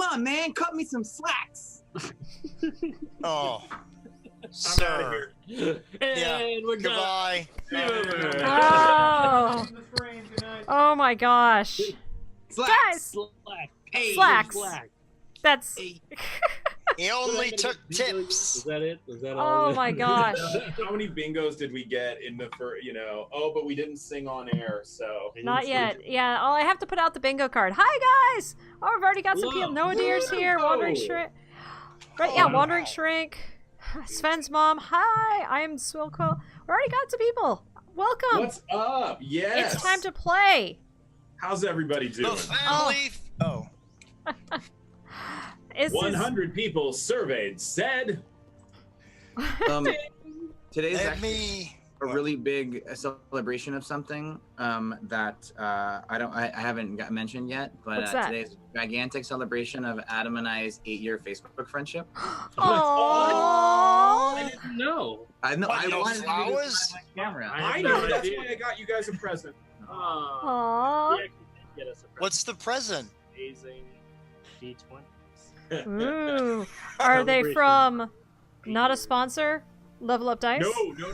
Come on, man, cut me some slacks. Oh, I'm sir. outta And we're done. Goodbye. Oh. Oh my gosh. Slacks. Guys, Slack. Hey, slacks. Slack. That's. Hey. He only took Is tips. that it? Was that all? Oh my gosh. How many bingos did we get in the first, oh, but we didn't sing on air, so. Not yet. Yeah. Oh, I have to put out the bingo card. Hi guys. Oh, we've already got some people. Noah Deer's here. Wandering Shrink. Right. Yeah. Wandering Shrink. Sven's mom. Hi. I'm Swillquill. We already got some people. Welcome. What's up? Yes. It's time to play. How's everybody doing? The family. Oh. 100 people surveyed said. Today's Let actually me. a really big celebration of something that I haven't mentioned yet, but What's that? today's a gigantic celebration of Adam and I's 8-year Facebook friendship. Aww. I didn't know. I know. What, I no wanted to do flowers? this on my camera. I I no know. That's idea. why I got you guys a present. Aww. He actually did get us a present. What's the present? Amazing D20s. Ooh. Are they from not a sponsor? Level Up Dice?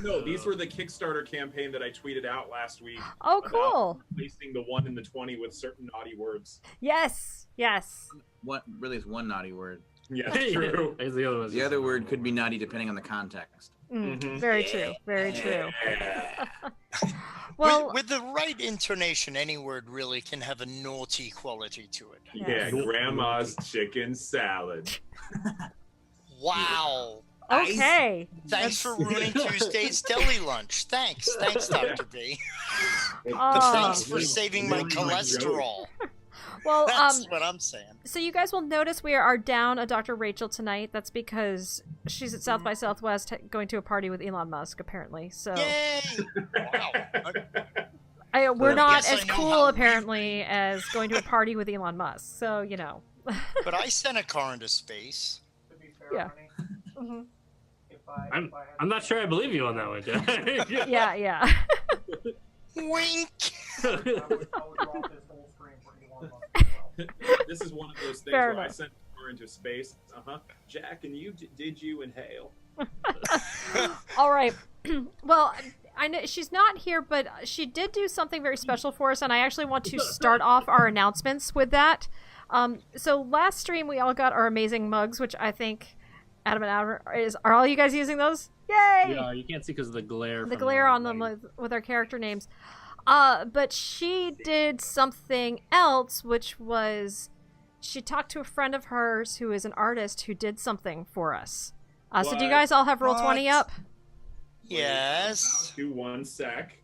No. These were the Kickstarter campaign that I tweeted out last week. Oh, about cool. Replacing the 1 and the 20 with certain naughty words. Yes. Yes. What really is one naughty word? Yeah, true. There's the other ones. The other word could be naughty depending on the context. Mhm. Very true. Very true. Yeah. Well, with the right intonation, any word really can have a naughty quality to it. Yeah, grandma's chicken salad. Wow. okay. Thanks for ruining Tuesday's deli lunch. Thanks, Dr. B. Oh. Thanks for saving my cholesterol. Well, That's what I'm saying. so you guys will notice we are down a Dr. Rachel tonight. That's because she's at South by Southwest going to a party with Elon Musk, apparently. So Yay! Wow. we're not Yes, I as know cool, how apparently, as going to a party with Elon Musk. So, you know. But I sent a car into space. To be fair, Yeah. honey, Mhm. I'm not sure I believe you on that one, Jeff. Yeah, yeah. Wink! I would drop this whole screen for Elon Musk as well. This is one of those things Fair where I enough. sent her into space. Jack, and did you inhale? All right. Well, I know she's not here, but she did do something very special for us, and I actually want to start off our announcements with that. So last stream we all got our amazing mugs, which I think Adam and Adam are all you guys using those? Yay! Yeah, you can't see because of the glare. The from glare on them light. with our character names. But she did something else, which was she talked to a friend of hers who is an artist who did something for us. So do you What? guys all have Roll20 up? Yes. Do 1 sec.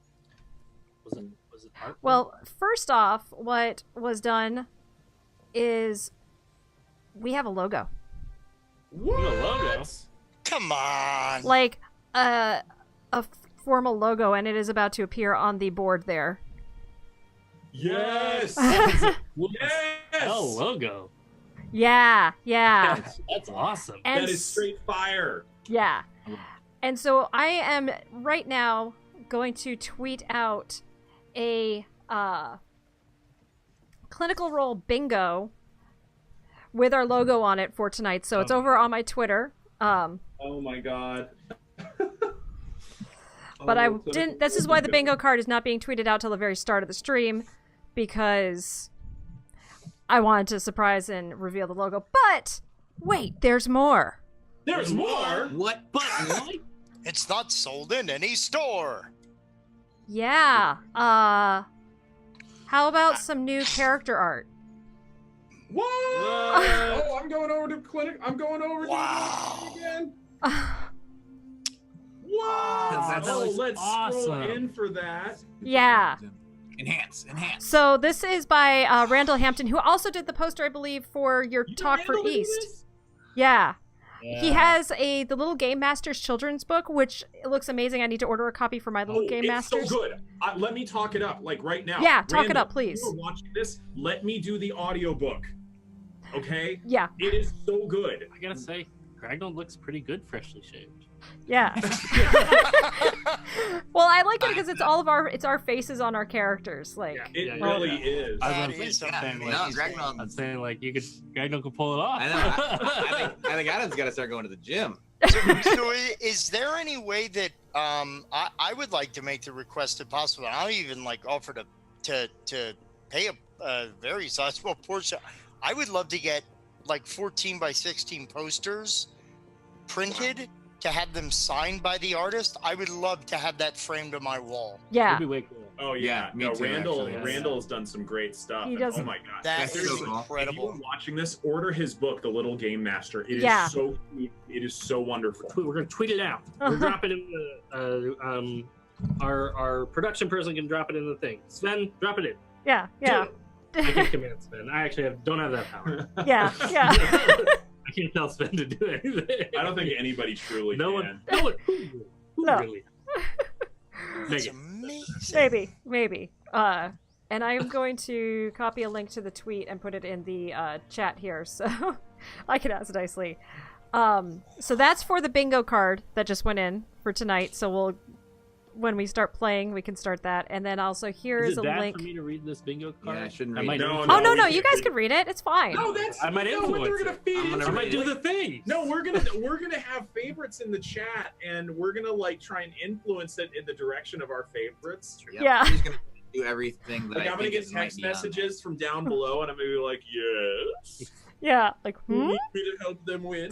Was it art? Well, first off, what was done is we have a logo. What? a logo? Come on. Like a formal logo, and it is about to appear on the board there. Yes! What the hell Yes! logo? Yeah, yeah. That's awesome. And That is straight fire. yeah. And so I am right now going to tweet out a clinical role bingo with our logo on it for tonight. So it's over on my Twitter. Oh my god. But I Oh, didn't. This is why the bingo card is not being tweeted out till the very start of the stream, because I wanted to surprise and reveal the logo. But wait, there's more. There's more! What? But what? It's not sold in any store. Yeah. How about some new character art? What? Oh, I'm going over to clinic. I'm going over Wow. to the again. That Wow! looks Let's scroll awesome. in for that. Yeah. Enhance. So this is by Randall Hampton, who also did the poster, I believe, for your You talk for handled East. this? Yeah. He Yeah. has the Little Game Masters children's book, which looks amazing. I need to order a copy for my Little Game it's Masters. so good. Let me talk it up, like right now. Yeah, talk it Randall, up, please. If you are watching this, let me do the audiobook. Okay? Yeah. It is so good. I gotta say, Gragnold looks pretty good freshly shaved. Yeah. Well, I like it because it's all of our faces on our characters. Like It really is. That is amazing. No, Gragnold. I'm saying like Gragnold could pull it off. I know. I think Adam's got to start going to the gym. So is there any way that I would like to make the request if possible? I'll even like offer to pay a very sizable portion. I would love to get like 14 by 16 posters printed to have them signed by the artist. I would love to have that framed on my wall. Yeah. That'd be way cool. Oh yeah, me no, too, Randall. actually, yeah. Randall's done some great stuff. He and does. oh my god, That That's is so cool. If you incredible. are watching this, order his book, The Little Game Master. It is Yeah. so cute. It is so wonderful. We're gonna tweet it out. We're dropping it in the our production person can drop it in the thing. Sven, drop it in. Yeah. Do it. I can command Sven. I actually don't have that power. Yeah. I can't tell Sven to do anything. I don't think anybody truly No can. one. Who No. really? That's Megan. amazing. Maybe. And I am going to copy a link to the tweet and put it in the chat here, so I can ask nicely. So that's for the bingo card that just went in for tonight. So when we start playing, we can start that. And then also here is it a bad link. for me to read this bingo card? Yeah, I shouldn't I read might it. No, Oh no, we you can't guys can read it. It's fine. No, that's I might no, we're influence gonna it. feed I'm into gonna I might it. do the thing. No, we're gonna have favorites in the chat, and we're gonna like try and influence it in the direction of our favorites. Yep. Yeah. He's gonna do everything that Like I'm gonna think get is might text be on. messages from down below, and I'm gonna be like, "Yes, Yeah, like you need me to help them win."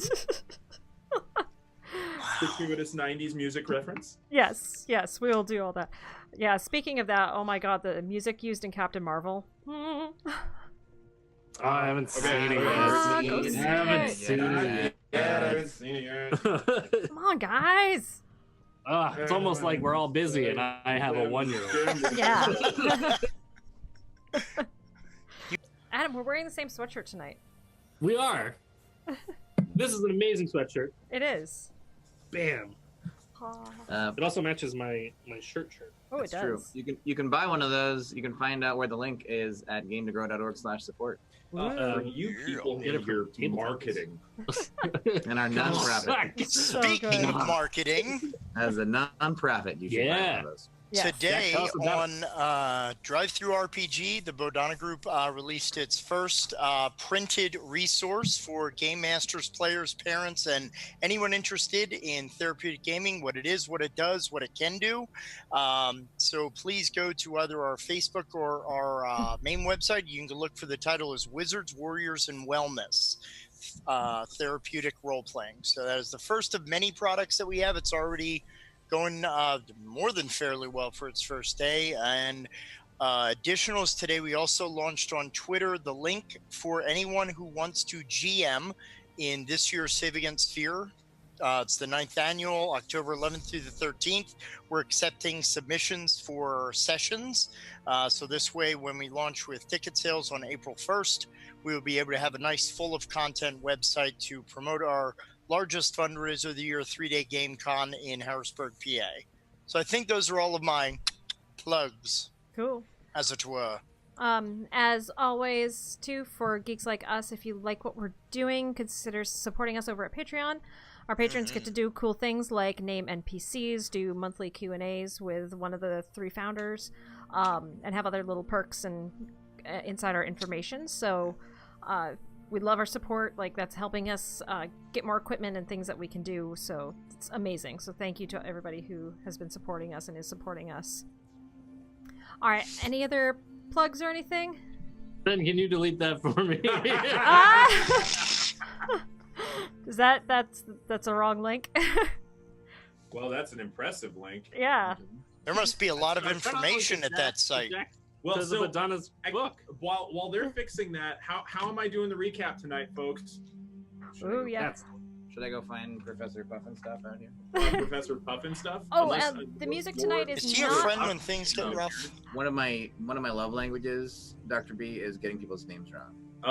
Gratuitous '90s music reference. Yes, we will do all that. Yeah, speaking of that, oh my god, the music used in Captain Marvel. Oh, I haven't seen Okay, it Ah, yet. go I see haven't it. seen it. I haven't seen it yet. Come on, guys. It's almost like we're all busy and I have a 1-year-old. Yeah. Adam, we're wearing the same sweatshirt tonight. We are. This is an amazing sweatshirt. It is. Bam. Oh, It also matches my shirt. it That's does. true. You can buy one of those. You can find out where the link is at gametogro.org/support. For you people Get it in your from Tabletop. marketing, And our nonprofit. So Speaking good. of marketing, As a nonprofit, you should buy one of those. Yes. today Tell us about on Drive Through RPG, the Bodhana Group released its first printed resource for game masters, players, parents, and anyone interested in therapeutic gaming, what it is, what it does, what it can do. So please go to either our Facebook or our main website. You can look for the title is Wizards, Warriors, and Wellness. Therapeutic role-playing. So that is the first of many products that we have. It's already going more than fairly well for its first day. And additionals today, we also launched on Twitter the link for anyone who wants to GM in this year's Save Against Fear. It's the 9th annual, October 11th through the 13th. We're accepting submissions for sessions. So this way, when we launch with ticket sales on April 1st, we will be able to have a nice full of content website to promote our largest fundraiser of the year, 3-day game con in Harrisburg, PA. So I think those are all of my plugs, Cool. as it were. As always, too, for geeks like us, if you like what we're doing, consider supporting us over at Patreon. Our patrons get to do cool things like name NPCs, do monthly Q&As with one of the 3 founders, and have other little perks and insider information. So we love our support. Like, that's helping us get more equipment and things that we can do. So it's amazing. So thank you to everybody who has been supporting us and is supporting us. All right. Any other plugs or anything? Ben, can you delete that for me? Is that's a wrong link? well, that's an impressive link. Yeah. There must be a lot of information at that site. Well, Because so of Madonna's book. while they're fixing that, how am I doing the recap tonight, folks? Ooh, yeah. Should I go find Professor Puffin stuff out here? Professor Puffin stuff. Oh, Unless- the music tonight is Is he a not. friend when things get rough? One of my love languages, Dr. B, is getting people's names wrong. Oh,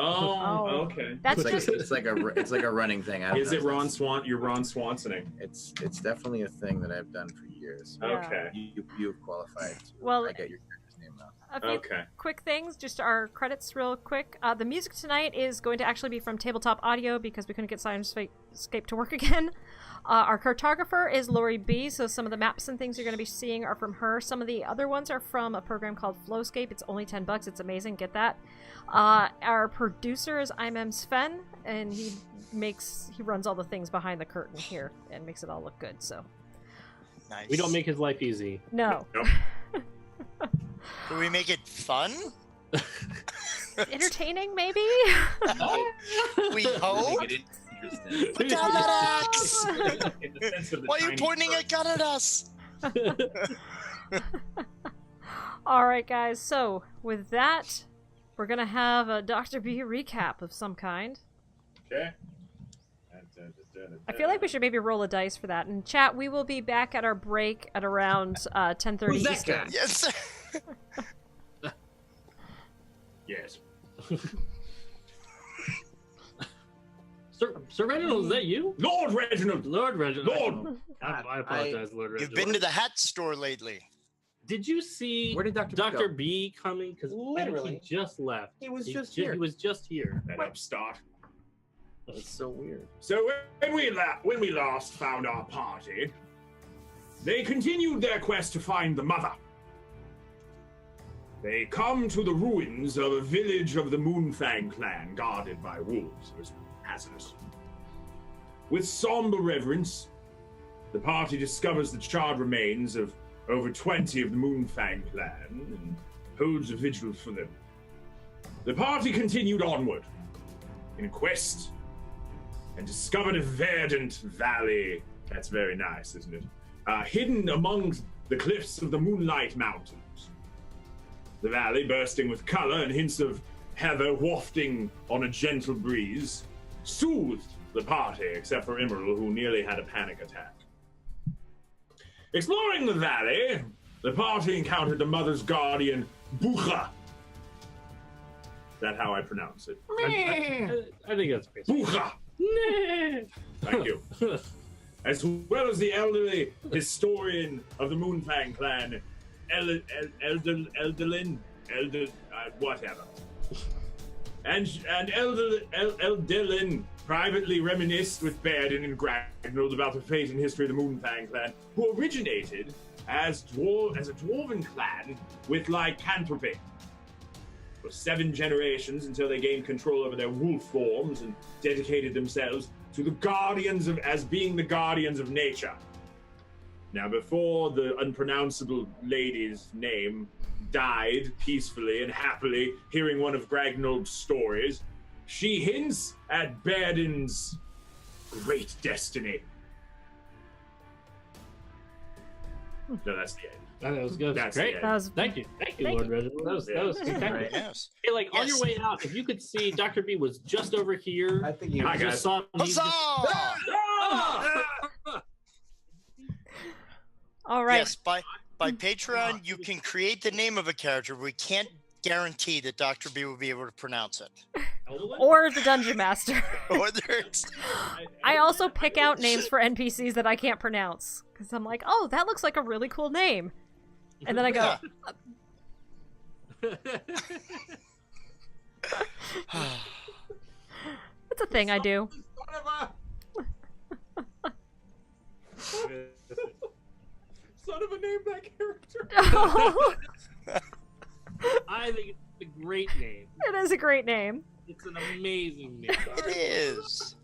Oh. okay. That's It's just like a running thing. I don't Is know it if Ron that's- Swan? You're Ron Swansoning. It's definitely a thing that I've done for years. Yeah. Okay. You've qualified. Well, I get your character's name now. a few Okay. quick things, just our credits real quick. The music tonight is going to actually be from Tabletop Audio because we couldn't get Science-Scape to work again. Our cartographer is LoriB, so some of the maps and things you're going to be seeing are from her. Some of the other ones are from a program called Flowscape. It's only $10. It's amazing. Get that. Our producer is Sven, and he runs all the things behind the curtain here and makes it all look good. So Nice. We don't make his life easy. no. Nope. Do we make it fun? Entertaining, maybe? We hope. Make it interesting. Put down that axe! In the sense of the Why are you tiny pointing bird. a gun at us? All right, guys. So with that, we're gonna have a Dr. B recap of some kind. Okay. I feel like we should maybe roll a dice for that. And chat, we will be back at our break at around 10:30 Who's that Eastern. guy? Yes. Yes. Sir Reginald, is that you? Lord Reginald! Lord Reginald. Lord! I apologize, Lord Reginald. You've been to the hat store lately. Did you see Where did Dr. B Dr. go? B coming? Because Literally. he just left. He was He just ju- here. He was just here. That upstart. That's so weird. So when we last found our party, they continued their quest to find the mother. They come to the ruins of a village of the Moonfang clan guarded by wolves. It was hazardous. With somber reverence, the party discovers the charred remains of over 20 of the Moonfang clan and holds a vigil for them. The party continued onward in quest and discovered a verdant valley. That's very nice, isn't it? Hidden among the cliffs of the Moonlight Mountains. The valley bursting with color and hints of heather wafting on a gentle breeze, soothed the party, except for Immeral, who nearly had a panic attack. Exploring the valley, the party encountered the mother's guardian, Bucha. Is that how I pronounce it? I think that's basically. Bucha! Thank you. As well as the elderly historian of the Moonfang clan, whatever. And Eldelin privately reminisced with Baeridin and Gragnold about the fate and history of the Moonfang clan, who originated as a dwarven clan with lycanthropy. For 7 generations until they gained control over their wolf forms and dedicated themselves to the guardians as being the guardians of nature. Now, before the unpronounceable lady's name died peacefully and happily hearing one of Gragnold's stories, she hints at Baeridin's great destiny. No, that's the end. That was good. That's Great. the end. That was Thank you, Thank Lord you. Reginald. That was spectacular. Right. Yes. Hey, like on Yes. your way out, if you could see Dr. B was just over here. I think you Hi, I guys. just saw him. He just- Huzzah! all right. Yes, by Patreon, you can create the name of a character. We can't guarantee that Dr. B will be able to pronounce it. Or the Dungeon Master. Or there's I also pick out names for NPCs that I can't pronounce because I'm like, oh, that looks like a really cool name, and then I go, it's a thing I do. Son of a name that character. I think it's a great name. It is a great name. It's an amazing name. it is.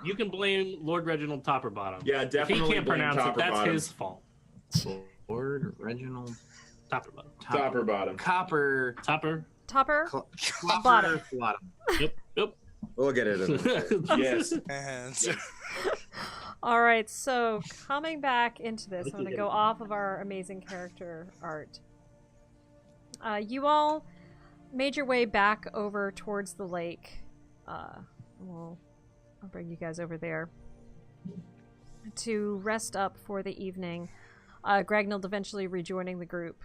You can blame Lord Reginald Topperbottom. Yeah, If definitely. he can't blame pronounce it, that's Topperbottom. his fault. Lord Reginald Topperbottom. Topper bottom. Copper. Topper. Topper. Clopper. Bottom. Bottom. Yep. We'll get it. Eventually. Yes. And so- All right, so coming back into this, I'm going to go off of our amazing character art. You all made your way back over towards the lake. Well, I'll bring you guys over there to rest up for the evening. Gragnold eventually rejoining the group.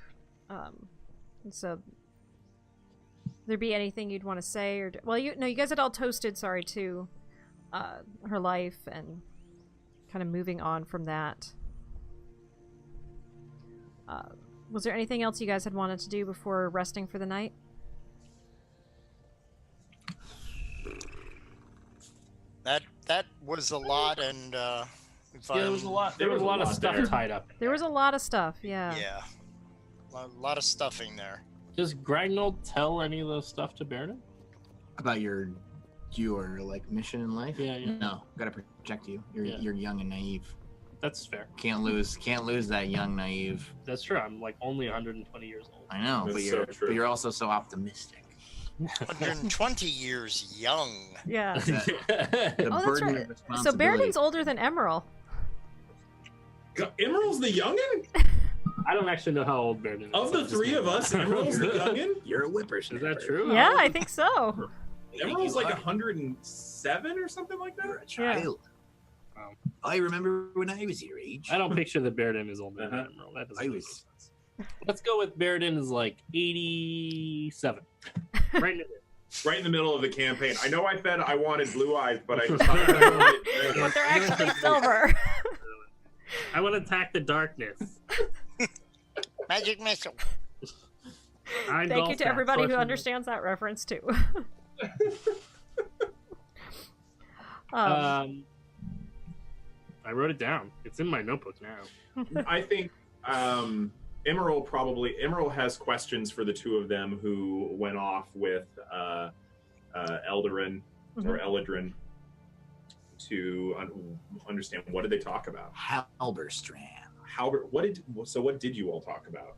So, there be anything you'd want to say, or well, you guys had all toasted. Sorry to her life and kind of moving on from that. Was there anything else you guys had wanted to do before resting for the night? That was a lot, and if Yeah, there was a lot. There was a lot of stuff there. tied up. There was a lot of stuff, yeah. Yeah, a lot of stuffing there. Does Gragnold tell any of the stuff to Baeridin? About your like mission in life? Yeah, yeah. No, gotta protect you. You're Yeah. you're young and naive. That's fair. Can't lose that young naive. That's true. I'm like only 120 years old. I know, That's but so true. you're also so optimistic. 120 years young. Yeah. The Oh, that's burden right. of So responsibility. Baeridin's older than Immeral. Emerald's the youngin? I don't actually know how old Baeridin is. Of the three of us, Emerald's the youngin? You're a Is whippersnapper. that true? Yeah, I think so. Emerald's like 107 or something like You're that? a child. Wow. I remember when I was your age. I don't picture that Baeridin is older than Uh-huh. Immeral. That doesn't I make was- sense. Let's go with Baeridin is like 87. Right in there. Right in the middle of the campaign. I know I said I wanted blue eyes, but I But they're actually silver. I want to attack the darkness. Magic missile. Thank you to everybody who understands that reference, too. I wrote it down. It's in my notebook now. I think Immeral has questions for the two of them who went off with Eldarin or Eladrin to understand what did they talk about. Halberstrand. What did you all talk about?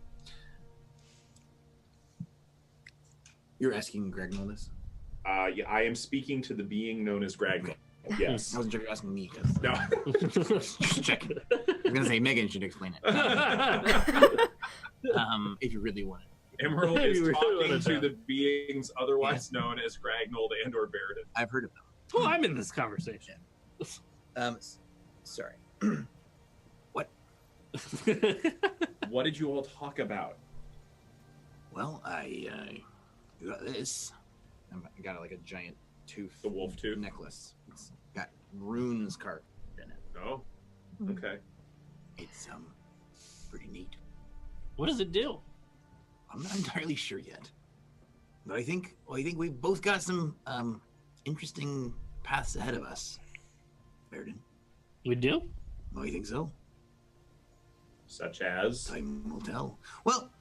You're asking Gragnold this? Yeah, I am speaking to the being known as Gragnold. Yes. I wasn't sure if you're asking me because No. just check it. I was gonna say Megan should explain it. If you really want it. Emerald is You really talking wanna to know. the beings otherwise known as Gragnold and or Baeridin. I've heard of them. Oh, I'm in this conversation. Sorry. What did you all talk about? Well, I got this. I got like a giant tooth. The wolf tooth? necklace. It's got runes carved in it. Oh, okay. It's pretty neat. What does it do? I'm not entirely sure yet, but I think we've both got some interesting paths ahead of us. Baeridin. We do? Oh, you think so? Such as? Time will tell. Well,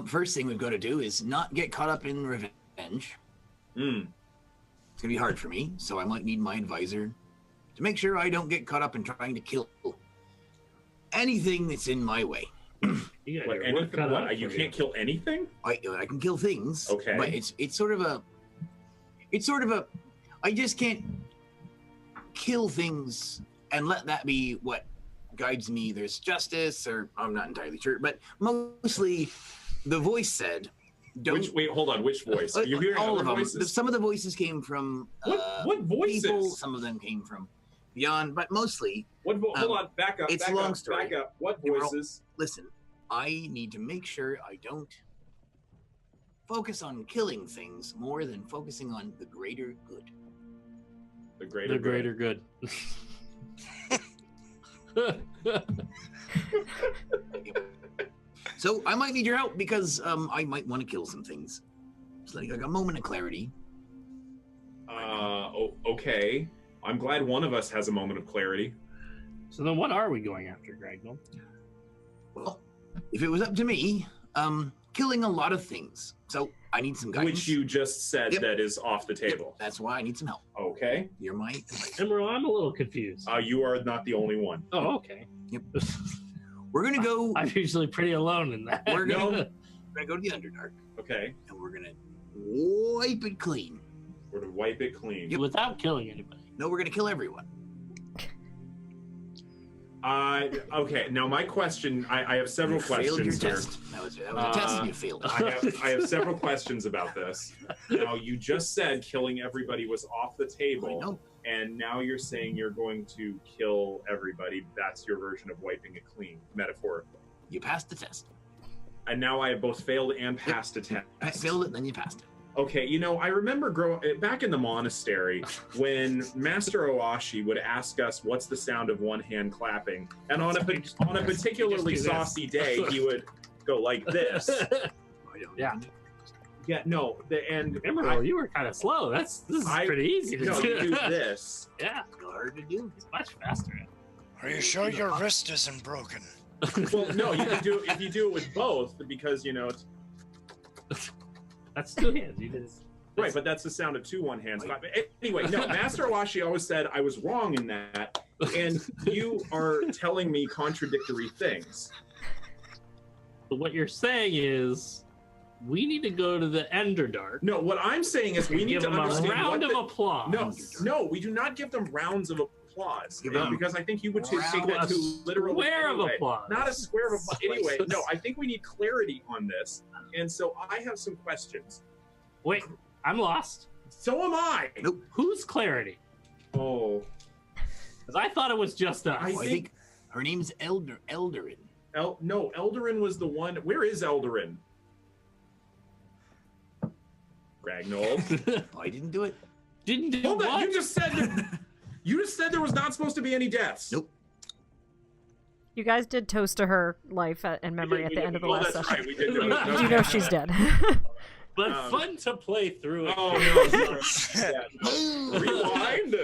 first thing we've got to do is not get caught up in revenge. Hmm. It's gonna be hard for me, so I might need my advisor to make sure I don't get caught up in trying to kill anything that's in my way. You got What, your anything, work cut out what, you for can't kill anything? I can kill things. Okay. But it's sort of a I just can't kill things and let that be what guides me. There's justice, or I'm not entirely sure, but mostly the voice said, "Don't." Wait, hold on. Which voice? You're hearing all other of them. voices? Some of the voices came from What voices? people. Some of them came from beyond, but mostly. Hold on. Back up. it's back a long up, story. Back up. What Immeral. voices? Listen, I need to make sure I don't focus on killing things more than focusing on the greater good. The greater. The greater good. So I might need your help because I might want to kill some things. It's like a moment of clarity. Okay. I'm glad one of us has a moment of clarity. So then what are we going after, Gragnold? Well, if it was up to me, killing a lot of things. So I need some guidance. Which you just said Yep. that is off the Yep, table. that's why I need some help. Okay. You're my advisor. Emerald, I'm a little confused. You are not the only one. Oh, okay. We're gonna go. I'm usually pretty alone in that. We're No. gonna go to the Underdark, Okay. and we're gonna wipe it clean. We're to wipe it clean. Yep. Without killing anybody. No, we're gonna kill everyone. Okay. Now my question. I have several You failed your questions here. test. That was a test, and you failed it. I have several questions about this. Now, you just said killing everybody was off the I table, know. and now you're saying you're going to kill everybody. That's your version of wiping it clean, metaphorically. You passed the test. And now I have both failed and passed a test. I failed it, then you passed it. Okay, I remember back in the monastery when Master Oashi would ask us what's the sound of one hand clapping, and on a particularly Just do this. saucy day go like this. I don't Yeah. Yeah, no, and Immeral, you were kind of slow. This is pretty easy to no, do. you do this. Yeah, It's hard to do. it's much faster. Are you sure your wrist isn't broken? Well, no, you can do if you do it with both because it's That's 2 hands. You did. right, but that's the sound of 2 one-hands. Anyway, no, Master Awashi always said I was wrong in that, and you are telling me contradictory things. But what you're saying is, we need to go to the Underdark. No, what I'm saying is we need give to them a understand round of applause. No, we do not give them rounds of applause Give them because I think you would take that a too literally. square of anyway. applause. Not a square of applause. Anyway, no, I think we need clarity on this, and so I have some questions. Wait, I'm lost. So am I. Nope. Who's Clarity? Oh, Because I thought it was just us. I I think her name's Eldarin. no, Eldarin was the one. Where is Eldarin? Gragnold. Oh, I didn't do it. Didn't do Hold on, what? you just said there was not supposed to be any deaths. Nope. You guys did toast to her life and memory at the end of the last that's session. right. We did do You it. do know she's dead. But Um, fun to play through it. Oh no! Sorry. Yeah. Rewind.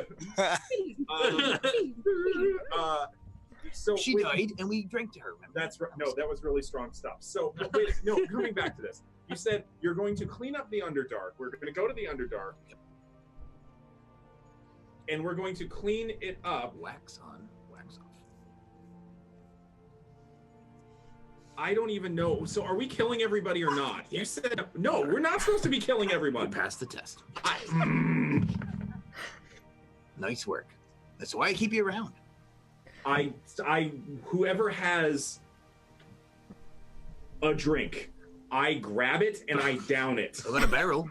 So She wait, died, and we drank to her. Remember? That's right. No, that was really strong stuff. So but wait, no. Coming back to this, you said you're going to clean up the Underdark. We're going to go to the Underdark, and we're going to clean it up. Wax on, wax off. I don't even know. So are we killing everybody or not? You said no. We're not supposed to be killing We everyone. passed the test. Nice work. That's why I keep you around. Whoever has a drink, I grab it and I down it. I got a barrel.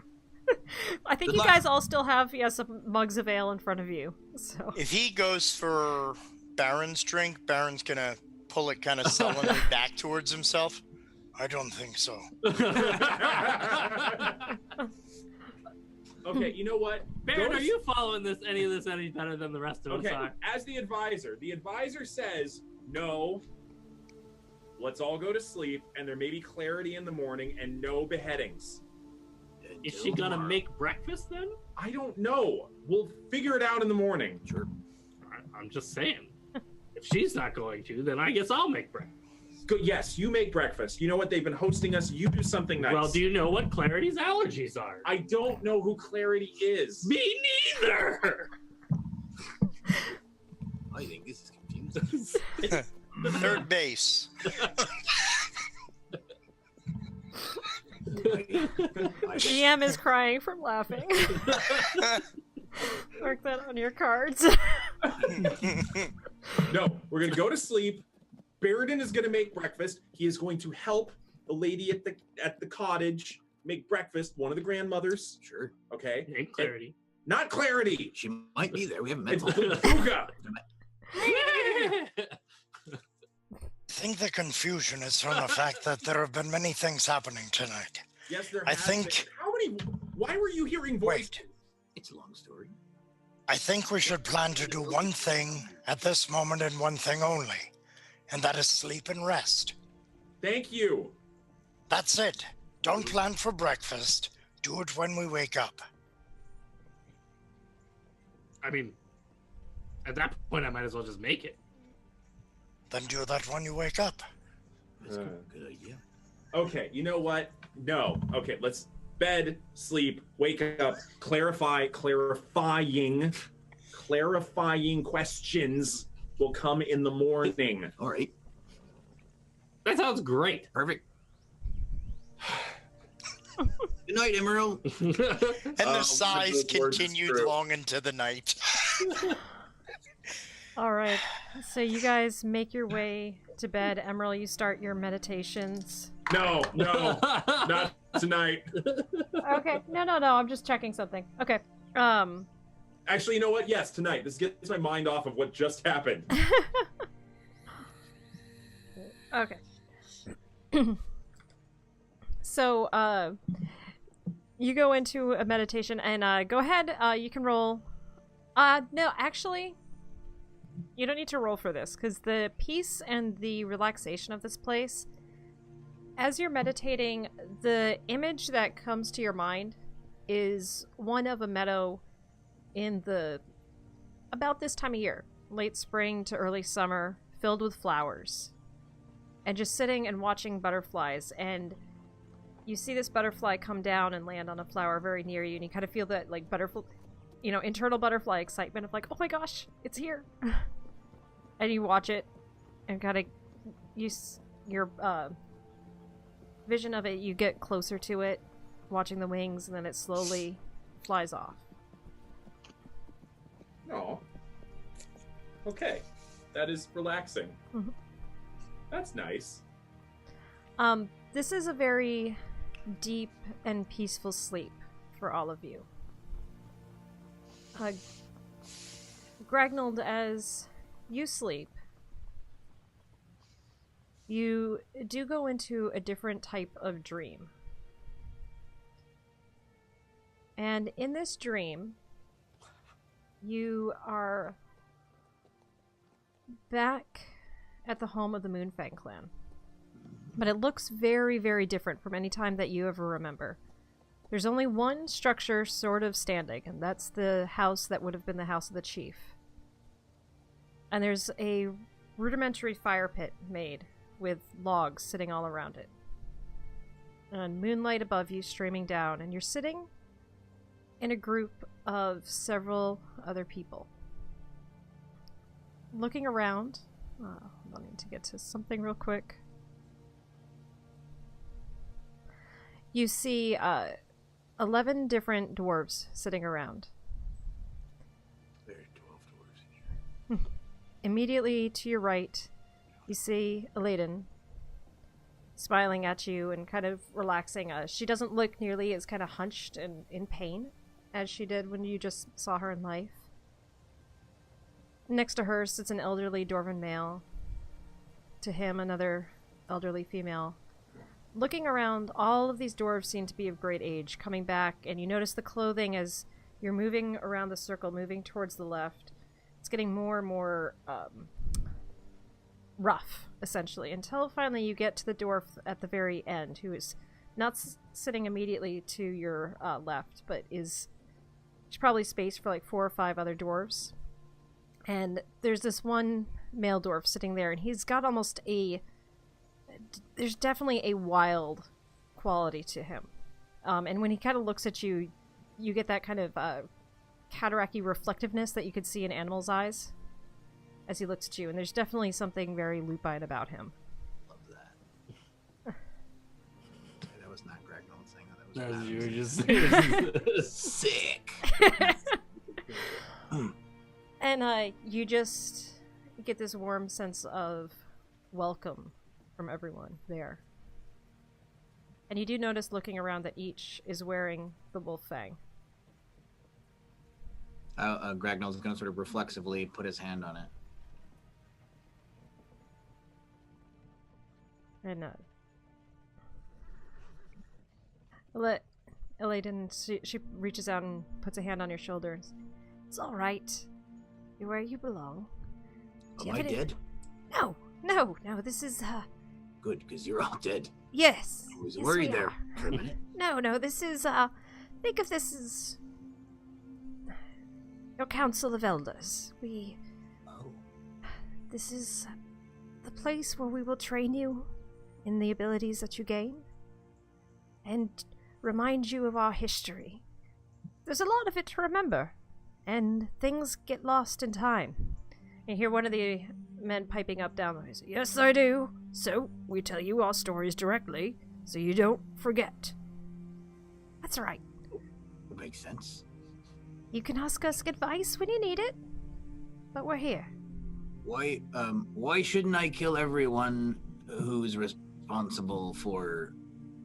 I think Good you luck. guys all still have some mugs of ale in front of you. So If he goes for Baron's drink, Baron's gonna pull it kind of sullenly back towards himself. I don't think so. Okay, you know what? Baron, Go are you following any of this any better than the rest of Okay, us are? as the advisor says, no, let's all go to sleep, and there may be clarity in the morning, and no beheadings. Is she gonna make breakfast then? I don't know. We'll figure it out in the morning. Sure. I'm just saying. If she's not going to, then I guess I'll make breakfast. Yes, you make breakfast. You know what? They've been hosting us. You do something nice. Well, do you know what Clarity's allergies are? I don't know who Clarity is. Me neither! I think this is confusing. Third base. GM is crying from laughing. Mark that on your cards. No, we're going to go to sleep. Baeridin is going to make breakfast. He is going to help the lady at the cottage make breakfast. One of the grandmothers. Sure. Okay. Ain't Clarity. Not Clarity. She might be there. We haven't met. It's Fuga. I think the confusion is from the fact that there have been many things happening tonight. Yes, there I has think- been. How many? Why were you hearing voices? Wait. It's a long story. I think we should plan to do one thing at this moment and one thing only, and that is sleep and rest. Thank you. That's it. Don't plan for breakfast. Do it when we wake up. I mean, at that point, I might as well just make it. Then do that when you wake up. That's a good idea. Okay, you know what? No. Okay, let's bed, sleep, wake up, clarifying questions will come in the morning. All right. That sounds great. Perfect. Good night, Immeral. And the sighs those words is continued true. long into the night. All right. So you guys make your way to bed. Emerald, you start your meditations. No, not tonight. Okay. No. I'm just checking something. Okay. Actually, you know what? Yes, tonight. This gets my mind off of what just happened. Okay. So, you go into a meditation and, go ahead. You can roll. No, actually, you don't need to roll for this because the peace and the relaxation of this place As you're meditating, the image that comes to your mind is one of a meadow in about this time of year, late spring to early summer, filled with flowers. And just sitting and watching butterflies, and you see this butterfly come down and land on a flower very near you, and you kind of feel that, like, butterfly, internal butterfly excitement of, like, oh my gosh, it's here. And you watch it, and kind of use your vision of it, you get closer to it, watching the wings, and then it slowly flies off. Oh. Okay. That is relaxing. Mm-hmm. That's nice. This is a very deep and peaceful sleep for all of you. Gragnold, as you sleep, you do go into a different type of dream. And in this dream, you are back at the home of the Moonfang clan. But it looks very, very different from any time that you ever remember. There's only one structure sort of standing, and that's the house that would have been the house of the chief. And there's a rudimentary fire pit made with logs sitting all around it. And moonlight above you streaming down, and you're sitting in a group of several other people. Looking around, I need to get to something real quick. You see 11 different dwarves sitting around. There are 12 dwarves in here. Immediately to your right, you see Baeridin smiling at you and kind of relaxing. She doesn't look nearly as kind of hunched and in pain as she did when you just saw her in life. Next to her sits an elderly dwarven male. To him, another elderly female. Looking around, all of these dwarves seem to be of great age, coming back, and you notice the clothing as you're moving around the circle, moving towards the left. It's getting more and more rough, essentially, until finally you get to the dwarf at the very end, who is not sitting immediately to your left, but is probably spaced for like 4 or 5 other dwarves. And there's this one male dwarf sitting there, and he's got almost there's definitely a wild quality to him. And when he kind of looks at you, you get that kind of cataracty reflectiveness that you could see in animals' eyes as he looks at you. And there's definitely something very lupine about him. Love that. That was not Gragnold saying that. As you were just saying. Sick. And you just get this warm sense of welcome from everyone there. And you do notice, looking around, that each is wearing the wolf fang. Gragnold's going to sort of reflexively put his hand on it. And Baeridin, she reaches out and puts a hand on your shoulder. And says, "It's all right. You're where you belong." Am I dead? No. This is Good, because you're all dead. Yes. I was Yes, worried we there are. for a minute. No, this is think of this as your council of elders. Oh. This is the place where we will train you in the abilities that you gain and remind you of our history. There's a lot of it to remember, and things get lost in time. You hear one of the men piping up down there. "Yes, I do. So, we tell you our stories directly, so you don't forget." That's right. That makes sense. You can ask us advice when you need it, but we're here. Why shouldn't I kill everyone who's responsible for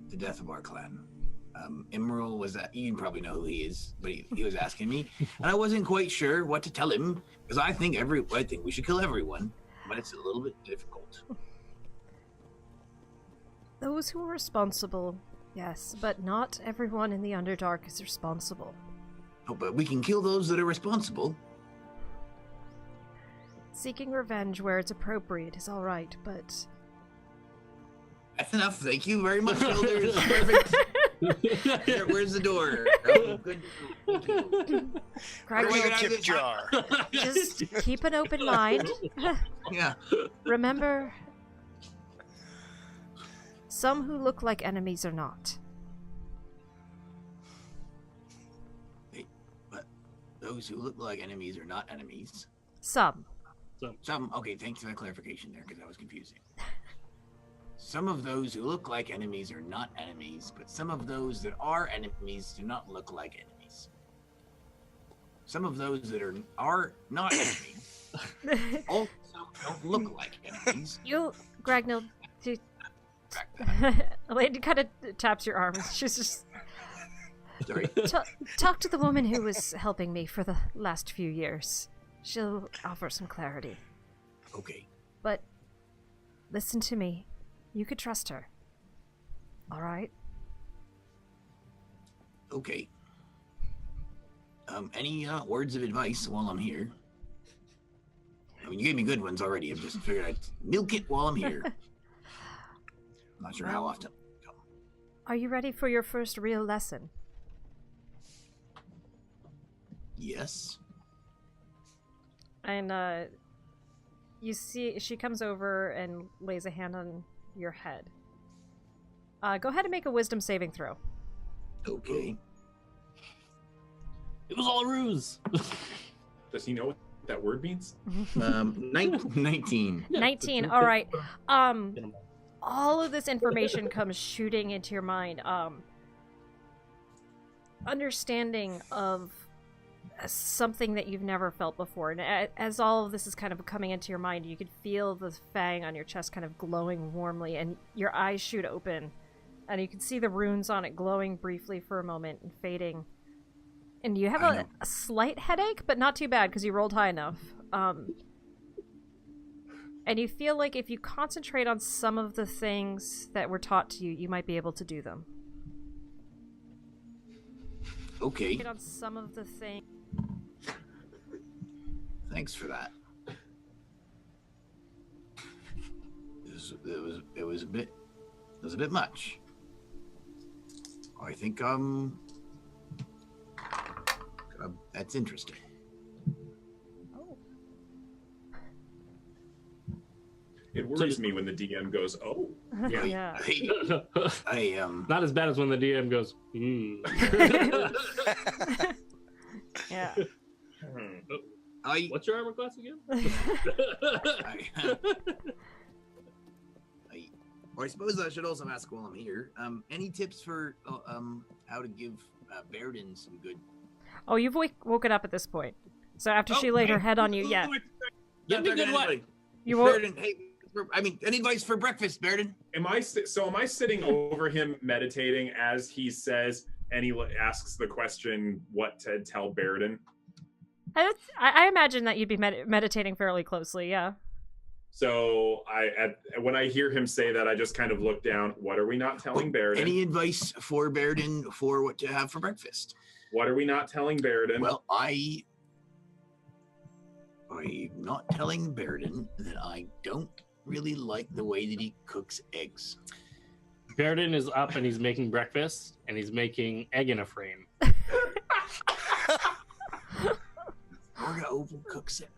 the death of our clan? Immeral was that, you probably know who he is, but he was asking me, and I wasn't quite sure what to tell him, because I think we should kill everyone, but it's a little bit difficult. Those who are responsible, yes, but not everyone in the Underdark is responsible. Oh, but we can kill those that are responsible. Seeking revenge where it's appropriate is all right, but That's enough. Thank you very much, elders. Perfect. Where's the door? Oh, good. Thank you. Where's your Gragnold, tip jar? Just keep an open mind. Yeah. Remember, some who look like enemies are not. Wait, but those who look like enemies are not enemies. Some. Some. Okay, thanks for that clarification there, because that was confusing. Some of those who look like enemies are not enemies, but some of those that are enemies do not look like enemies. Some of those that are not enemies also don't look like enemies. Gragnold, Lady kind of taps your arm. She's just... Sorry. Talk to the woman who was helping me for the last few years. She'll offer some clarity. Okay. But listen to me. You could trust her. All right? Okay. Any words of advice while I'm here? I mean, you gave me good ones already. I just figured I'd milk it while I'm here. I'm not sure how often. Are you ready for your first real lesson? Yes. And you see, she comes over and lays a hand on your head. Go ahead and make a wisdom saving throw. Okay. It was all a ruse. Does he know what that word means? 19. 19. All right. All of this information comes shooting into your mind. Understanding of something that you've never felt before, and as all of this is kind of coming into your mind, you could feel the fang on your chest kind of glowing warmly, and your eyes shoot open, and you can see the runes on it glowing briefly for a moment and fading. And you have a slight headache, but not too bad because you rolled high enough. And you feel like if you concentrate on some of the things that were taught to you, you might be able to do them. Okay. On some of the things. Thanks for that. It was a bit much. I think that's interesting. Oh. It worries me when the DM goes, "Oh." Yeah. I Not as bad as when the DM goes, Yeah. What's your armor class again? I suppose I should also ask while I'm here. Any tips for how to give Baeridin some good? Oh, you've woken up at this point. So after she laid her head on you, yeah. Give me good what? You woke. Baeridin, hey, any advice for breakfast, Baeridin? Am I sitting over him meditating as he says, and he asks the question, what to tell Baeridin? I imagine that you'd be meditating fairly closely, yeah. So when I hear him say that, I just kind of look down. What are we not telling Baeridin? Any advice for Baeridin for what to have for breakfast? What are we not telling Baeridin? Well, I'm not telling Baeridin that I don't really like the way that he cooks eggs. Baeridin is up and he's making breakfast, and he's making egg in a frame. Orga Oval cooks it.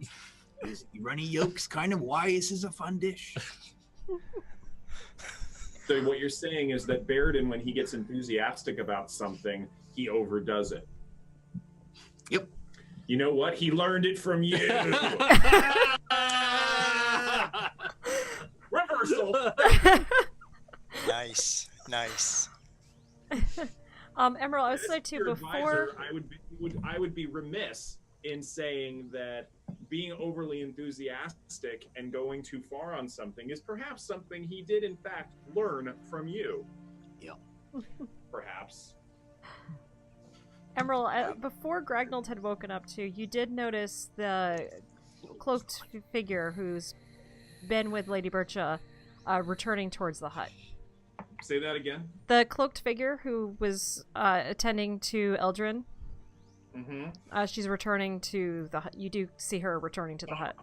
Runny yolks kind of why this is a fun dish. So what you're saying is that Baeridin, when he gets enthusiastic about something, he overdoes it. Yep. You know what? He learned it from you. Reversal. Nice. Immeral, I was saying too before. Advisor, I would be remiss in saying that being overly enthusiastic and going too far on something is perhaps something he did in fact learn from you. Yeah. Perhaps. Immeral, before Gragnold had woken up too, you did notice the cloaked figure who's been with Lady Bircha returning towards the hut. Say that again. The cloaked figure who was attending to Eldrin. Mm-hmm. She's returning to the hut. You do see her returning to the hut.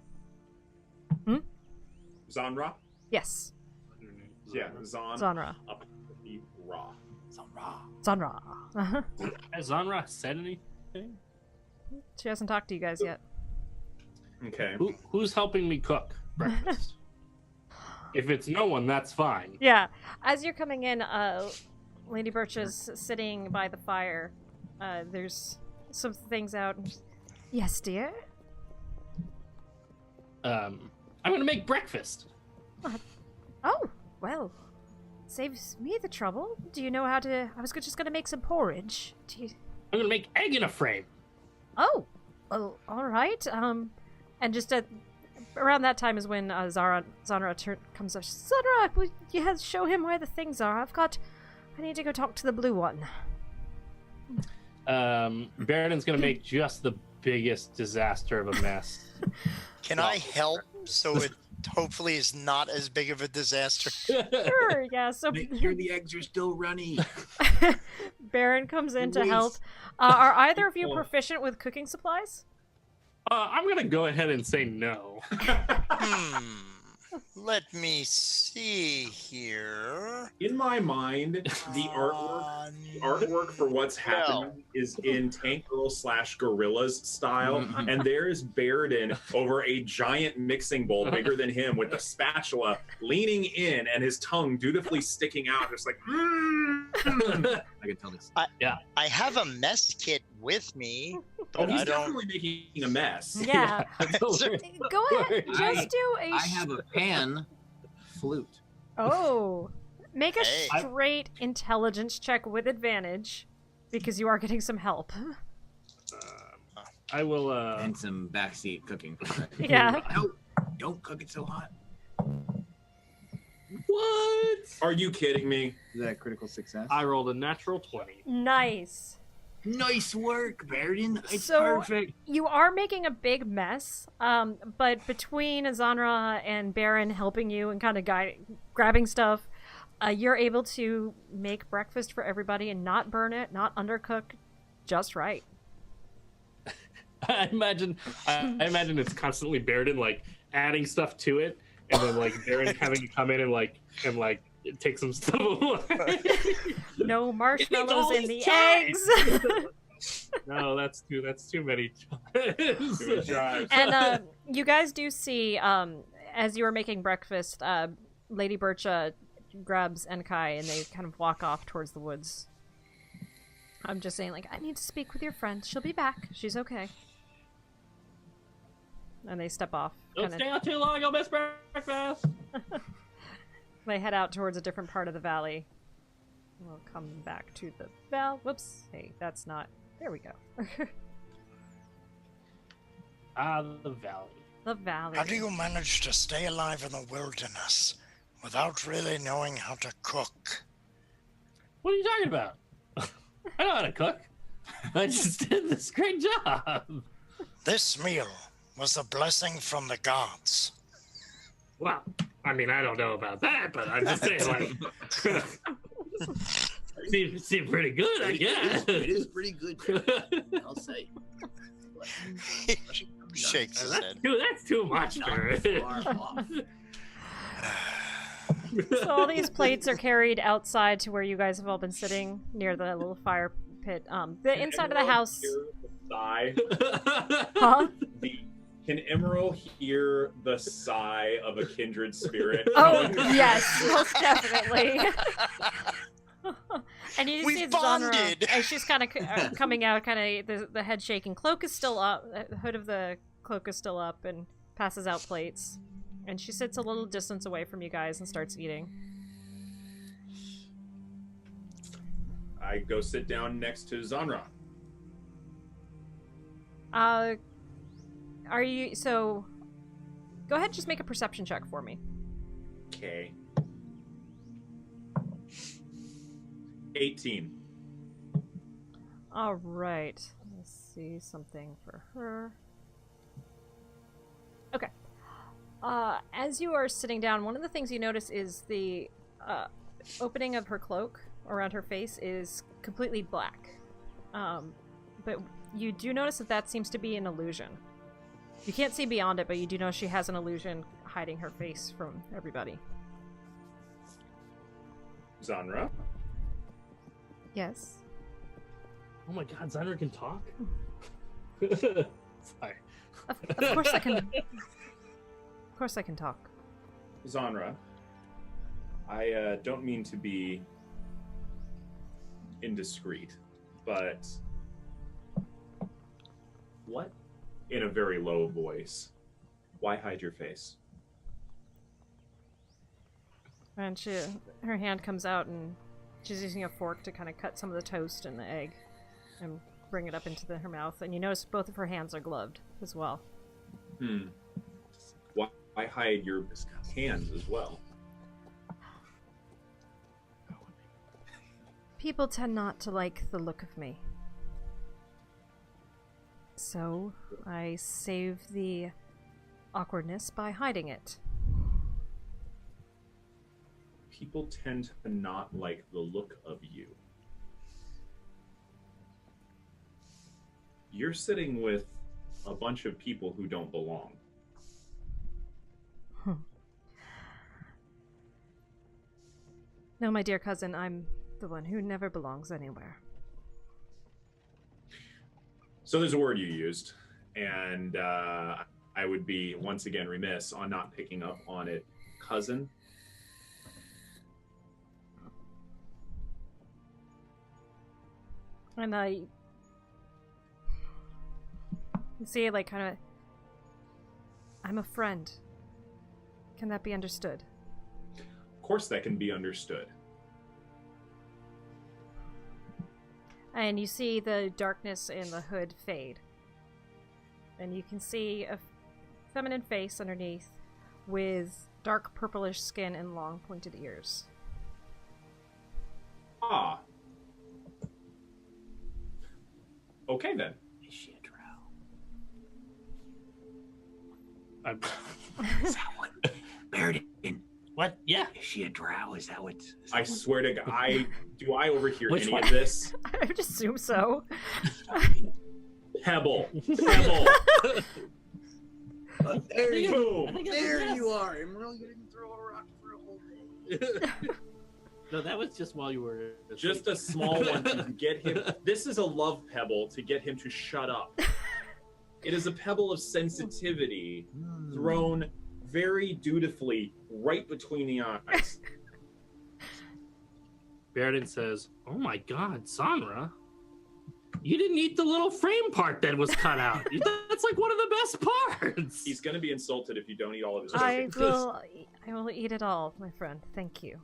Zanra? Yes. Yeah, Zon. Zanra. Up the raw. Zanra. Has Zanra said anything? She hasn't talked to you guys yet. Okay. Who's helping me cook breakfast? If it's no one, that's fine. Yeah. As you're coming in, Lady Birch is sitting by the fire. There's some things out. Yes, dear? I'm gonna make breakfast. Oh, well. Saves me the trouble. Do you know how to... I was just gonna make some porridge. I'm gonna make egg in a frame. Oh, well, all right. And just around that time is when Zanra comes up. Zanra, will you show him where the things are? I need to go talk to the blue one. Baeridin's gonna make just the biggest disaster of a mess. Can I help so it hopefully is not as big of a disaster? Sure, yeah. So Make sure the eggs are still runny. Baron comes in to help. Are either of you proficient with cooking supplies? I'm gonna go ahead and say no. Let me see here. In my mind, the artwork for what's happening is in Tank Girl / Gorillas style, and there's Baeridin over a giant mixing bowl bigger than him with a spatula leaning in and his tongue dutifully sticking out, just like. I can tell this. I have a mess kit with me, but he's I don't. definitely making a mess. Yeah. Go Go ahead. Just do a... I have a pan flute. Oh. Make a Hey. straight intelligence check with advantage, because you are getting some help. I will. And some backseat cooking. Yeah. No, don't cook it so hot. What? Are you kidding me? Is that a critical success? I rolled a natural 20. Nice. Nice work, Baeridin. It's So- perfect. You are making a big mess, but between Zanra and Baron helping you and kind of grabbing stuff, you're able to make breakfast for everybody and not burn it, not undercook, just right. I imagine it's constantly Baeridin like adding stuff to it, and then like Baeridin having to come in and like take some stuff away. No marshmallows all in these the eggs. No, that's too many Drives. And you guys do see, as you are making breakfast, Lady Birch grabs Enkai and they kind of walk off towards the woods. I'm just saying, like, I need to speak with your friend. She'll be back. She's okay. And they step off. Don't stay out too long, I'll miss breakfast. They head out towards a different part of the valley. We'll come back to the whoops. Hey, that's not... There we go. The valley. The valley. How do you manage to stay alive in the wilderness without really knowing how to cook? What are you talking about? I know how to cook. I just did this great job. This meal was a blessing from the gods. Well, I mean, I don't know about that, but I'm just saying, like, seemed pretty good, I guess. It is pretty good. I'll say. Shakes his head. That's too much, Not Barrett. far off. So all these plates are carried outside to where you guys have all been sitting near the little fire pit. The inside of the house. Sigh. Huh? Can Immeral hear the sigh of a kindred spirit? Oh yes, most definitely. And you We've see bonded! Zanra, and she's kind of coming out, kind of the head shaking. Cloak is still up. The hood of the cloak is still up, and passes out plates. And she sits a little distance away from you guys and starts eating. I go sit down next to Zanra. Are you so? Go ahead, just make a perception check for me. Okay. 18. All right. Let's see something for her. Okay. As you are sitting down, one of the things you notice is the opening of her cloak around her face is completely black. But you do notice that seems to be an illusion. You can't see beyond it, but you do know she has an illusion hiding her face from everybody. Zanra? Yes. Oh my god, Zanra can talk? Sorry. Of course I can. Of course I can talk. Zanra, I don't mean to be indiscreet, but what, in a very low voice, why hide your face? And her hand comes out and she's using a fork to kind of cut some of the toast and the egg and bring it up into her mouth. And you notice both of her hands are gloved as well. Why hide your hands as well? People tend not to like the look of me. So I save the awkwardness by hiding it. People tend to not like the look of you. You're sitting with a bunch of people who don't belong. No, my dear cousin, I'm the one who never belongs anywhere. So there's a word you used, and I would be, once again, remiss on not picking up on it. Cousin? And I see, like, kind of, I'm a friend. Can that be understood? Of course that can be understood. And you see the darkness in the hood fade. And you can see a feminine face underneath with dark purplish skin and long pointed ears. Ah. Okay then. Is she a drow? I'm... Is that what? Baeridin. What? Yeah. Is she a drow? Is that what? I swear to God, do I overhear Which any one? of this? I would assume so. Pebble. There you Boom. I think that's There a yes. you are. Immeral, you didn't throw a rock for a whole day. No, that was just while you were... Just a small one to get him. This is a love pebble to get him to shut up. It is a pebble of sensitivity thrown very dutifully right between the eyes. Baeridin says, "Oh my god, Sanra, you didn't eat the little frame part that was cut out. That's like one of the best parts." He's going to be insulted if you don't eat all of his I chicken. will eat it all, my friend. Thank you.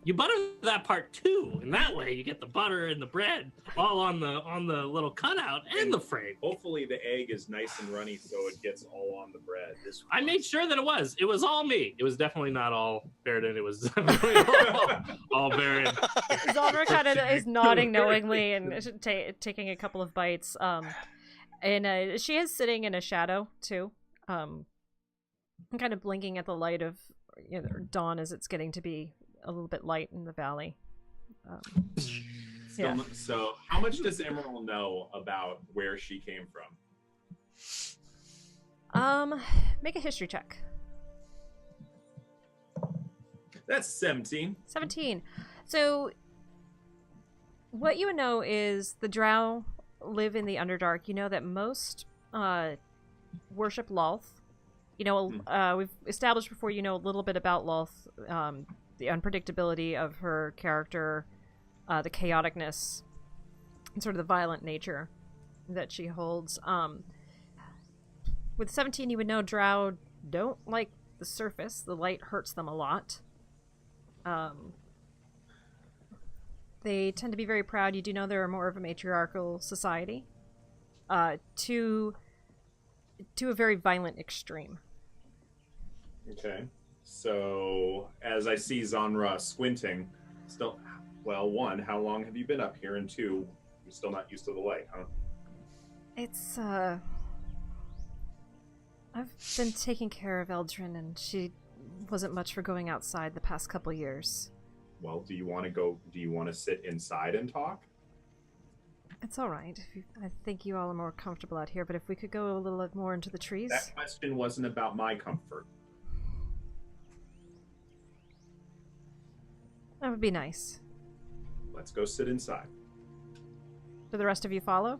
You butter that part too, and that way you get the butter and the bread all on the little cutout and the frame. Hopefully the egg is nice and runny so it gets all on the bread. I made sure that it was. It was all me. It was definitely not all Baeridin. It was definitely all Baeridin. Zaldra kind of is nodding knowingly and taking a couple of bites. And she is sitting in a shadow too, and kind of blinking at the light of dawn as it's getting to be a little bit light in the valley. Yeah. So how much does Immeral know about where she came from? Make a history check. That's 17. 17. So what you would know is the Drow live in the Underdark. You know that most worship Lolth. You know, we've established before, you know a little bit about Lolth, the unpredictability of her character, the chaoticness, and sort of the violent nature that she holds. With 17, you would know Drow don't like the surface. The light hurts them a lot. They tend to be very proud. You do know they're more of a matriarchal society, to a very violent extreme. Okay. So, as I see Zanra squinting, still, well, one, how long have you been up here? And two, you're still not used to the light, huh? It's, I've been taking care of Eldrin, and she wasn't much for going outside the past couple years. Well, do you want to sit inside and talk? It's alright. I think you all are more comfortable out here, but if we could go a little bit more into the trees. That question wasn't about my comfort. That would be nice. Let's go sit inside. Do the rest of you follow?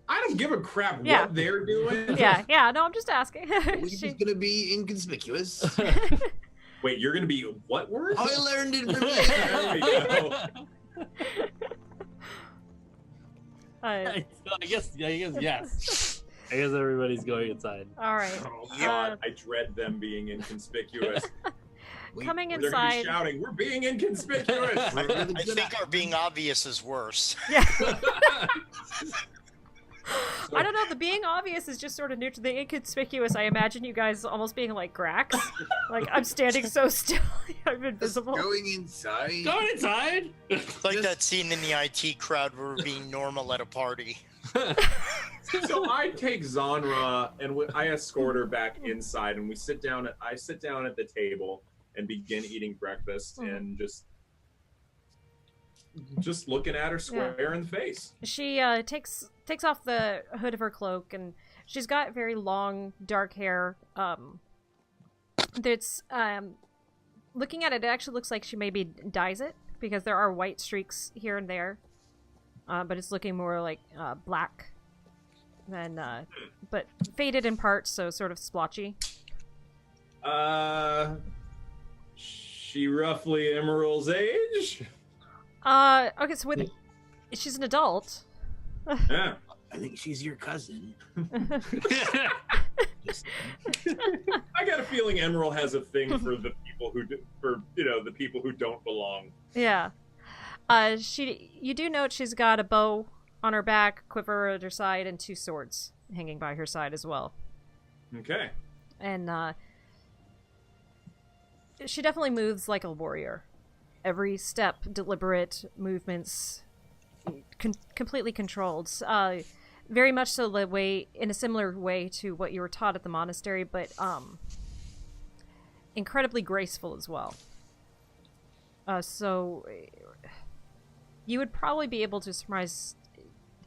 I don't give a crap Yeah. what they're doing. Yeah. No, I'm just asking. She's gonna be inconspicuous. Wait, you're gonna be what word? I learned it from you. There we go. I guess yes. I guess everybody's going inside. All right. Oh God, I dread them being inconspicuous. Coming They're gonna inside. be shouting, "We're being inconspicuous!" We're really I good think at our being obvious is worse. Yeah. I don't know. The being obvious is just sort of neutral. The inconspicuous, I imagine you guys almost being like Grax. Like, I'm standing so still. I'm invisible. going inside. Going inside. It's like that scene in the IT crowd where we're being normal at a party. So I take Zanra and I escort her back inside, and I sit down at the table and begin eating breakfast and just looking at her square in the face. She takes off the hood of her cloak, and she's got very long, dark hair. That's looking at it, it actually looks like she maybe dyes it, because there are white streaks here and there. But it's looking more like black than, but faded in parts, so sort of splotchy. She roughly Immeral's age. Okay, so she's an adult. Yeah. I think she's your cousin. I got a feeling Immeral has a thing for the people the people who don't belong. Yeah. You do note she's got a bow on her back, quiver at her side, and 2 swords hanging by her side as well. Okay. And she definitely moves like a warrior. Every step, deliberate movements, completely controlled. Very much so in a similar way to what you were taught at the monastery, but incredibly graceful as well. So you would probably be able to surmise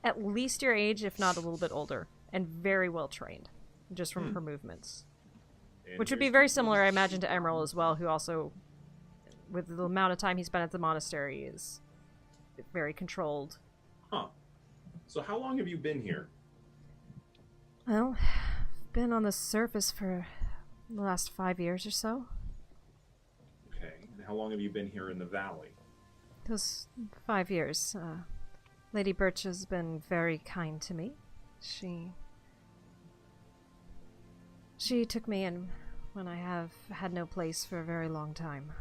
at least your age, if not a little bit older, and very well trained, just from her movements. Which would be very similar, I imagine, to Immeral as well, who also, with the amount of time he spent at the monastery, is very controlled. Huh. So how long have you been here? Well, I've been on the surface for the last 5 years or so. Okay. And how long have you been here in the valley? Those 5 years. Lady Birch has been very kind to me. She took me in when I have had no place for a very long time.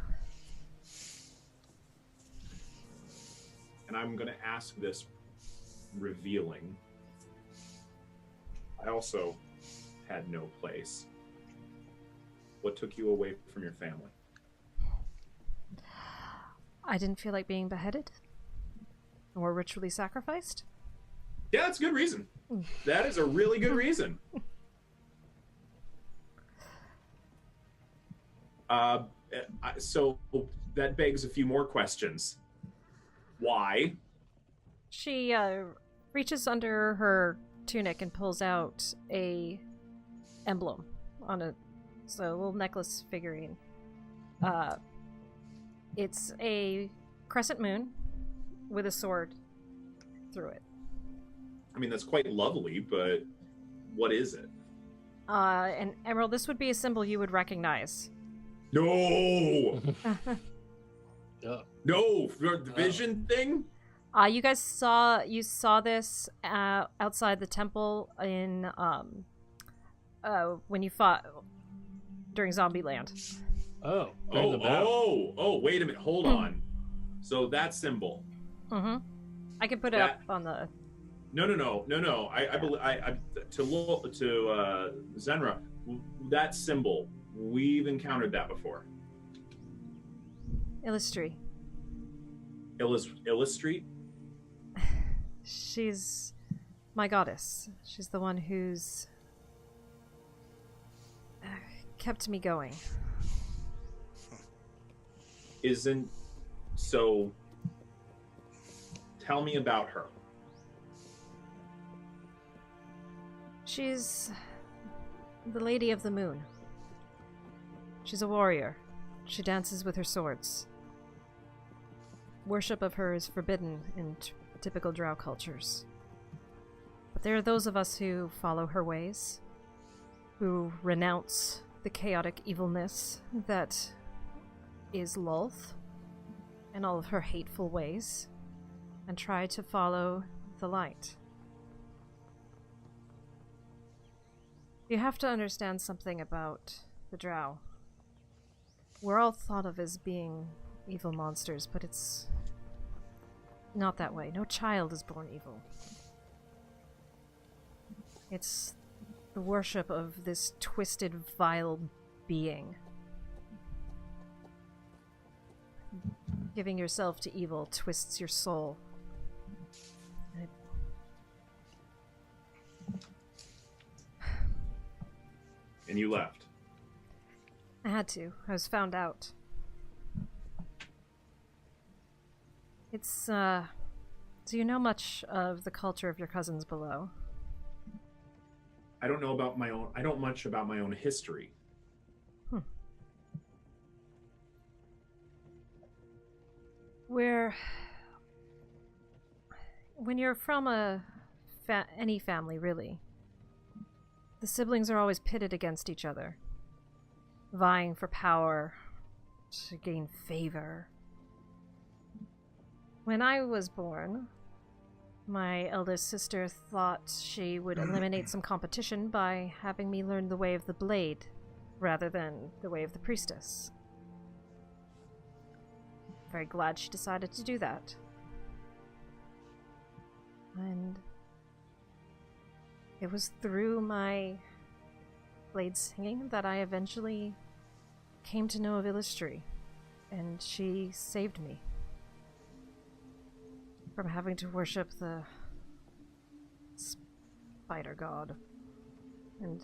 And I'm going to ask this revealing. I also had no place. What took you away from your family? I didn't feel like being beheaded or ritually sacrificed. Yeah, that's a good reason. That is a really good reason. So that begs a few more questions. Why? She reaches under her tunic and pulls out a emblem on a little necklace figurine. It's a crescent moon with a sword through it. I mean, that's quite lovely, but what is it? And Emerald, this would be a symbol you would recognize. No! No! The vision thing? You guys saw this outside the temple in when you fought during Zombieland. Oh, wait a minute. Hold on. So that symbol. Mm-hmm. I can put it up on the. No. I believe to Zenra, that symbol, we've encountered that before. Illustri. Illustrate? She's my goddess. She's the one who's kept me going. So tell me about her. She's the Lady of the Moon. She's a warrior. She dances with her swords. Worship of her is forbidden in typical drow cultures. But there are those of us who follow her ways, who renounce the chaotic evilness that is Lolth and all of her hateful ways, and try to follow the light. You have to understand something about the drow. We're all thought of as being evil monsters, but it's not that way. No child is born evil. It's the worship of this twisted, vile being. Giving yourself to evil twists your soul. And you left. I had to. I was found out. It's, do you know much of the culture of your cousins below? I don't know about my own. I don't much about my own history. When you're from any family, really, the siblings are always pitted against each other, vying for power, to gain favor. When I was born, my eldest sister thought she would eliminate some competition by having me learn the way of the blade, rather than the way of the priestess. Very glad she decided to do that. And it was through my blade singing that I eventually came to know of Illustry, and she saved me from having to worship the spider god. And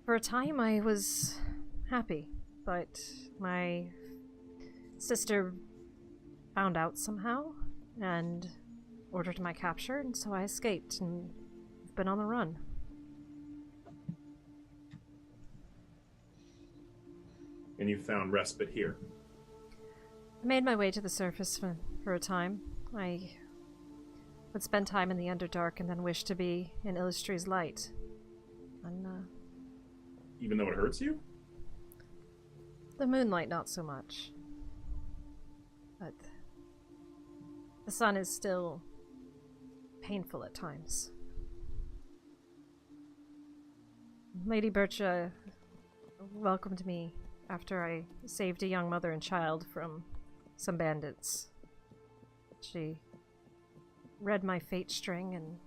for a time I was happy, but my sister found out somehow and ordered my capture, and so I escaped and have been on the run. And you found respite here. I made my way to the surface for a time. I would spend time in the Underdark and then wish to be in Illustry's light. And, Even though it hurts you? the moonlight not so much. But the sun is still painful at times. Lady Bircha welcomed me after I saved a young mother and child from some bandits. She read my fate string and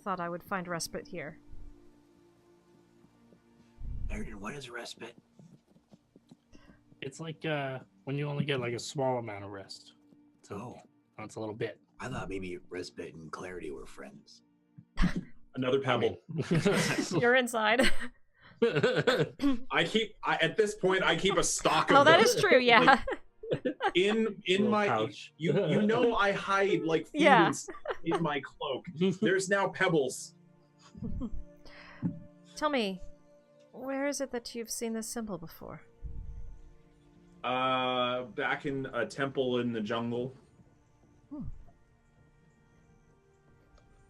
thought I would find respite here. Baeridin, what is respite? It's like when you only get like a small amount of rest. So it's a little bit. I thought maybe respite and clarity were friends. Another pebble. You're inside. At this point I keep a stock of Oh, that them. is true, yeah. In my pouch. you know I hide like food Yeah. in my cloak. There's now pebbles. Tell me, where is it that you've seen this symbol before? Back in a temple in the jungle.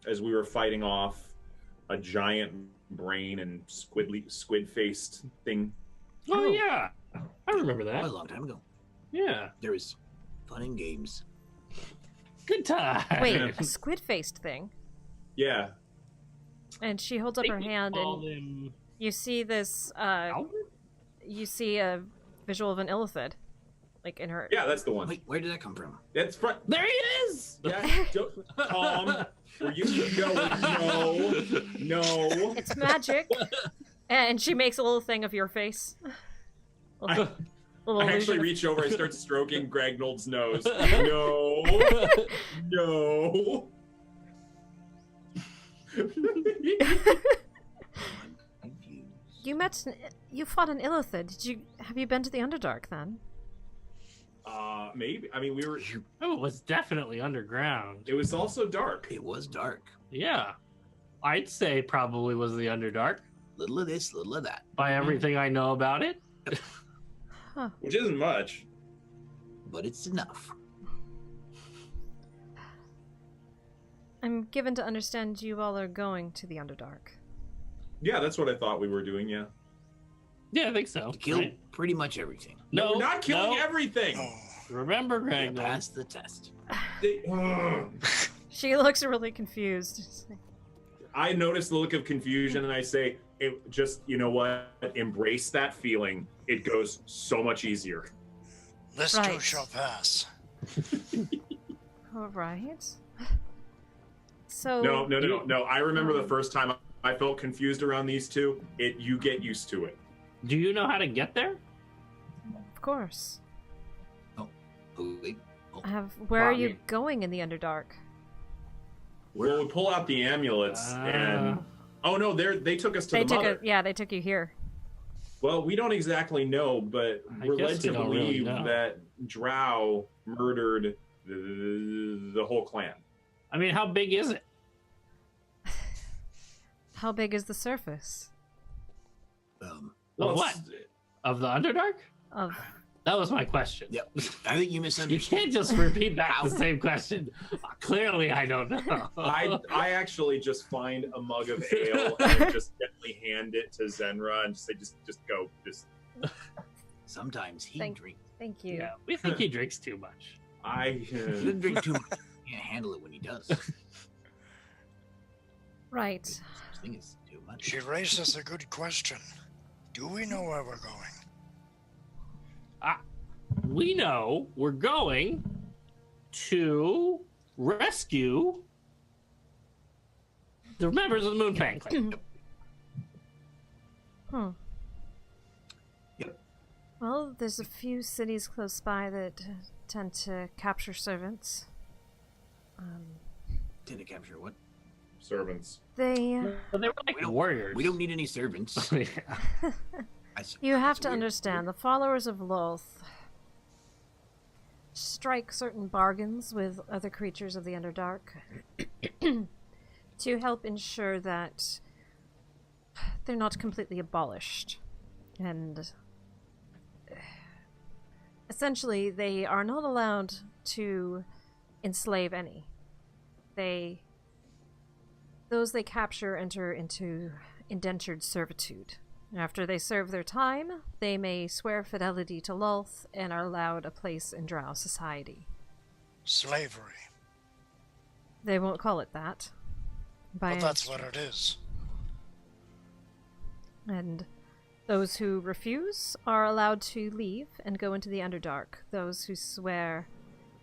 As we were fighting off a giant brain and squid-faced thing. Oh yeah, I remember That that. was a long time ago. Yeah, There was fun and games. good time. Wait, a squid-faced thing? Yeah. And she holds up her hand and you see this, you see a visual of an illithid, like in her... Yeah, that's the one. Wait, where did that come from? That's front. There he is. Yeah, Tom, were you? No. It's magic. And she makes a little thing of your face. I Little actually illusion of- reach over. I start stroking Gragnold's nose. No. I'm confused. You fought an illithid. Have you been to the Underdark then? Maybe. I mean, we were. Oh, it was definitely underground. It was also dark. It was dark. Yeah, I'd say probably was the Underdark Little of this, little of that. by everything I know about it. Which isn't much. But it's enough. I'm given to understand you all are going to the Underdark. Yeah, that's what I thought we were doing, yeah. Yeah, I think so. To kill right? pretty much everything. No, we're not killing everything! Remember, Yeah, Greg. pass the test. She looks really confused. I notice the look of confusion and I say, you know what? Embrace that feeling. It goes so much easier. This Right. too shall pass. All right. So No. I remember the first time I felt confused around these two. You get used to it. Do you know how to get there? Of course. Wait. Where are Wow, you you- going in the Underdark? Well, we pull out the amulets and... Oh, no, they took us to the mother. They took you here. Well, we don't exactly know, but I we're guess led to we don't really believe know. that Drow murdered the whole clan. I mean, how big is it? How big is the surface Of what? Of the Underdark? of? That was my question. Yep. I think you You misunderstood. can't just repeat back the same question. Clearly, I don't know. I actually just find a mug of ale and just gently hand it to Zenra and just say, just go. Sometimes he Thank drinks. Thank you. Yeah, we think he drinks too much. He doesn't drink too much. He can't handle it when he does. Right. Such thing as too much. She raises a good question. Do we know where we're going? We know we're going to rescue the members of the Moonfang clan. Yep. Well, there's a few cities close by that tend to capture servants. Did it capture what? Servants. They. But they were like warriors. We don't need any servants. Yeah. You have That's to weird. understand, the followers of Loth strike certain bargains with other creatures of the Underdark to help ensure that they're not completely abolished. And essentially, they are not allowed to enslave any. Those they capture enter into indentured servitude. After they serve their time, they may swear fidelity to Lolth and are allowed a place in Drow society. Slavery. They won't call it that. But that's what it is. And those who refuse are allowed to leave and go into the Underdark. Those who swear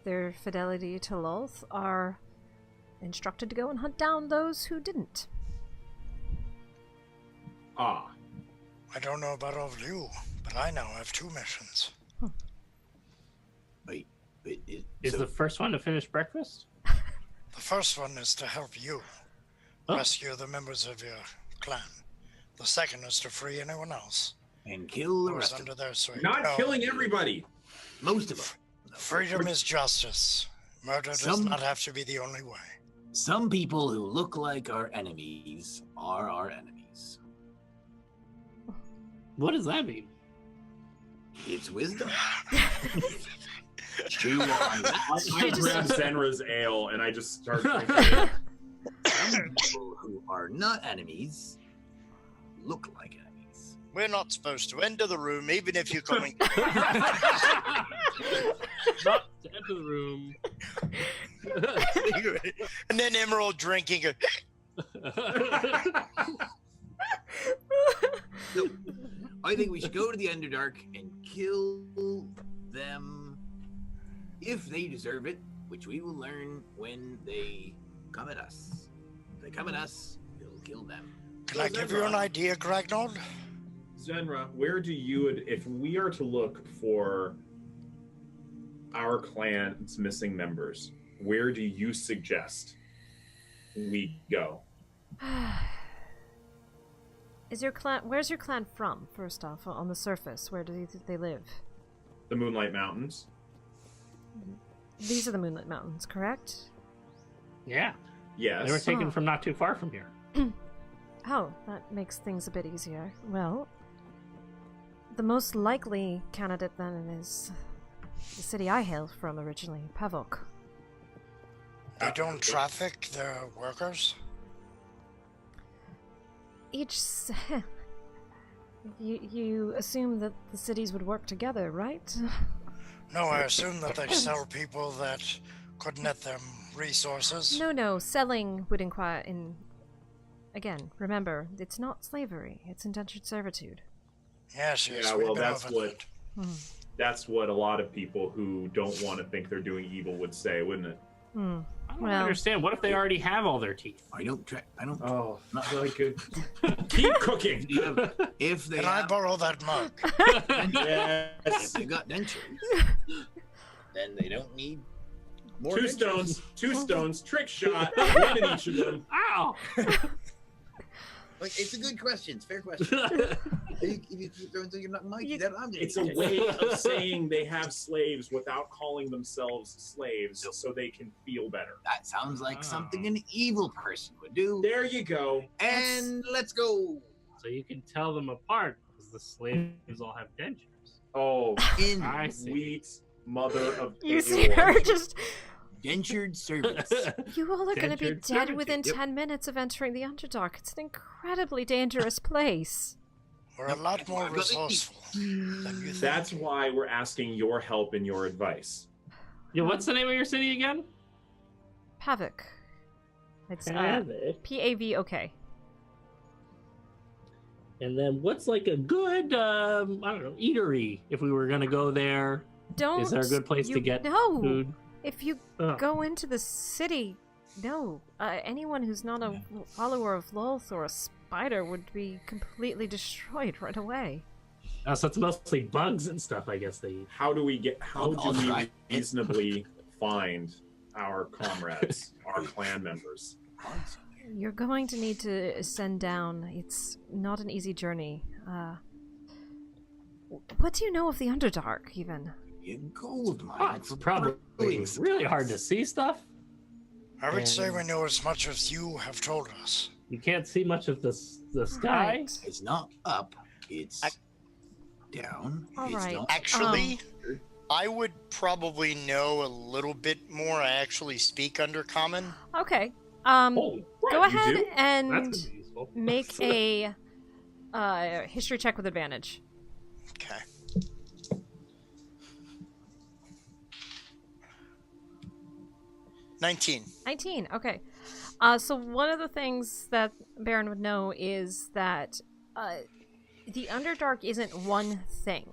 their fidelity to Lolth are instructed to go and hunt down those who didn't. Ah. I don't know about all of you, but I now have 2 missions. Wait. Is the first one to finish breakfast? The first one is to help you rescue the members of your clan. The second is to free anyone else and kill the who's rest of under them. their sway. Not No, killing everybody. Most of them. freedom is justice. Murder does Some- not have to be the only way. Some people who look like our enemies are our enemies. What does that mean? It's wisdom. Chew on that. I grab Zenra's ale and I just start drinking it. Some people who are not enemies look like enemies. We're not supposed to enter the room, even if you're coming. Not to enter the room. And then Immeral drinking it. So, I think we should go to the Underdark and kill them if they deserve it, which we will learn when they come at us. If they come at us, we'll kill them. Can I give you an idea, Gragnold? Zenra, where do you, if we are to look for our clan's missing members, where do you suggest we go? Is your clan? Where's your clan from? First off, on the surface, where do they live? The Moonlight Mountains. These are the Moonlit Mountains, correct? Yeah, Yes. they were taken Oh. from not too far from here. Oh, that makes things a bit easier. Well, The most likely candidate then is the city I hail from originally, Pavok. They don't traffic their workers? You assume that the cities would work together, right? No, I assume that they sell people that could net them resources. No, selling would inquire in... Again, remember, it's not slavery, it's indentured servitude. Yes, Yeah, we've well, been that's over what that. that's what a lot of people who don't want to think they're doing evil would say, wouldn't it? I don't understand. What if they already have all their teeth? I don't. Oh, not really good. Keep cooking. If they Can I borrow that mug? if they got dentures, then they don't need more. Two stones, trick shot, one in each of them. Ow! Like, it's a good question. It's a fair question. if you keep throwing things, you're not Mike. It's a way of saying they have slaves without calling themselves slaves, so they can feel better. That sounds like something an evil person would do. There you go. And let's go. So you can tell them apart because the slaves all have dentures. Oh, I see. sweet mother of You see her just... Dentured servants. You all are going to be Dentured dead servitude. within 10 minutes of entering the Underdark. It's an incredibly dangerous place. We're a lot more resourceful than you think. That's why we're asking your help and your advice. Yeah, what's the name of your city again? Pavok. It's Pavok. P-A-V-O-K. And then what's like a good, I don't know, eatery if we were going to go there? Don't... Is there a good place to get food? If you go into the city, no. Anyone who's not a follower of Lolth or a spider would be completely destroyed right away. So it's mostly bugs and stuff, I guess they eat. How do we reasonably find our comrades, our clan members? You're going to need to send down. It's not an easy journey. What do you know of the Underdark, even? Gold mine. It's probably really hard to see stuff. I would say we know as much as you have told us. You can't see much of the sky. Right. It's not up. It's down. All right. Not Actually, I would probably know a little bit more. I actually speak Undercommon. Okay. Holy crap, Go you ahead do? and That's gonna be useful. make a history check with advantage. Okay. $19. 19, okay. So one of the things that Baron would know is that the Underdark isn't one thing.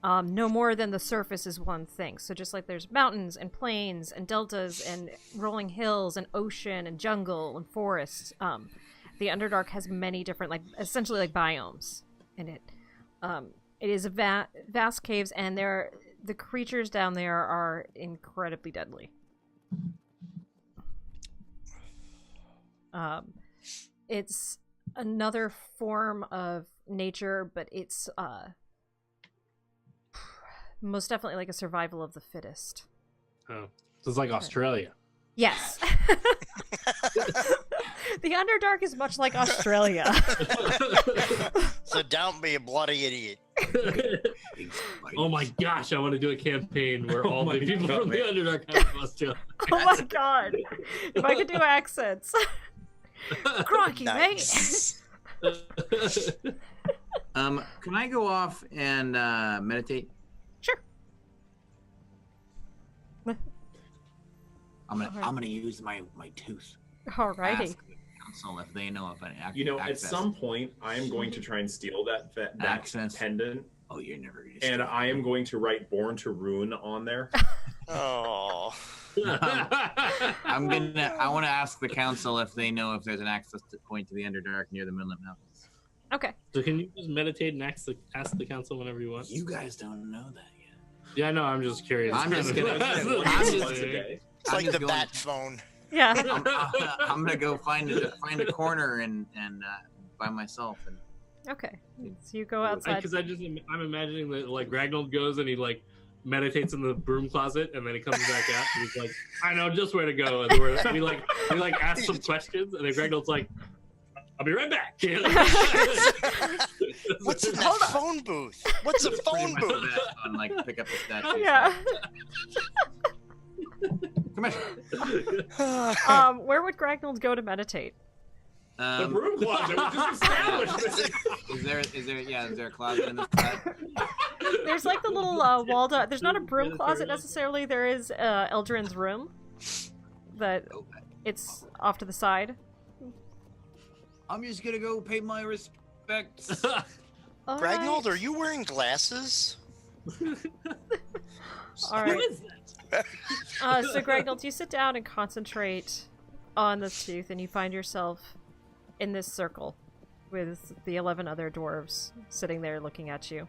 No more than the surface is one thing. So just like there's mountains and plains and deltas and rolling hills and ocean and jungle and forest, the Underdark has many different, like, essentially like biomes in it. It is a vast caves, and the creatures down there are incredibly deadly. It's another form of nature, but it's most definitely like a survival of the fittest. Oh, so it's like Australia. Yes. The Underdark is much like Australia. So don't be a bloody idiot. Oh my gosh, I want to do a campaign where all the people from the Underdark come from Australia. Oh my god. If I could do accents. Crikey, Nice. mate. Can I go off and meditate? Sure. I'm gonna use my tooth. Alrighty. Ask the council if they know if an At some point, I am going to try and steal that Access. pendant, Oh, you're never gonna. and I am going to write "Born to Ruin" on there. Oh. I want to ask the council if they know if there's an access point to the Underdark near the Midland Mountains. Okay. So can you just meditate and ask the council whenever you want? You guys don't know that yet. Yeah, no, I'm just curious. I'm just gonna- Once a day. It's I'm like just the going- bat phone. Yeah. I'm gonna go find a corner and by myself and Okay. So you go outside. Because I'm imagining that like Gragnold goes and he like meditates in the broom closet and then he comes back out and he's like, I know just where to go. And we like ask some questions and then Gragnold's like, I'll be right back. What's in that phone booth? What's a phone booth? On, like, pick up the statue. Yeah. Come Where would Gragnold go to meditate? The on. broom closet. We just established this. Is there a closet in this flat? There's like the little walled up. There's not a broom closet necessarily. There is Eldrin's room, but it's off to the side. I'm just gonna go pay my respects. All Gragnold, right. are you wearing glasses? All right. So Gragnold, you sit down and concentrate on the tooth, and you find yourself in this circle with the 11 other dwarves sitting there looking at you.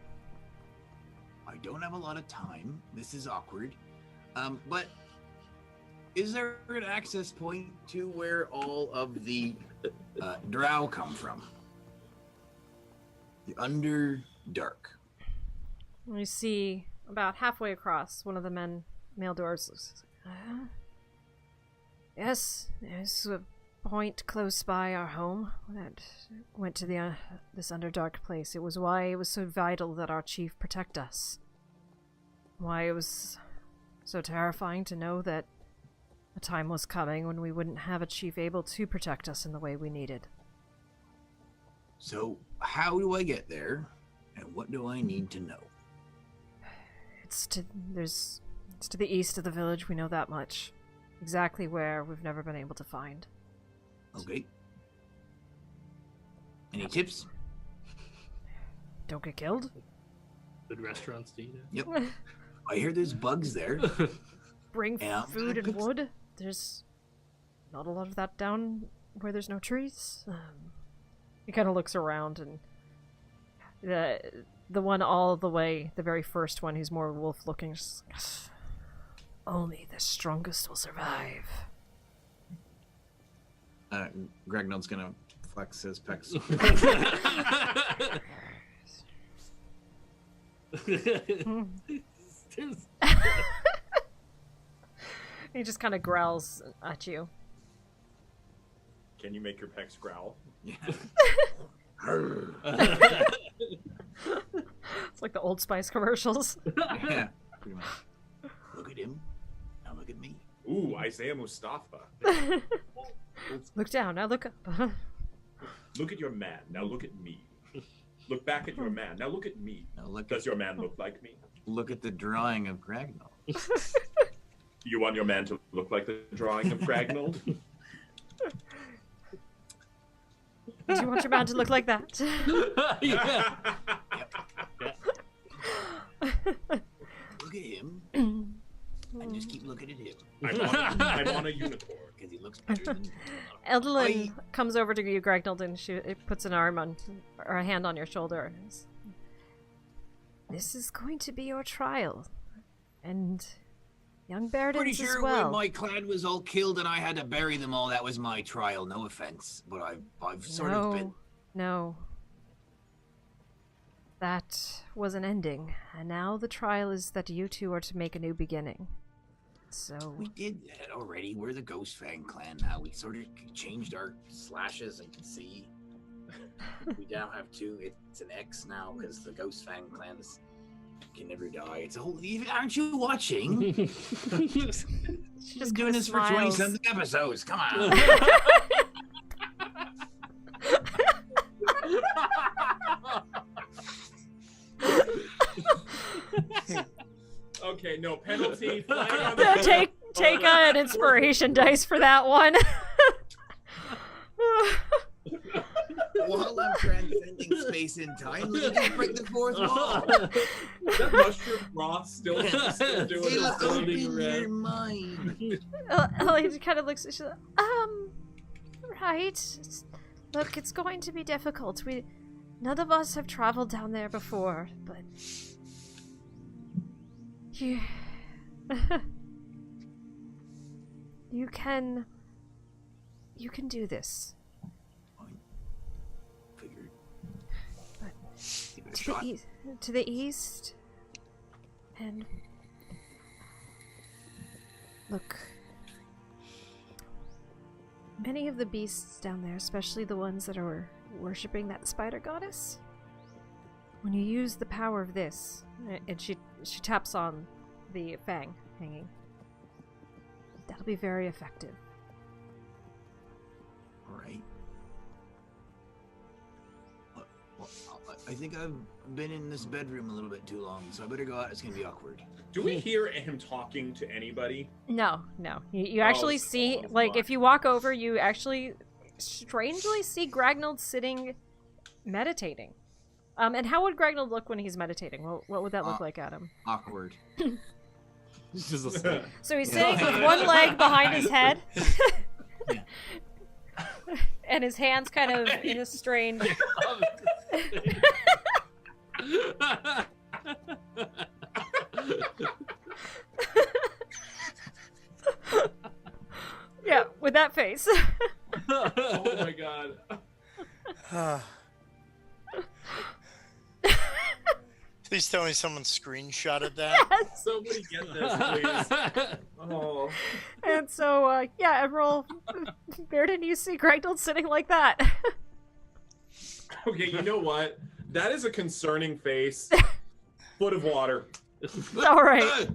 I don't have a lot of time. This is awkward. But is there an access point to where all of the drow come from? The Underdark. You see about halfway across, one of the male dwarves looks, yes, there's a point close by our home that went to this Underdark place. It was why it was so vital that our chief protect us. Why it was so terrifying to know that a time was coming when we wouldn't have a chief able to protect us in the way we needed. So how do I get there? And what do I need to know? It's to the east of the village, we know that much. Exactly where we've never been able to find. Okay. Any tips? Don't get killed. Good restaurants to eat at. Yep. I hear there's bugs there. Bring Yeah. food and wood. There's not a lot of that down where there's no trees. He kind of looks around, and the one all the way, the very first one, who's more wolf-looking, only the strongest will survive. Gragnold's gonna flex his pecs. He just kind of growls at you. Can you make your pecs growl? Yeah. It's like the Old Spice commercials. Yeah. Pretty much. Look at him. Now look at me. Ooh, Isaiah Mustafa. Look down, now look up. Look at your man. Now look at me. Look back at your man. Now look at me. Now look Does your man look like me? Look at the drawing of Gragnold. You want your man to look like the drawing of Gragnold? Do you want your man to look like that? Yeah. Look at him. And just keep looking at him. I'm on a unicorn. Because he looks better than me. Eldlin comes over to you, Gragnold, and she puts an arm on, or a hand on your shoulder. And says, this is going to be your trial. And young Pretty Baeridin's sure as well. when my clan was all killed and I had to bury them all, that was my trial. No offense, but I've sort of been. No. That was an ending, and now the trial is that you two are to make a new beginning. So We did that already. We're the Ghost Fang clan now. We sort of changed our slashes and see. We now have two. It's an X now because the Ghost Fang clans can never die. It's a whole. Aren't you watching? she Just doing this for 20-something episodes. Come on. Okay, no penalty. Flag on the Take an inspiration dice for that one. While I'm transcending space and time, let me just break the fourth wall. Is that mushroom broth still doing It'll its open thing? your mind. Ellie kind of looks. She's like, right. Look, it's going to be difficult. None of us have traveled down there before, but you can do this. Figured. Give it a To shot. to the east, and look, many of the beasts down there, especially the ones that are worshipping that spider goddess, when you use the power of this, and she taps on the fang hanging, that'll be very effective. All right. Well, I think I've been in this bedroom a little bit too long, so I better go out. It's gonna be awkward. Do we hear him talking to anybody? No. You actually see, like, if you walk over, you actually strangely see Gragnold sitting, meditating. And how would Gragnold look when he's meditating? What would that look like, Adam? Awkward. So he's sitting with one leg behind his head, and his hands kind of in a strained. Yeah, with that face. Oh my god. Please tell me someone screenshotted that. Yes. Somebody get this, please. Oh. And so, yeah, Immeral, Baeridin, you see Gragnold sitting like that. Okay, you know what? That is a concerning face. Foot of water. All right.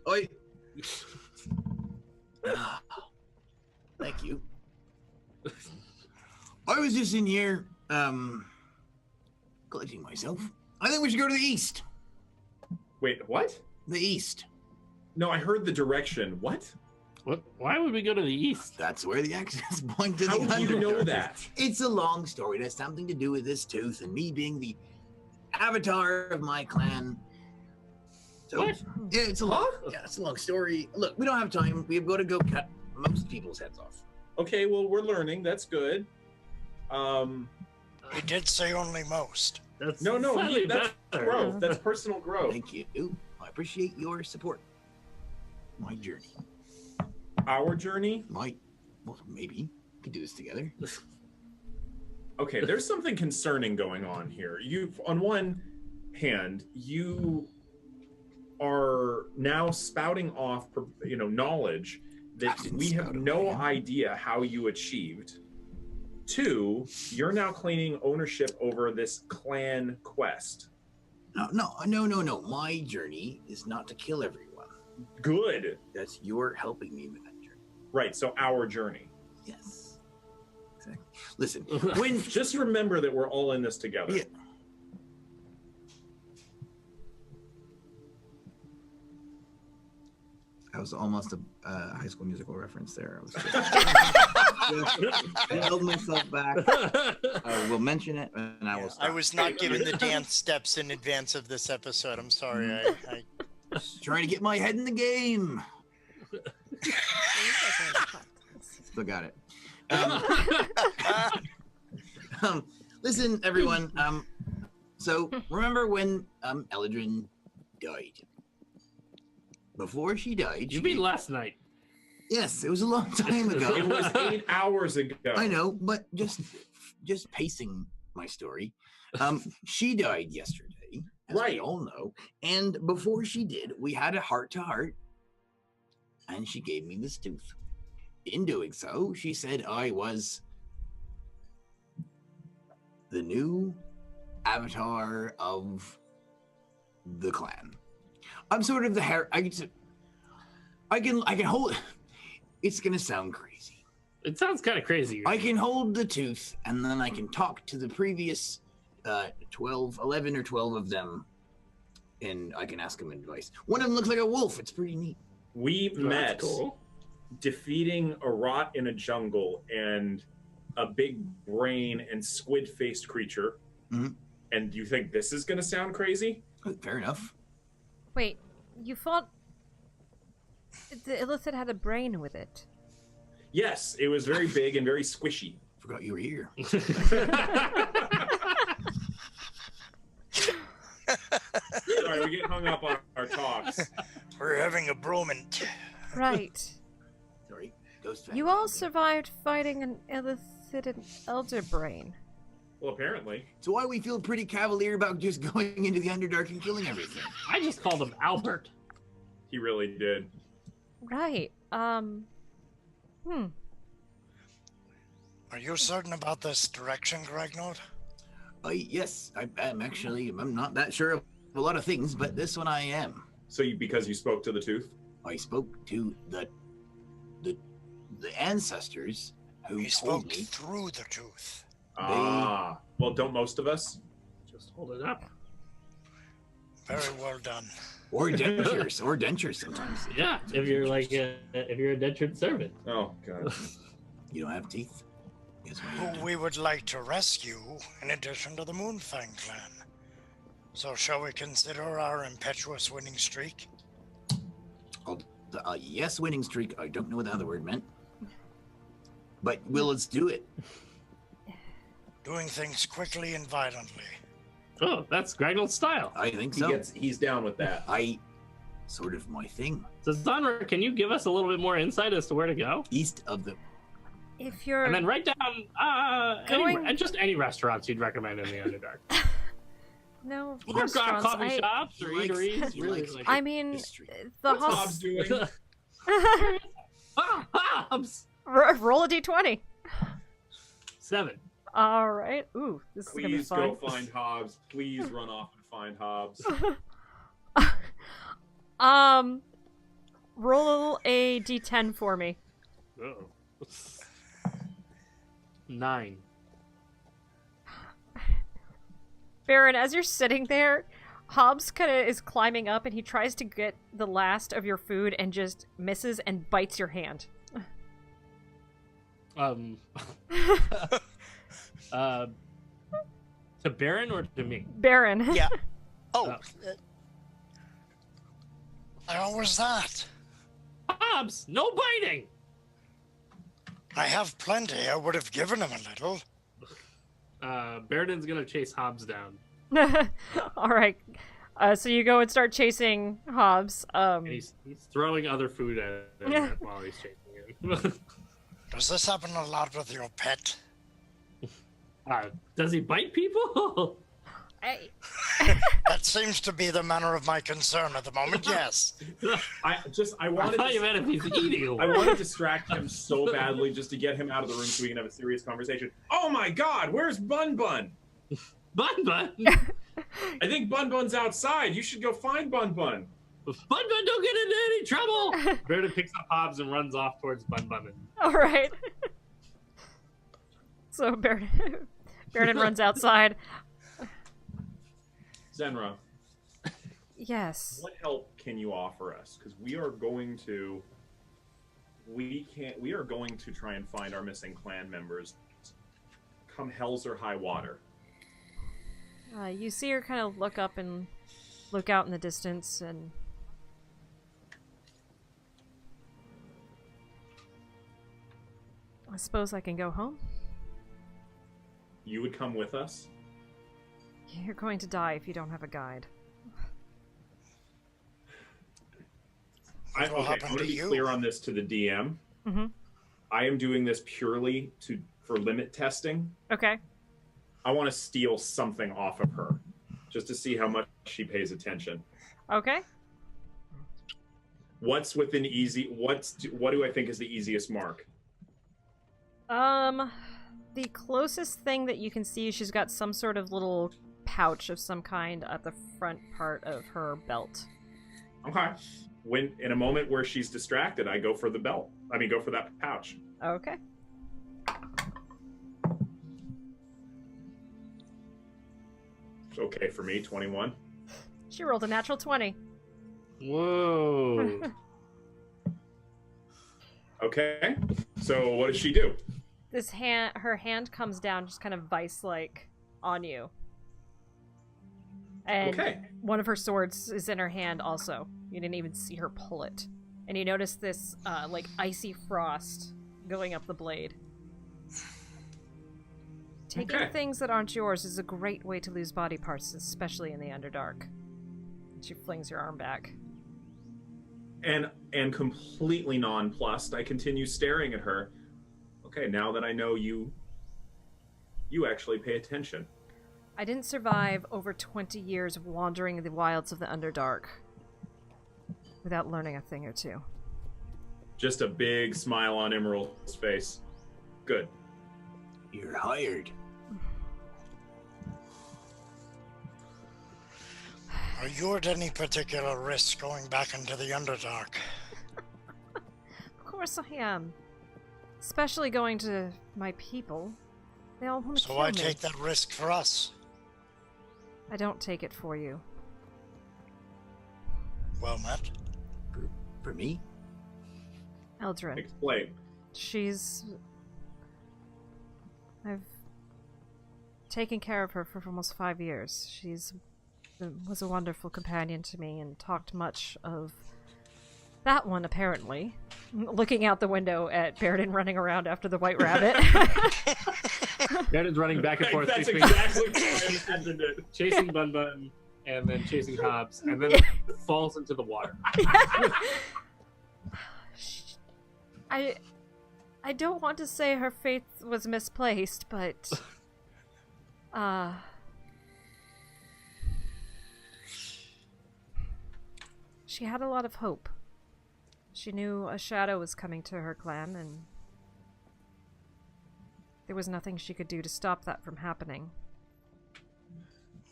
Oi. Thank you. I was just in here, collecting myself. I think we should go to the east. Wait, what? The east. No, I heard the direction. What? What? Why would we go to the east? That's where the access point to How the do you know Underdark that? is. It's a long story. It has something to do with this tooth and me being the avatar of my clan. So, What? yeah, it's a long story. Look, we don't have time. We've got to go cut most people's heads off. Okay, well, we're learning. That's good. He did say only most. That's No, slightly that's better. growth. That's personal growth. Thank you. I appreciate your support. My journey. Our journey? Well, maybe we could do this together. Okay, there's something concerning going on here. On one hand, you are now spouting off, knowledge that we have no idea how you achieved. 2, you're now claiming ownership over this clan quest. No. My journey is not to kill everyone. Good. That's you're helping me with that journey. Right, so our journey. Yes. Exactly. Listen, Just remember that we're all in this together. Yeah. That was almost a High School Musical reference there. I was just held myself back. We'll mention it, and I will stop. I was not given the dance steps in advance of this episode. I'm sorry. I Trying to get my head in the game. Still got it. Listen, everyone. So remember when Eladrin died? Before she died, You mean last night? Yes, it was a long time ago. It was 8 hours ago. I know, but just pacing my story. She died yesterday, as Right. we all know. And before she did, we had a heart-to-heart, and she gave me this tooth. In doing so, she said I was the new avatar of the clan. I'm sort of the hair. I can hold. It's gonna sound crazy. It sounds kind of crazy. I can hold the tooth, and then I can talk to the previous 11 or 12 of them, and I can ask them advice. One of them looks like a wolf. It's pretty neat. We That's met cool. defeating a rot in a jungle and a big brain and squid-faced creature. Mhm. And you think this is going to sound crazy? Fair enough. Wait, you fought. The Illithid had a brain with it. Yes, it was very big and very squishy. Forgot you were here. Sorry, we get hung up on our talks. we're having a bromant. Right. Sorry, ghost. You all survived fighting an Illithid and Elder Brain. Well, apparently. So why we feel pretty cavalier about just going into the Underdark and killing everything? I just called him Albert. He really did. Right. Are you certain about this direction, Gragnold? Yes, I'm actually. I'm not that sure of a lot of things, but this one I am. So because you spoke to the tooth? I spoke to the ancestors who He told spoke me. through the tooth. Ah, well, don't most of us? Just hold it up. Very well done. Or dentures sometimes. Yeah, if you're like if you're a dentured servant. Oh, God. You don't have teeth? Yes, Who we would like to rescue in addition to the Moonfang clan. So shall we consider our impetuous winning streak? Yes, winning streak. I don't know what the other word meant. But let's do it. Doing things quickly and violently. Oh, that's Gragnold's style. I think so. He's down with that. Sort of my thing. So Zanra, can you give us a little bit more insight as to where to go? East of the. If you're And then write down Going- and just any restaurants you'd recommend in the Underdark. no Or restaurants, coffee shops or He likes- eateries. he really, likes- like- I mean, History. the What's Hobbs doing? Hobbs! roll a d20. 7. All right. Ooh, this is gonna be Please fun. go find Hobbs. Please run off and find Hobbs. Roll a d10 for me. Oh. 9. Baron, as you're sitting there, Hobbs kind of is climbing up and he tries to get the last of your food and just misses and bites your hand. To Baron or to me? Baron. Yeah. Oh. Oh. How was that? Hobbs, no biting! I have plenty. I would have given him a little. Baeridin's gonna chase Hobbs down. All right. So you go and start chasing Hobbs. And he's throwing other food at him while he's chasing him. Does this happen a lot with your pet? Does he bite people? That seems to be the manner of my concern at the moment, yes. I I wanted thought you to, meant if he's eating I one. want to distract him so badly just to get him out of the room so we can have a serious conversation. Oh my God, where's Bun Bun? Bun Bun! I think Bun Bun's outside. You should go find Bun Bun. Bun Bun, don't get into any trouble! Baeridin picks up Hobbs and runs off towards Bun Bun. All right. So Baron runs outside. Zenra, Yes. what help can you offer us? Because we are going to try and find our missing clan members, come hells or high water. You see her kind of look up and look out in the distance, and I suppose I can go home. You would come with us? You're going to die if you don't have a guide. What will Okay, happen I want to to be you? clear on this to the DM. Mm-hmm. I am doing this purely for limit testing. Okay. I want to steal something off of her, just to see how much she pays attention. Okay. What's within easy? What do I think is the easiest mark? The closest thing that you can see is she's got some sort of little pouch of some kind at the front part of her belt. Okay. When in a moment where she's distracted, I go for the belt. I mean, go for that pouch. Okay. It's okay for me. 21. She rolled a natural 20. Whoa. Okay. So what does she do? Her hand comes down, just kind of vice-like, on you. And Okay. one of her swords is in her hand also. You didn't even see her pull it. And you notice this, like, icy frost going up the blade. Taking Okay. things that aren't yours is a great way to lose body parts, especially in the Underdark. She flings your arm back. And completely nonplussed, I continue staring at her. Okay, now that I know you actually pay attention. I didn't survive over 20 years of wandering the wilds of the Underdark without learning a thing or two. Just a big smile on Immeral's face. Good. You're hired. Are you at any particular risk going back into the Underdark? Of course I am. Especially going to my people. They all want to kill me. So why take that risk for us? I don't take it for you. Well met. For me? Eldrin. Explain. I've taken care of her for almost 5 years. Was a wonderful companion to me and talked much of that one, apparently. Looking out the window at Baeridin running around after the white rabbit. Baeridin's running back and forth That's between exactly what I imagined it. chasing Bun Bun and then chasing Hobbs, and then falls into the water. I don't want to say her faith was misplaced, but she had a lot of hope. She knew a shadow was coming to her clan, and there was nothing she could do to stop that from happening.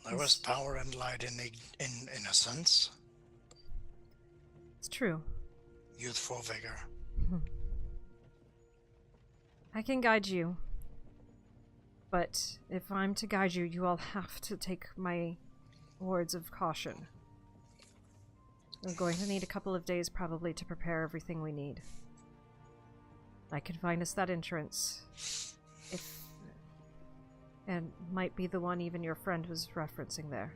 There was power and light in innocence. It's true. Youthful vigor. I can guide you. But if I'm to guide you, you all have to take my words of caution. We're going to need a couple of days probably to prepare everything we need. I can find us that entrance. And might be the one even your friend was referencing there.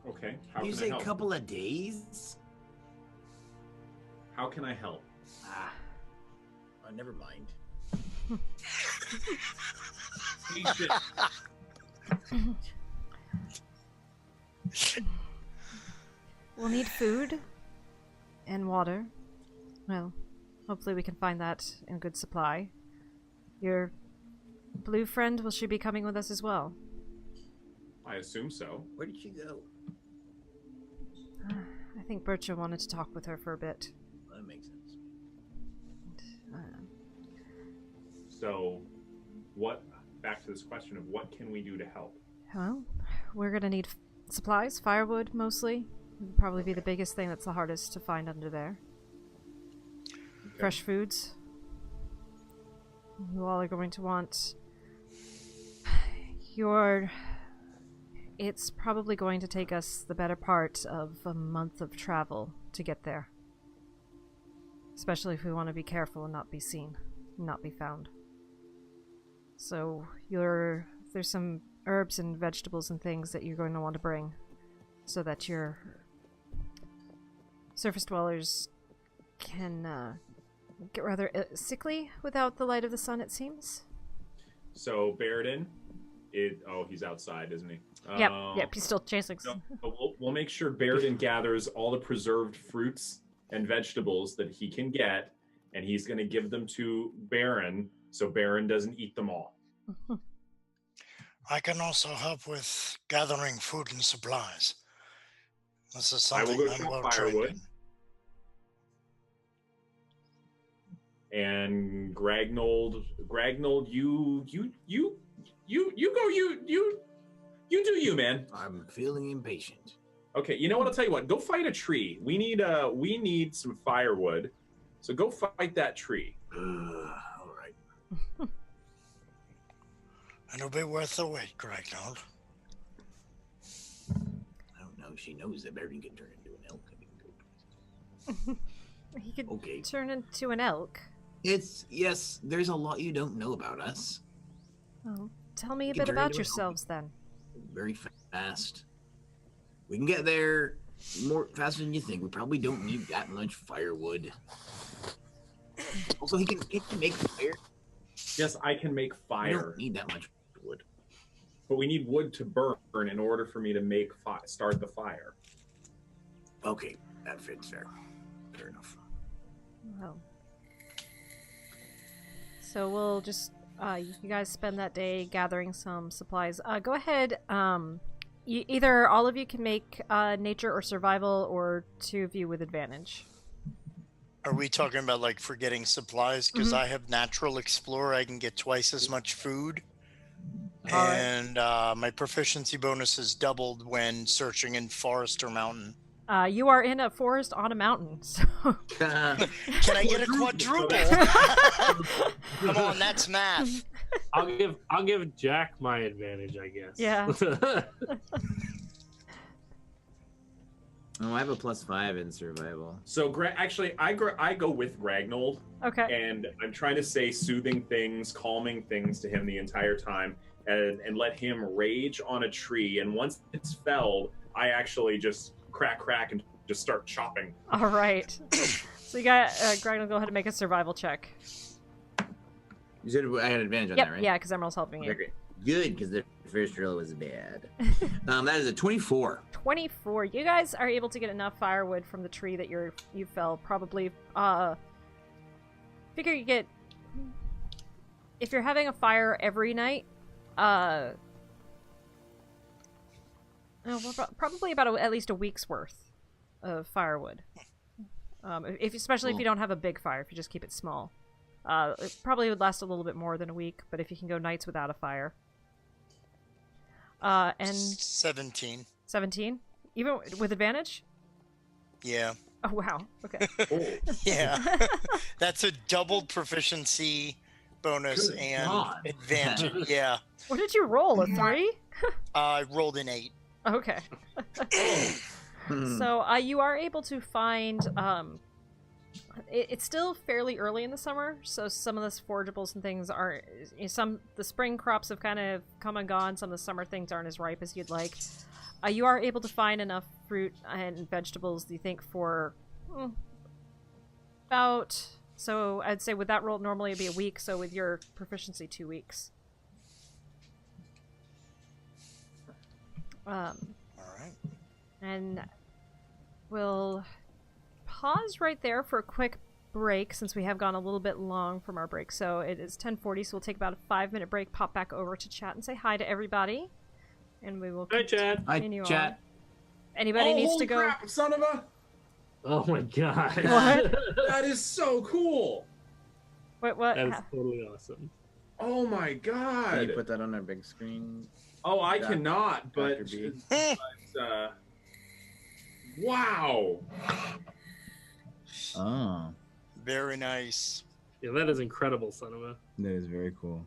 Okay. How You can I say help? couple of days? How can I help? Oh, never mind. Patient. We'll need food and water. Well, hopefully we can find that in good supply. Your blue friend, will she be coming with us as well? I assume so. Where did she go? I think Bircha wanted to talk with her for a bit. Well, that makes sense. So, back to this question of what can we do to help? Well, we're gonna need supplies, firewood mostly. Would probably be the biggest thing that's the hardest to find under there. Okay. Fresh foods. You all are going to want It's probably going to take us the better part of a month of travel to get there. Especially if we want to be careful and not be seen, not be found. So there's some herbs and vegetables and things that you're going to want to bring so that your surface dwellers can get rather sickly without the light of the sun, it seems. So, Baeridin, he's outside, isn't he? Yep, he's still chasing. So we'll make sure Baeridin gathers all the preserved fruits and vegetables that he can get, and he's going to give them to Baron so Baron doesn't eat them all. I can also help with gathering food and supplies. This is I will something go I'm chop well trained firewood. in. And Gragnold, you do you, man. I'm feeling impatient. Okay, you know what? I'll tell you what. Go fight a tree. We need some firewood. So go fight that tree. All right. It'll be worth the wait, Gragnold. I don't know. She knows that Baeridin can turn into an elk. He could Okay. turn into an elk. Yes, there's a lot you don't know about us. Oh, tell me a You can bit turn about into an elk. yourselves then. Very fast. We can get there more faster than you think. We probably don't need that much firewood. Also, he can make fire. Yes, I can make We fire, don't need that much wood. but we need wood to burn in order for me to make start the fire. Okay, that fits fair. Fair enough. Well. So we'll just, you guys spend that day gathering some supplies. Go ahead, either all of you can make nature or survival, or two of you with advantage. Are we talking about like for getting supplies? Because I have Natural Explorer, I can get twice as much food. And my proficiency bonus is doubled when searching in forest or mountain. You are in a forest on a mountain, so... Can I get a quadruple? Come on, that's math. I'll give Jack my advantage, I guess. Yeah. Oh, I have a +5 in survival. So actually, I go with Gragnold, Okay. and I'm trying to say soothing things, calming things to him the entire time, and let him rage on a tree. And once it's felled, I actually just crack and just start chopping. All right. So you got Gragnold, go ahead and make a survival check. You said I had advantage on that, right? Yeah, because Emerald's helping you. Okay, good, because the first roll was bad. That is a 24. 24. You guys are able to get enough firewood from the tree that you fell. Probably, figure you get, if you're having a fire every night, probably about at least a week's worth of firewood. Especially if you don't have a big fire, if you just keep it small. It probably would last a little bit more than a week, but if you can go nights without a fire. And 17. 17? Even with advantage? Yeah. Oh, wow. Okay. Yeah. That's a doubled proficiency bonus and advantage. Yeah. What did you roll? A 3? I rolled an 8. Okay. So you are able to find... it's still fairly early in the summer, so some of the forageables and things are... the spring crops have kind of come and gone. Some of the summer things aren't as ripe as you'd like. You are able to find enough fruit and vegetables, do you think, for about... So I'd say with that roll, normally it'd be a week, so with your proficiency, 2 weeks. All right. And we'll pause right there for a quick break, since we have gone a little bit long from our break. So it is 10:40, so we'll take about a 5-minute break, pop back over to chat and say hi to everybody. And we will continue Hi, chat. on. Anybody needs to go... Crap, son of a... Oh my god. What? That is so cool. Wait, what? That is totally awesome. Oh my god. Can you put that on our big screen? Oh, I cannot, but... Dr. B? Wow. Oh. Very nice. Yeah, that is incredible, son of a... That is very cool.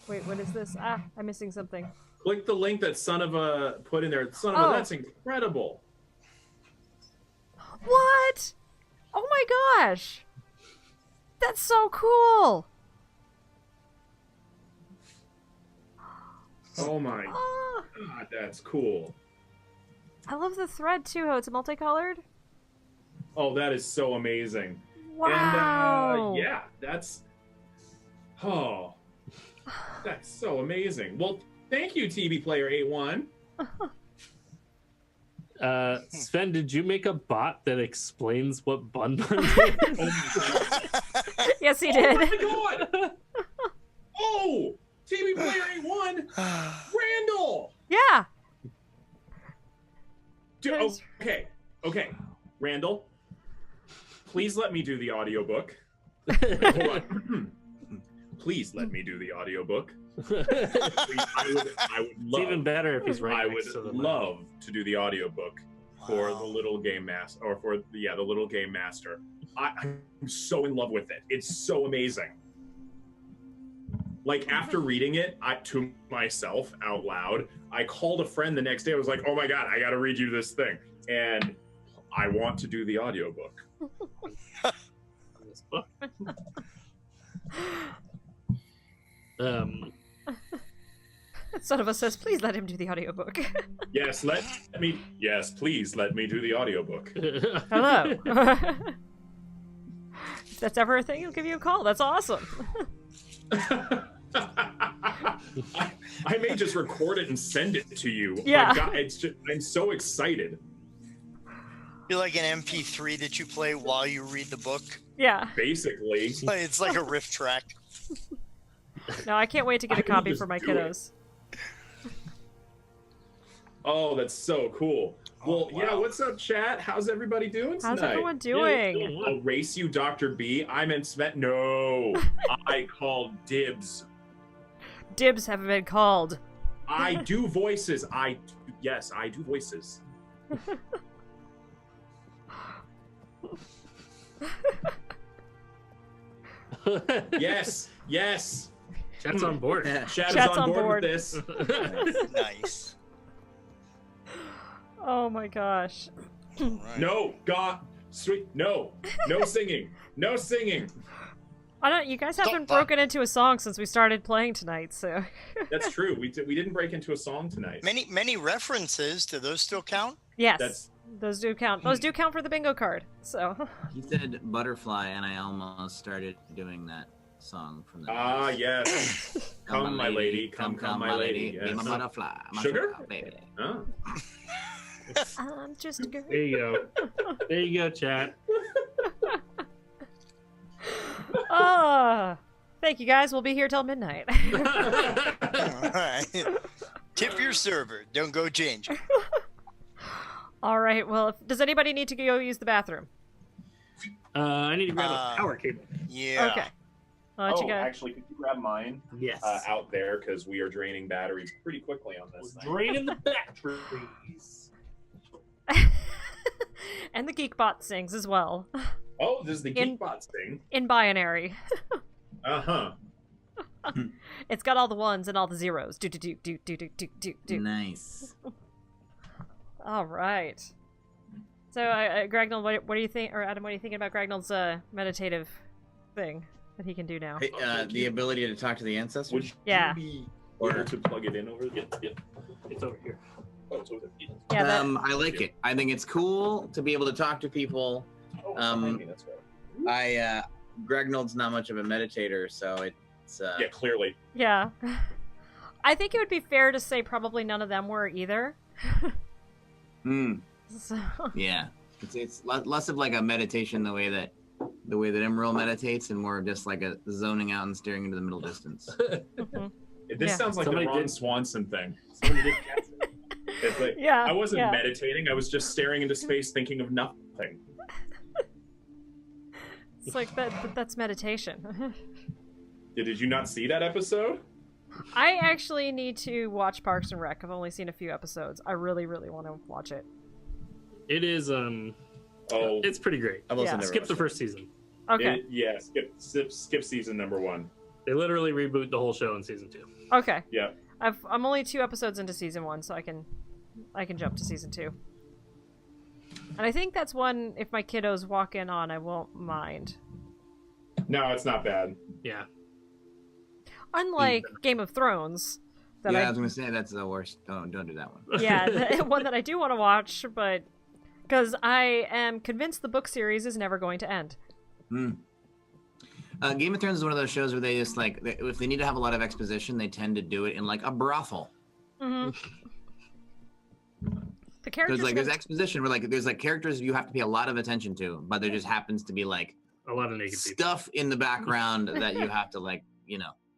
Wait, what is this? Ah, I'm missing something. Click the link that son of a put in there. Son of a, that's incredible. What? Oh my gosh! That's so cool! Oh my Ah, god, that's cool. I love the thread too, how it's multicolored. Oh, that is so amazing. Wow! And yeah, that's... Oh, that's so amazing. Well, thank you, TV Player 81. Sven, did you make a bot that explains what bun bun is? Yes, he did. Oh my god! Oh! TV Player 81! Randall! Yeah! Okay. Randall, please let me do the audiobook. Hold on. Please let me do the audiobook. Please, I would It's love, even better if he's right I next to the would love to do the audiobook for the little game master, or for the little game master. I'm so in love with it. It's so amazing. Like, after reading it to myself out loud, I called a friend the next day. I was like, oh my god, I gotta read you this thing. And I want to do the audiobook. Son of a says, please let him do the audiobook. Yes, please let me do the audiobook. Hello. If that's ever a thing, he'll give you a call. That's awesome. I may just record it and send it to you. Yeah. My God, I'm so excited. You're like an MP3 that you play while you read the book. Yeah. Basically. It's like a riff track. No, I can't wait to get a copy for my kiddos. Oh, that's so cool. Well, yeah, what's up, chat? How's everybody doing tonight? How's everyone doing? Yeah, I'll race you, Dr. B. I meant Smet. No, I called dibs. Dibs have been called. I do voices. Yes, I do voices. Yes. Chat's on board. Shadow's on board with this. Nice. Oh my gosh. All right. No, God, sweet. No singing. No singing. I don't. You guys haven't Stop. broken into a song since we started playing tonight, so. That's true. We didn't break into a song tonight. Many references. Do those still count? Yes, those do count. Those do count for the bingo card. So. He said butterfly, and I almost started doing that song from the. Ah, yes. Come, my lady. Come, my lady. Be my Yes. butterfly. My Sugar? sugar, baby. Oh. I'm just a girl. There you go. There you go, chat. Thank you guys. We'll be here till midnight. All right. Tip your server. Don't go change. All right. Well, does anybody need to go use the bathroom? I need to grab a power cable. Yeah. Okay. I'll let you guys. Actually, could you grab mine Yes. out there? Because we are draining batteries pretty quickly on this thing. Draining the batteries. And the Geekbot sings as well. Oh, this is the In- Geekbot thing. In binary. Uh-huh. It's got all the ones and all the zeros. Do. Nice. All right. So, Gragnold, what do you think, or Adam, what are you thinking about Gragnold's meditative thing that he can do now? Hey, the ability to talk to the ancestors. Would you Yeah. be able to plug it in over there? Yep. It's over here. Oh, it's over there. Yeah, that, I like it. I think it's cool to be able to talk to people. Oh, behind me, that's right. Gragnold's not much of a meditator, so it's Yeah, clearly. yeah. I think it would be fair to say probably none of them were either. So, yeah. It's less of like a meditation the way that Immeral meditates, and more of just like a zoning out and staring into the middle distance. mhm. This Yeah. sounds like Somebody the Ron did- Swanson thing. Somebody did catch it. It's like, Yeah. I wasn't yeah. meditating. I was just staring into space thinking of nothing. It's like that's meditation. Did you not see that episode? I actually need to watch Parks and Rec. I've only seen a few episodes. I really, really want to watch it. It is Oh, it's pretty great. I've also Yeah. never Skip the watched first season. Okay. yeah. Skip season number 1. They literally reboot the whole show in season 2. Okay. Yeah. I'm only 2 episodes into season 1, so I can jump to season 2. And I think that's one, if my kiddos walk in on, I won't mind. No, it's not bad. Yeah. Unlike Game of Thrones, that Yeah, I was gonna say that's the worst. Don't do that one. yeah, the one that I do want to watch, but because I am convinced the book series is never going to end. Game of Thrones is one of those shows where they just like if they need to have a lot of exposition, they tend to do it in like a brothel. Mm-hmm. The There's characters like there's have- exposition where like there's like characters you have to pay a lot of attention to, but there just happens to be like A lot of naked people. stuff in the background that you have to like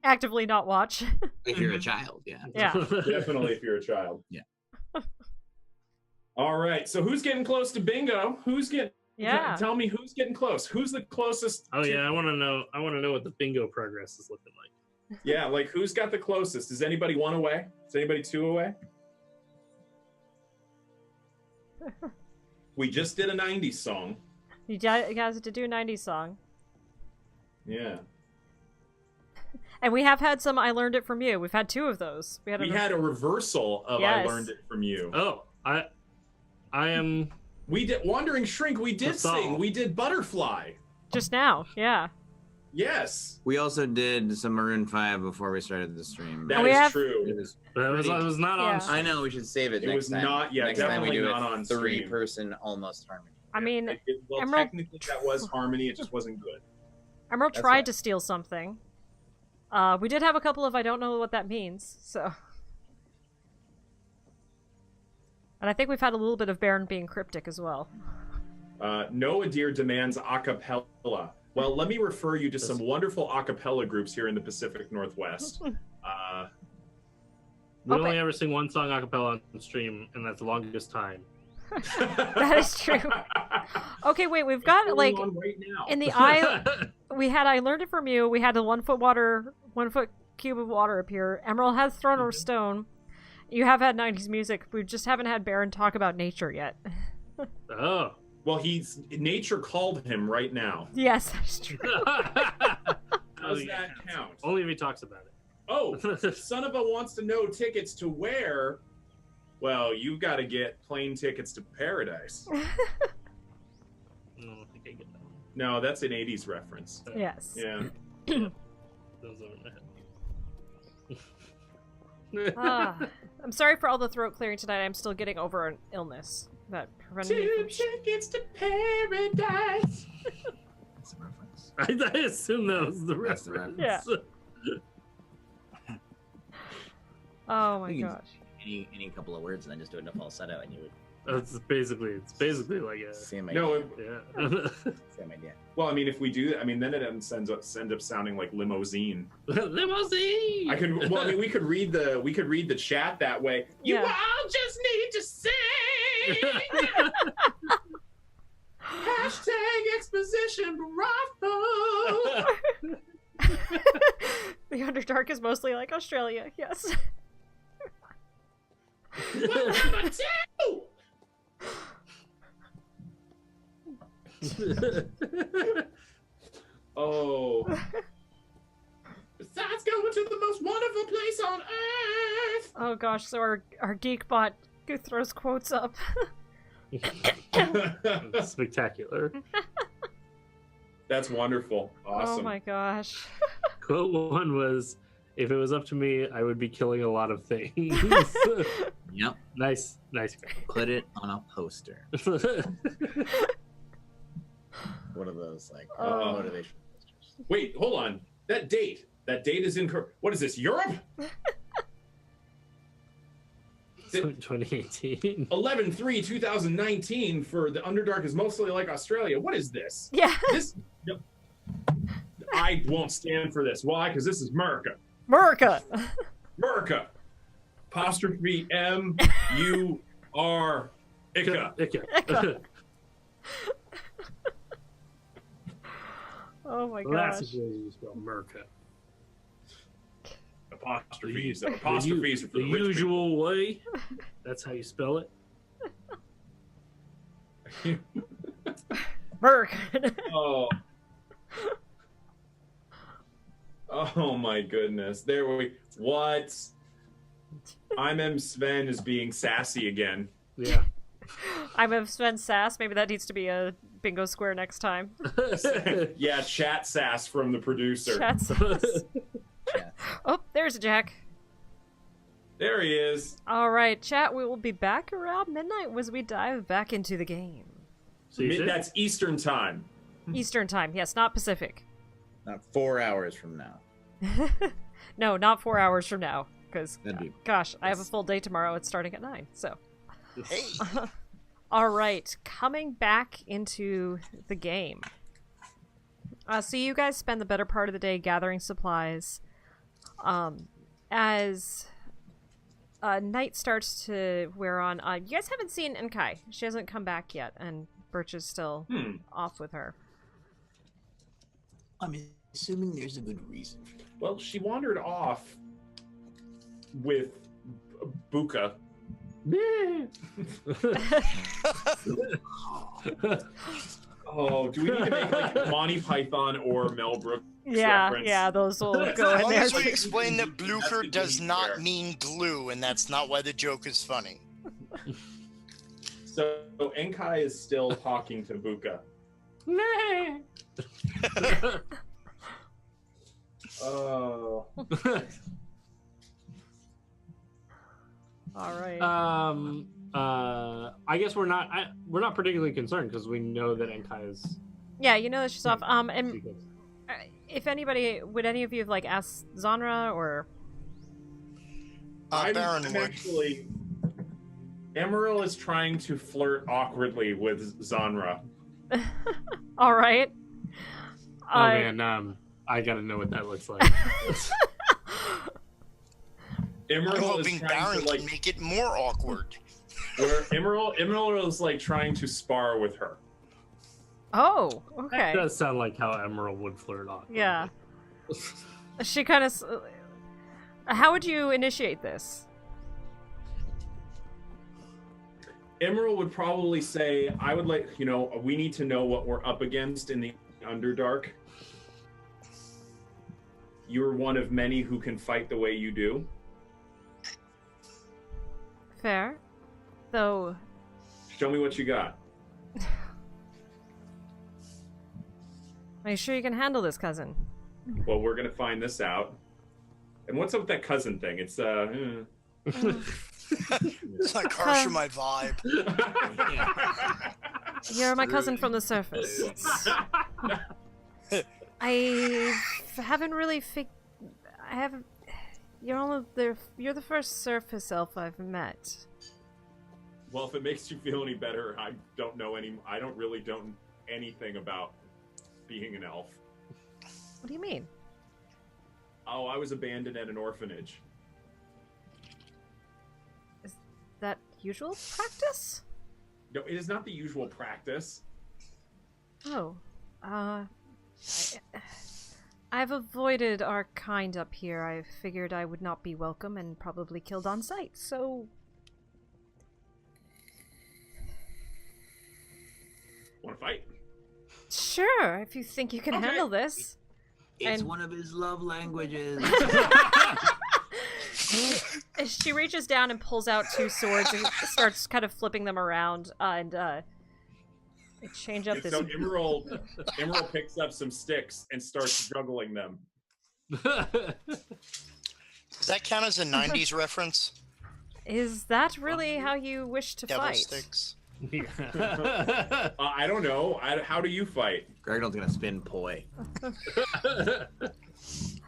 actively not watch. if you're a child. Yeah. Yeah. Definitely if you're a child. Yeah. All right. So who's getting close to bingo? Who's getting? Yeah. Tell me who's getting close. Who's the closest? Oh to- yeah, I want to know. I want to know what the bingo progress is looking like. Yeah. Like who's got the closest? Is anybody 1 away? Is anybody 2 away? We just did a 90s song. You guys had to do a 90s song. Yeah. And we have had some I Learned It From You. We've had 2 of those. We had a reversal of I Yes. Learned It From You. Oh, I am. We did Wandering Shrink. We did That's all. sing. We did Butterfly. just now. Yeah. Yes. We also did some Maroon 5 before we started the stream. That we is have- true. It was But it was not on. Yeah. I know we should save it. It next was time. not- yeah, next time we definitely do not it on stream. 3-person almost harmony. I mean, Well, Emerald- technically that was harmony. It just wasn't good. Emerald That's tried right. to steal something. We did have a couple of I don't know what that means, so. And I think we've had a little bit of Baron being cryptic as well. Noah Deer demands a cappella. Well, let me refer you to some wonderful a cappella groups here in the Pacific Northwest. We Okay. only ever sing one song a cappella on stream, and that's the longest time. That is true. Okay, wait, we've got like On right now. in the eye. I learned it from you. We had a 1 foot cube of water appear. Immeral has thrown a stone. You have had 90s music. We just haven't had Baron talk about nature yet. Oh. Well, nature called him right now. Yes, that's true. Does that count? Only if he talks about it. Oh, son of a wants to know tickets to where? Well, you've got to get plane tickets to paradise. I don't think I get that one. No, that's an 80s reference. Yes. Yeah. Those over my head. I'm sorry for all the throat clearing tonight. I'm still getting over an illness that prevented me from... tickets to paradise. That's a reference. I assume that was the That's the reference. Yeah. Oh my You can- gosh. Any couple of words and then just do it in a falsetto and you would It's basically like a same idea. No, yeah. Same idea. well, I mean, if we do that, I mean, then it ends up sounding like limousine. Limousine. We could read the chat that way. You Yeah. all just need to sing. Hashtag exposition brothel. The Underdark is mostly like Australia. Yes. Number 2. Oh. Besides going to the most wonderful place on earth. Oh gosh, so our geek bot throws quotes up. Spectacular. That's wonderful. Awesome. Oh my gosh. Quote 1 was, "If it was up to me, I would be killing a lot of things." Yep. Nice. Put it on a poster. One of those like motivation posters. Wait, hold on. That date is incorrect. What is this, Europe? 2018. 11/3/2019 for the Underdark is mostly like Australia. What is this? Yeah. I won't stand for this. Why? Because this is America. America. America. Apostrophe M-U-R. Ika. Oh my Well, that's gosh. the way you spell America. Apostrophes. Apostrophes are for The the rich usual way. That's how you spell it. people. America. Oh. Oh my goodness. There we. What? I'm M. Sven is being sassy again. Yeah. I'm a Sven Sass. Maybe that needs to be a bingo square next time. Yeah, chat sass from the producer. Chat Sass. Yeah. Oh, there's Jack. There he is. All right, chat. We will be back around midnight as we dive back into the game. So you said- That's Eastern time. Eastern time. Yes, not Pacific. Not 4 hours from now. No, not 4 hours from now. Because, That'd be gosh, I have a full day tomorrow. It's starting at 9. So, Hey, all right, coming back into the game. So you guys spend the better part of the day gathering supplies. As night starts to wear on, you guys haven't seen Enkai. She hasn't come back yet, and Birch is still off with her. I'm assuming there's a good reason. Well, she wandered off with Buka. Oh, do we need to make like Monty Python or Mel Brooks reference? Yeah, those will as go in long there. as we too. explain that Blucher That's does fair. not mean glue, and that's not why the joke is funny. So Enkai is still talking to Buka. Oh. All right. I guess we're not particularly concerned because we know that Enkai is. Yeah, you know that she's off. And if anybody, would any of you have like asked Zanra or? Baron I'm would. actually. Immeral is trying to flirt awkwardly with Zanra. All right. Oh man, I gotta know what that looks like. I'm Immeral is hoping trying Baron to like. can make it more awkward. Where Immeral is like trying to spar with her. Oh, okay. That does sound like how Emerald would flirt on. Yeah. She kind of. How would you initiate this? Immeral would probably say, I would like, we need to know what we're up against in the Underdark. You're one of many who can fight the way you do. Fair. Though. Show me what you got. Are you sure you can handle this, cousin? Well, we're gonna find this out. And what's up with that cousin thing? It's It's like harshing my vibe. You're my cousin from the surface. I haven't really I haven't. You're the first surface elf I've met. Well, if it makes you feel any better, I don't really know anything about being an elf. What do you mean? Oh, I was abandoned at an orphanage. Is that usual practice? No, it is not the usual practice. Oh, I've avoided our kind up here. I figured I would not be welcome and probably killed on sight, so... Want to fight? Sure, if you think you can handle this. It's one of his love languages. She reaches down and pulls out two swords and starts kind of flipping them around, and change up this... So Immeral picks up some sticks and starts juggling them. Does that count as a 90s reference? Is that really how you wish to Devil fight? sticks. I don't know. How do you fight? Gragnold's gonna spin poi.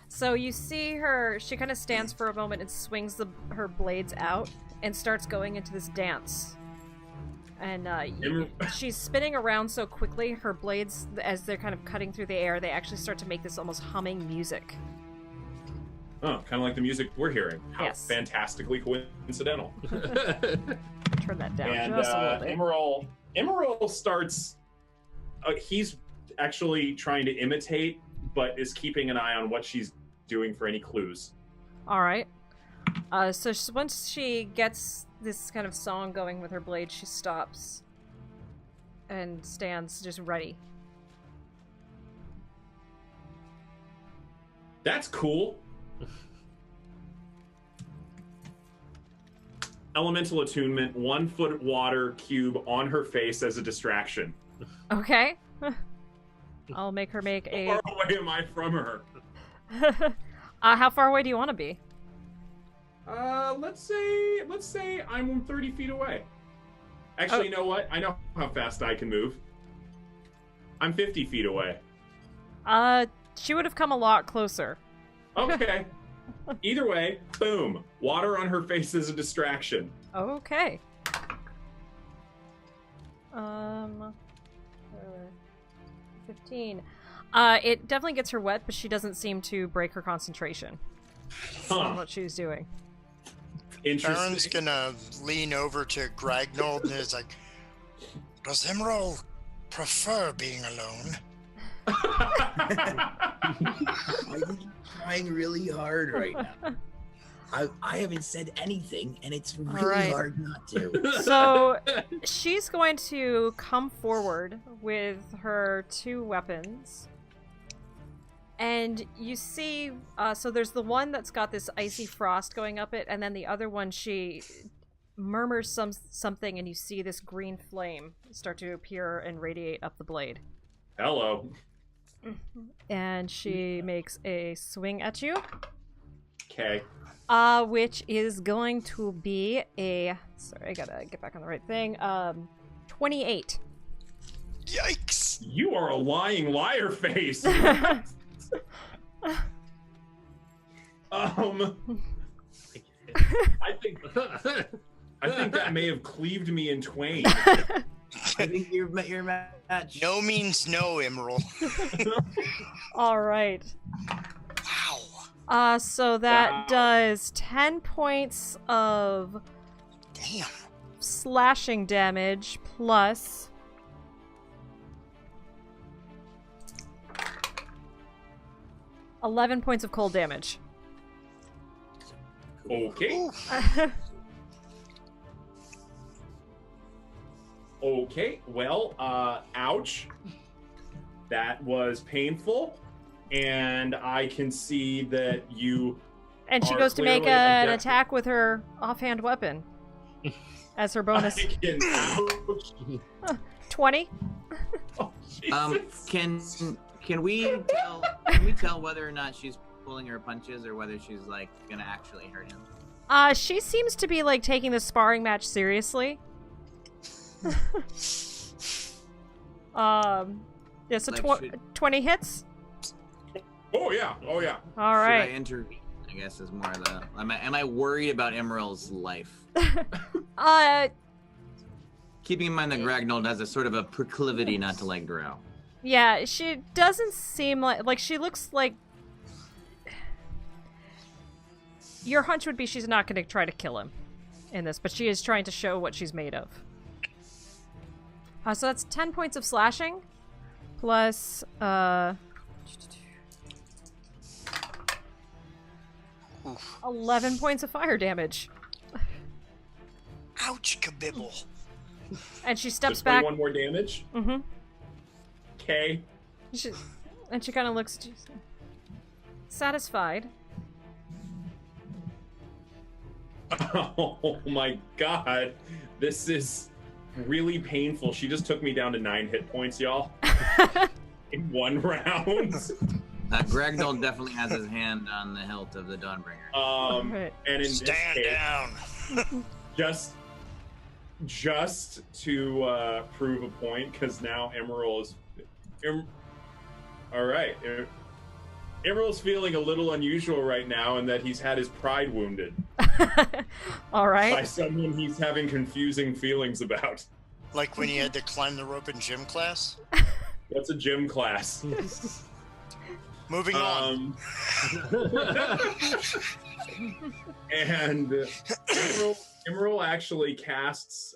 So you see her, she kind of stands for a moment and swings her blades out and starts going into this dance. And she's spinning around so quickly, her blades, as they're kind of cutting through the air, they actually start to make this almost humming music. Oh, kind of like the music we're hearing. How Yes. fantastically coincidental. Turn that down And just a little bit. Immeral starts... he's actually trying to imitate, but is keeping an eye on what she's doing for any clues. Alright. So once she gets this kind of song going with her blade, she stops and stands just ready. That's cool. Elemental attunement, 1 foot water cube on her face as a distraction. Okay. I'll make her make a... How far away am I from her? How far away do you want to be? Let's say I'm 30 feet away. Actually, You know what? I know how fast I can move. I'm 50 feet away. She would have come a lot closer. Okay. Either way, boom. Water on her face is a distraction. Okay. 15. It definitely gets her wet, but she doesn't seem to break her concentration on what she's doing. Interesting. Baron's gonna lean over to Gragnold and is like, does Immeral prefer being alone? I think he's trying really hard right now. I haven't said anything, and it's really hard not to. So she's going to come forward with her two weapons. And you see, so there's the one that's got this icy frost going up it, and then the other one, she murmurs something, and you see this green flame start to appear and radiate up the blade. Hello. And she makes a swing at you. Okay. Which is going to be a... Sorry, I gotta get back on the right thing. 28. Yikes! You are a lying liar face. I think that may have cleaved me in twain. I think you're match. No means no, Immeral. All right. Wow. So that does 10 points of Damn. slashing damage plus 11 points of cold damage. Okay. Okay. Well, ouch. That was painful, and I can see that you. And she are goes to make clearly an adept- attack with her offhand weapon as her bonus. I can, ouch. 20. Oh, Jesus. Can we tell whether or not she's pulling her punches or whether she's like gonna actually hurt him? She seems to be like taking the sparring match seriously. Yeah, so Like, 20 hits. Oh yeah. Oh yeah. All Should I right. intervene? I guess is more the. Am I worried about Immeral's life? Keeping in mind that Gragnold has a sort of a proclivity not to like Drow. Yeah, she doesn't seem like she looks like. Your hunch would be she's not going to try to kill him in this, but she is trying to show what she's made of. So that's 10 points of slashing plus 11 points of fire damage. Ouch, kabibble. And she steps Just back. 21 more damage. Mm-hmm. Okay. And she kind of looks satisfied. Oh my god. This is really painful. She just took me down to 9 hit points, y'all. In one round. Gragnold definitely has his hand on the hilt of the Dawnbringer. Right. And in Stand this case, down. just to prove a point, because now Immeral is... all right. Immeral's feeling a little unusual right now in that he's had his pride wounded. All right. By someone he's having confusing feelings about. Like when you had to climb the rope in gym class? What's a gym class? Moving on. And Immeral actually casts,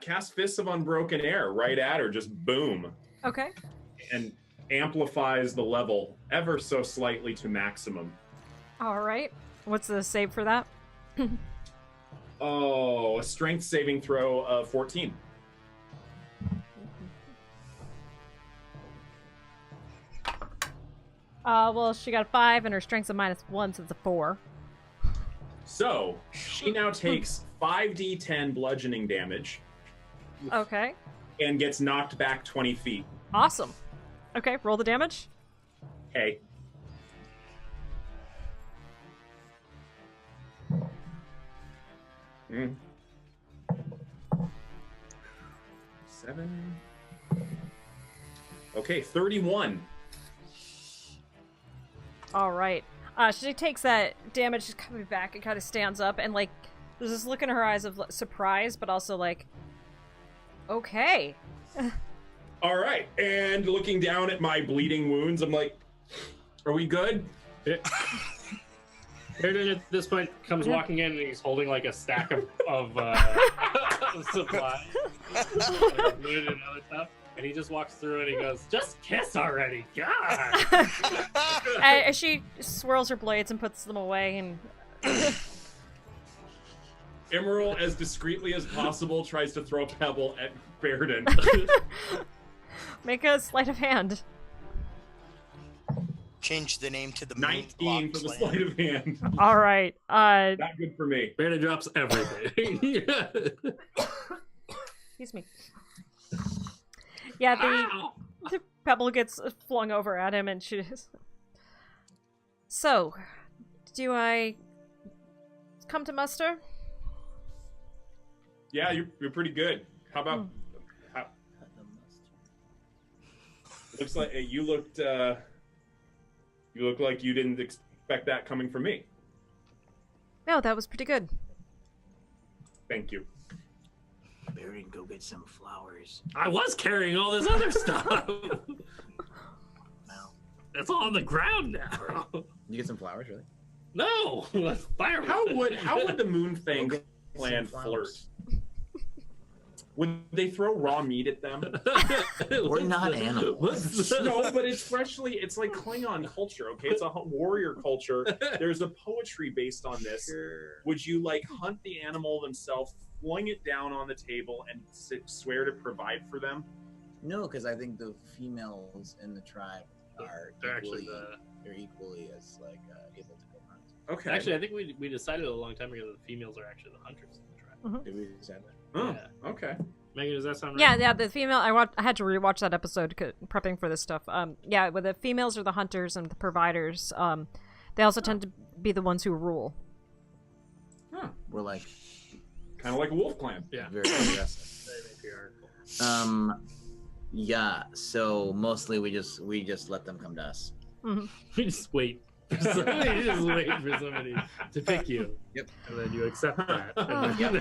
casts Fists of Unbroken Air right at her, just boom. Okay. And amplifies the level ever so slightly to maximum. All right. What's the save for that? Oh, a strength saving throw of 14. Well, she got a 5 and her strength's a -1, so it's a 4. So, she now takes 5d10 bludgeoning damage Okay. and gets knocked back 20 feet. Awesome. Okay, roll the damage. Okay. Mm. 7. Okay, 31. All right. She takes that damage, she's coming back and kind of stands up and like there's this look in her eyes of surprise, but also like, okay. All right, and looking down at my bleeding wounds, I'm like, are we good? Baeridin at this point comes walking in and he's holding like a stack of supplies, like food and other stuff. And he just walks through and he goes, "Just kiss already, God!" And she swirls her blades and puts them away and. Immeral, as discreetly as possible, tries to throw a pebble at Baeridin. Make a sleight of hand. Change the name to the 19 for the sleight of hand. All right. Not good for me. Baeridin drops everything. Excuse me. Yeah, the pebble gets flung over at him, and she. So, do I come to muster? Yeah, you're pretty good. How about? Looks like you looked. You look like you didn't expect that coming from me. No, that was pretty good. Thank you. Baeridin, go get some flowers. I was carrying all this other stuff. Well, It's all on the ground now. you get some flowers, really? No, that's fire. How would the moon thing clan flirt. Would they throw raw meat at them? We're not animals. No, but it's like Klingon culture, okay? It's a warrior culture. There's a poetry based on this. Would you like hunt the animal themselves, fling it down on the table, and swear to provide for them? No, because I think the females in the tribe are They're equally, actually they're equally as like able to go hunt. Okay. Actually, I think we decided a long time ago that the females are actually the hunters in the tribe. Did we decide that? Oh, Yeah. okay. Megan, does that sound right? Yeah, the female. I had to rewatch that episode prepping for this stuff. Yeah, where the females are the hunters and the providers. They also tend to be the ones who rule. Huh. We're like Kind of like a wolf clan. Yeah. very aggressive. Very patriarchal. Yeah. So mostly we just let them come to us. We just wait. Somebody just wait for somebody to pick you. Yep. And then you accept that. And Yep.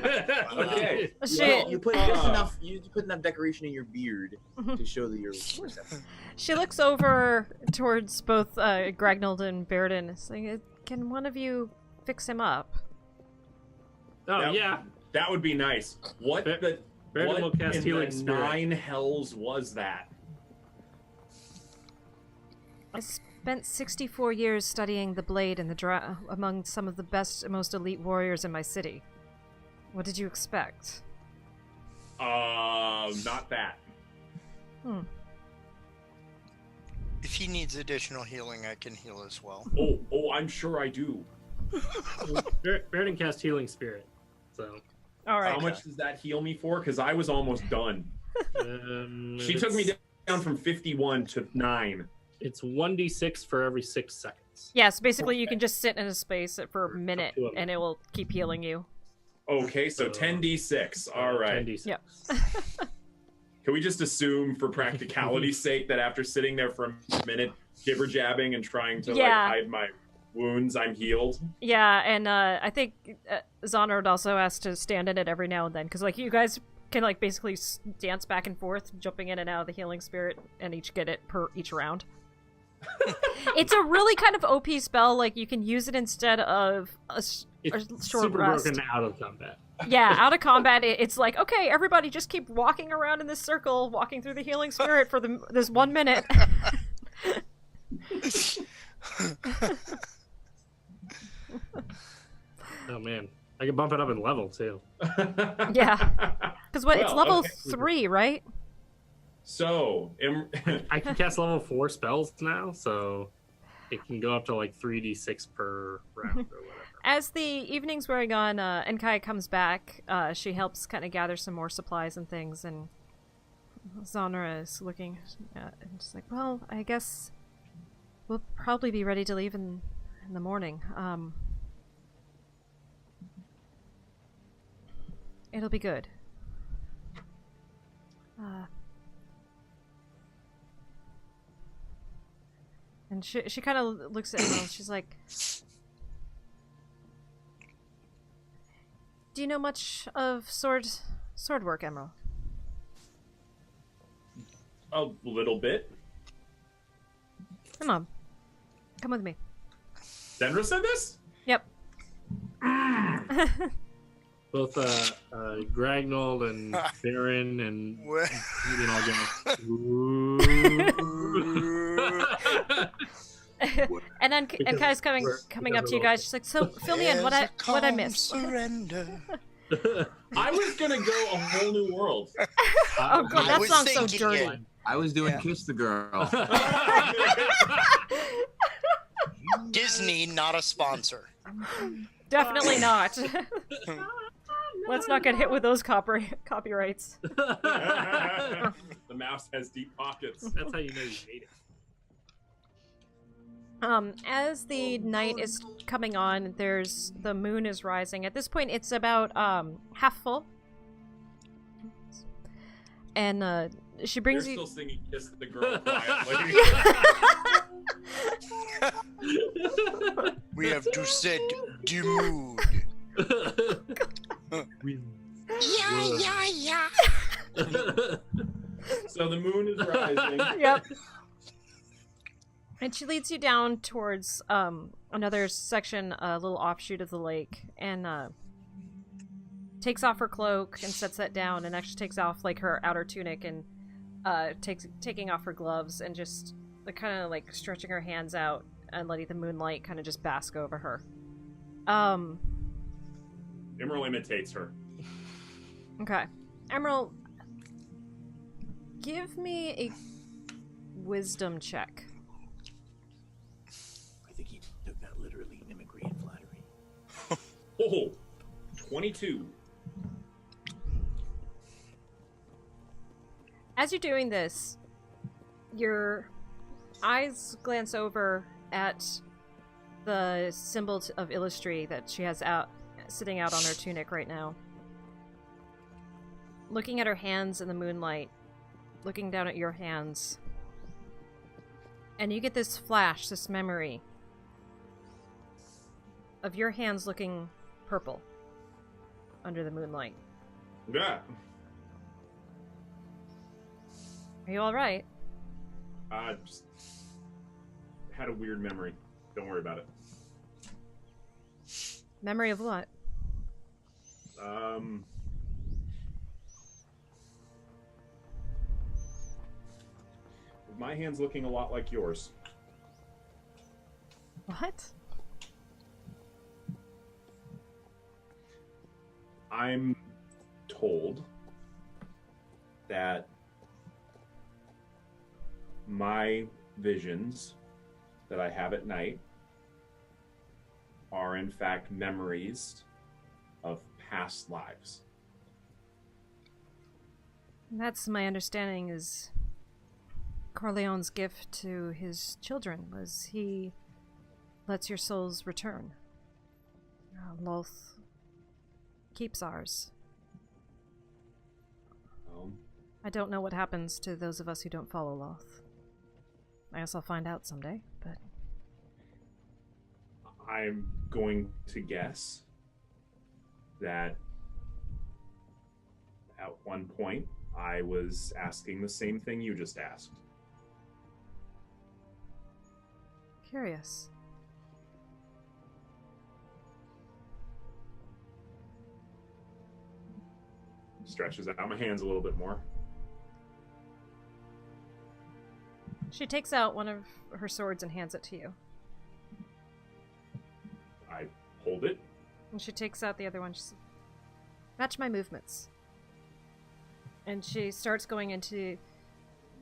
Okay. She You put just enough. You put enough decoration in your beard to show that you're. she looks over towards both Gragnold and Baeridin, saying, "Can one of you fix him up?" Oh, yeah. That would be nice. What Baeridin what will cast in Healing the Spirit. 9 hells was that? I spent 64 years studying the blade and the among some of the best and most elite warriors in my city. What did you expect? Not that. If he needs additional healing, I can heal as well. Oh, I'm sure I do. Baeridin cast Healing Spirit. So. All right. How much does that heal me for? Because I was almost done. She took me down from 51 to 9. It's 1d6 for every 6 seconds. Yes, basically you can just sit in a space for a minute to a and it will keep healing you. Okay, so 10d6. All right. 10d6. Yep. Can we just assume, for practicality's sake, that after sitting there for a minute, jibber jabbing and trying to hide my wounds, I'm healed? Yeah, and I think Zonard also has to stand in it every now and then because you guys can basically dance back and forth, jumping in and out of the healing spirit, and each get it per each round. It's a really kind of OP spell. You can use it instead of a short super rest. broken out of combat. Yeah, out of combat, it's like, okay, everybody just keep walking around in this circle, walking through the healing spirit for this 1 minute. Oh man, I can bump it up in level too. Yeah, because it's level 3, right? So, I can cast level 4 spells now, so it can go up to 3d6 per round or whatever. As the evening's wearing on, Enkai comes back. She helps kind of gather some more supplies and things, and Zonra is looking and just like, well, I guess we'll probably be ready to leave in the morning. It'll be good. And she kind of looks at Emerald. She's like, "Do you know much of sword work, Emerald?" a little bit. Come on, come with me. Denra said this? Yep. Both Gragnold and Baeridin and And then Enkai's coming up to you guys. She's like, "So fill me in. What I missed?" Surrender. I was gonna go a whole new world. Oh god, I that was sounds so thinking dirty. it. I was doing Kiss the Girl. Disney, not a sponsor. Definitely not. Let's not get hit with those copyrights. The mouse has deep pockets. That's how you know you hate it. As the night is coming on, the moon is rising. At this point, it's about half full. And she brings You're you. still singing "Kiss the Girl" quietly. We have to set the mood. Yeah. So the moon is rising. Yep. And she leads you down towards another section, a little offshoot of the lake, and takes off her cloak and sets that down, and actually takes off like her outer tunic and taking off her gloves and just kind of like stretching her hands out and letting the moonlight kind of just bask over her. Immeral imitates her. Okay. Emerald, give me a wisdom check. I think he took that literally, mimicry and flattery. Oh, 22. As you're doing this, your eyes glance over at the symbol of Illustry that she has sitting out on her tunic right now. Looking at her hands in the moonlight, looking down at your hands. And you get this flash, this memory of your hands looking purple under the moonlight. Yeah. Are you alright? Just had a weird memory. Don't worry about it. Memory of what? My hand's looking a lot like yours. What? I'm told that my visions that I have at night are in fact memories of past lives. That's my understanding is Corleone's gift to his children was he lets your souls return. Loth keeps ours. I don't know what happens to those of us who don't follow Loth. I guess I'll find out someday, but... I'm going to guess that at one point I was asking the same thing you just asked. Curious. Stretches out my hands a little bit more. She takes out one of her swords and hands it to you. I hold it. And she takes out the other one. She's, match my movements. And she starts going into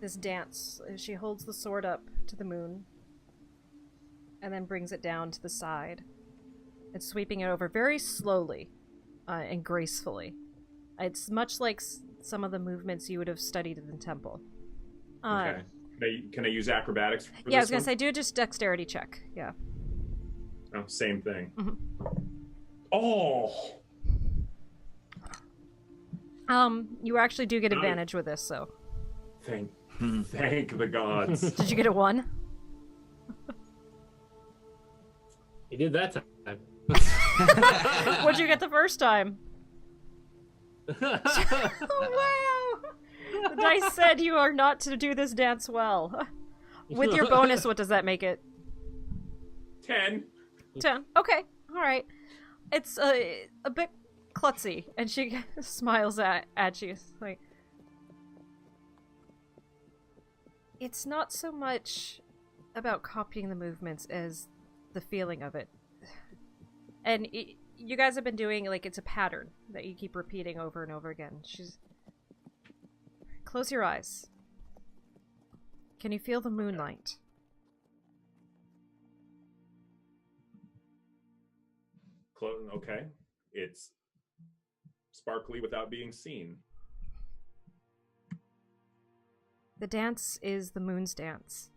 this dance. She holds the sword up to the moon and then brings it down to the side and sweeping it over very slowly and gracefully. It's much like some of the movements you would have studied in the temple. Okay. Can I use acrobatics for Yeah, I this was going to one? say, do just dexterity check. Yeah. Oh, same thing. Mm-hmm. Oh! You actually do get advantage with this, so. Thank the gods. Did you get a 1? He did that time. What'd you get the first time? Oh, wow! The dice said you are not to do this dance well. With your bonus, what does that make it? 10. 10. Okay, alright. It's a bit klutzy, and she smiles at you. Like, it's not so much about copying the movements as the feeling of it. And you guys have been doing, like, it's a pattern that you keep repeating over and over again. Close your eyes. Can you feel the moonlight? Okay. It's sparkly without being seen. The dance is the moon's dance.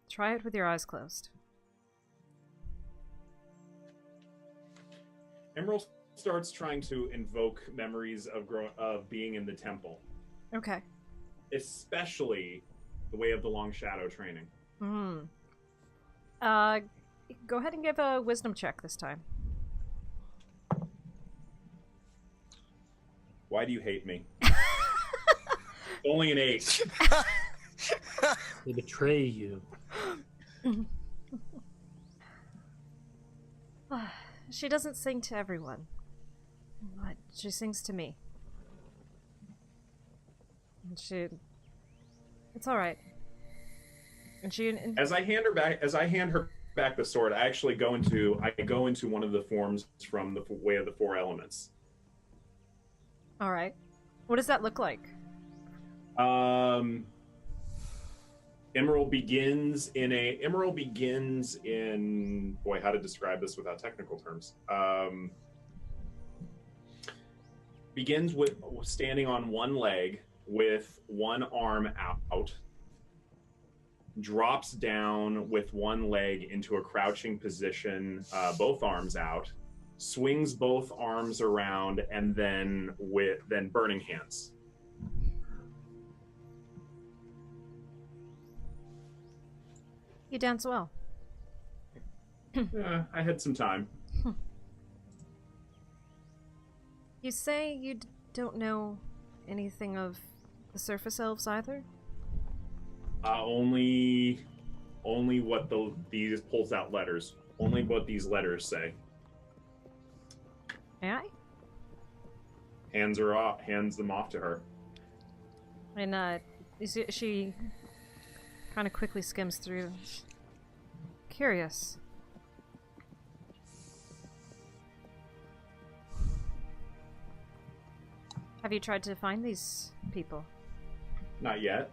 Try it with your eyes closed. Immeral starts trying to invoke memories of being in the temple. Okay. Especially the Way of the Long Shadow training. Go ahead and give a wisdom check this time. Why do you hate me? Only an 8. They betray you. She doesn't sing to everyone. She sings to me. And it's all right. And as I hand her back the sword, I actually go into one of the forms from the Way of the Four Elements. All right. What does that look like? Immeral begins in boy, how to describe this without technical terms. Begins with standing on one leg with one arm out, drops down with one leg into a crouching position, both arms out, swings both arms around, and then burning hands. You dance well. I had some time. You say you don't know anything of the surface elves either? Only what these pulls out letters. Only what these letters say. May I? Hands them off to her. And she kind of quickly skims through. Curious. Have you tried to find these people? Not yet.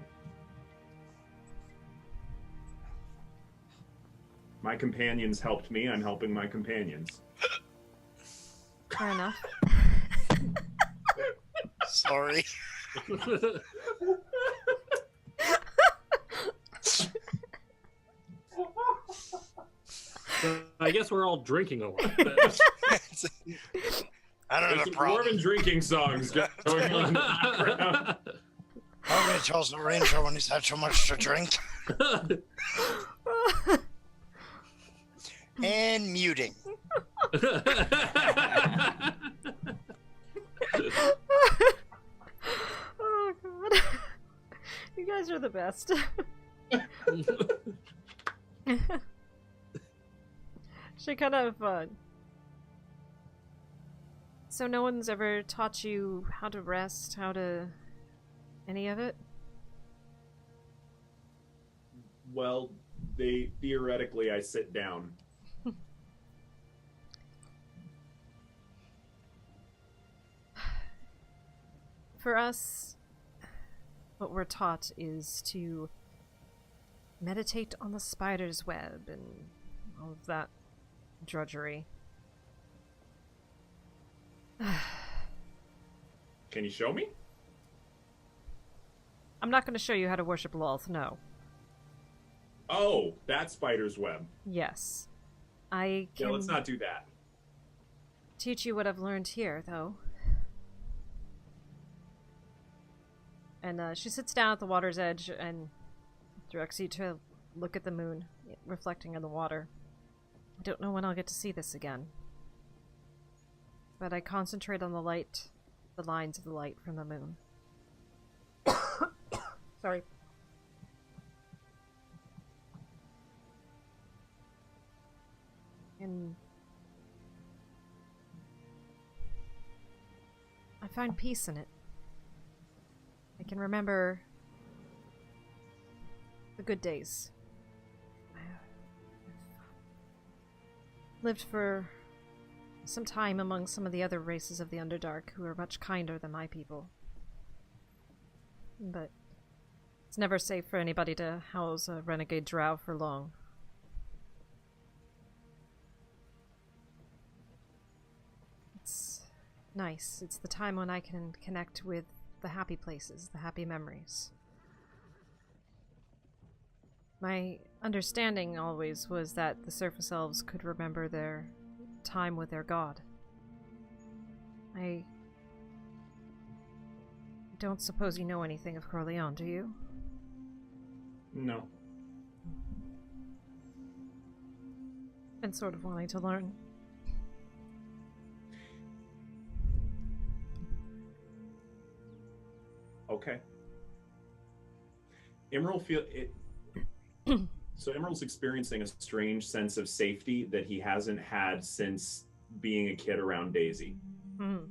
My companions helped me. I'm helping my companions. Fair enough. Sorry. I guess we're all drinking a lot. I don't have There's a some problem. dwarven drinking songs going on in the background. Nobody tells the ranger when he's had too much to drink. And muting. Oh god. You guys are the best. She kind of so no one's ever taught you how to rest, any of it? Well, theoretically I sit down. For us, what we're taught is to meditate on the spider's web and all of that drudgery. Can you show me? I'm not going to show you how to worship Lolth, no. Oh, that spider's web. Yes. I can Yeah, let's not do that. teach you what I've learned here, though. And she sits down at the water's edge and directs you to look at the moon, reflecting in the water. I don't know when I'll get to see this again. But I concentrate on the light, the lines of the light from the moon. Sorry. And I find peace in it. I can remember the good days. I've lived for some time among some of the other races of the Underdark who are much kinder than my people. But it's never safe for anybody to house a renegade drow for long. It's nice. It's the time when I can connect with the happy places, the happy memories. My understanding always was that the surface elves could remember their time with their god. I don't suppose you know anything of Corleone, do you? No. Been sort of wanting to learn. Okay. So Immeral's experiencing a strange sense of safety that he hasn't had since being a kid around Daisy. Mm.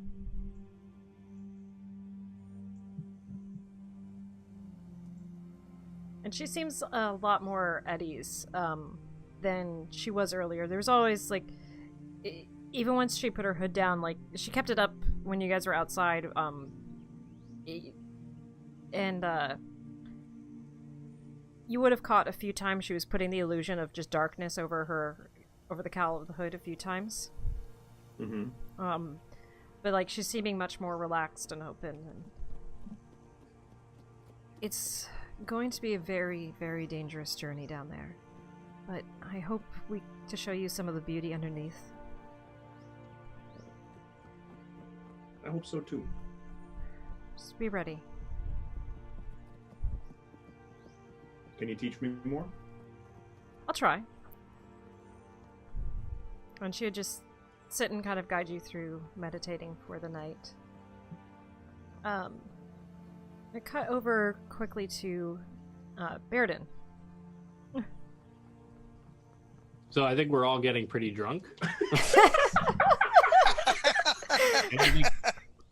she seems a lot more at ease than she was earlier. There was always, like, even once she put her hood down, like, she kept it up when you guys were outside, and you would have caught a few times she was putting the illusion of just darkness over the cowl of the hood a few times. Mm-hmm. But, like, she's seeming much more relaxed and open, and it's going to be a very, very dangerous journey down there. But I hope to show you some of the beauty underneath. I hope so too. Just be ready. Can you teach me more? I'll try. And she would just sit and kind of guide you through meditating for the night. I cut over quickly to Baeridin. So I think we're all getting pretty drunk.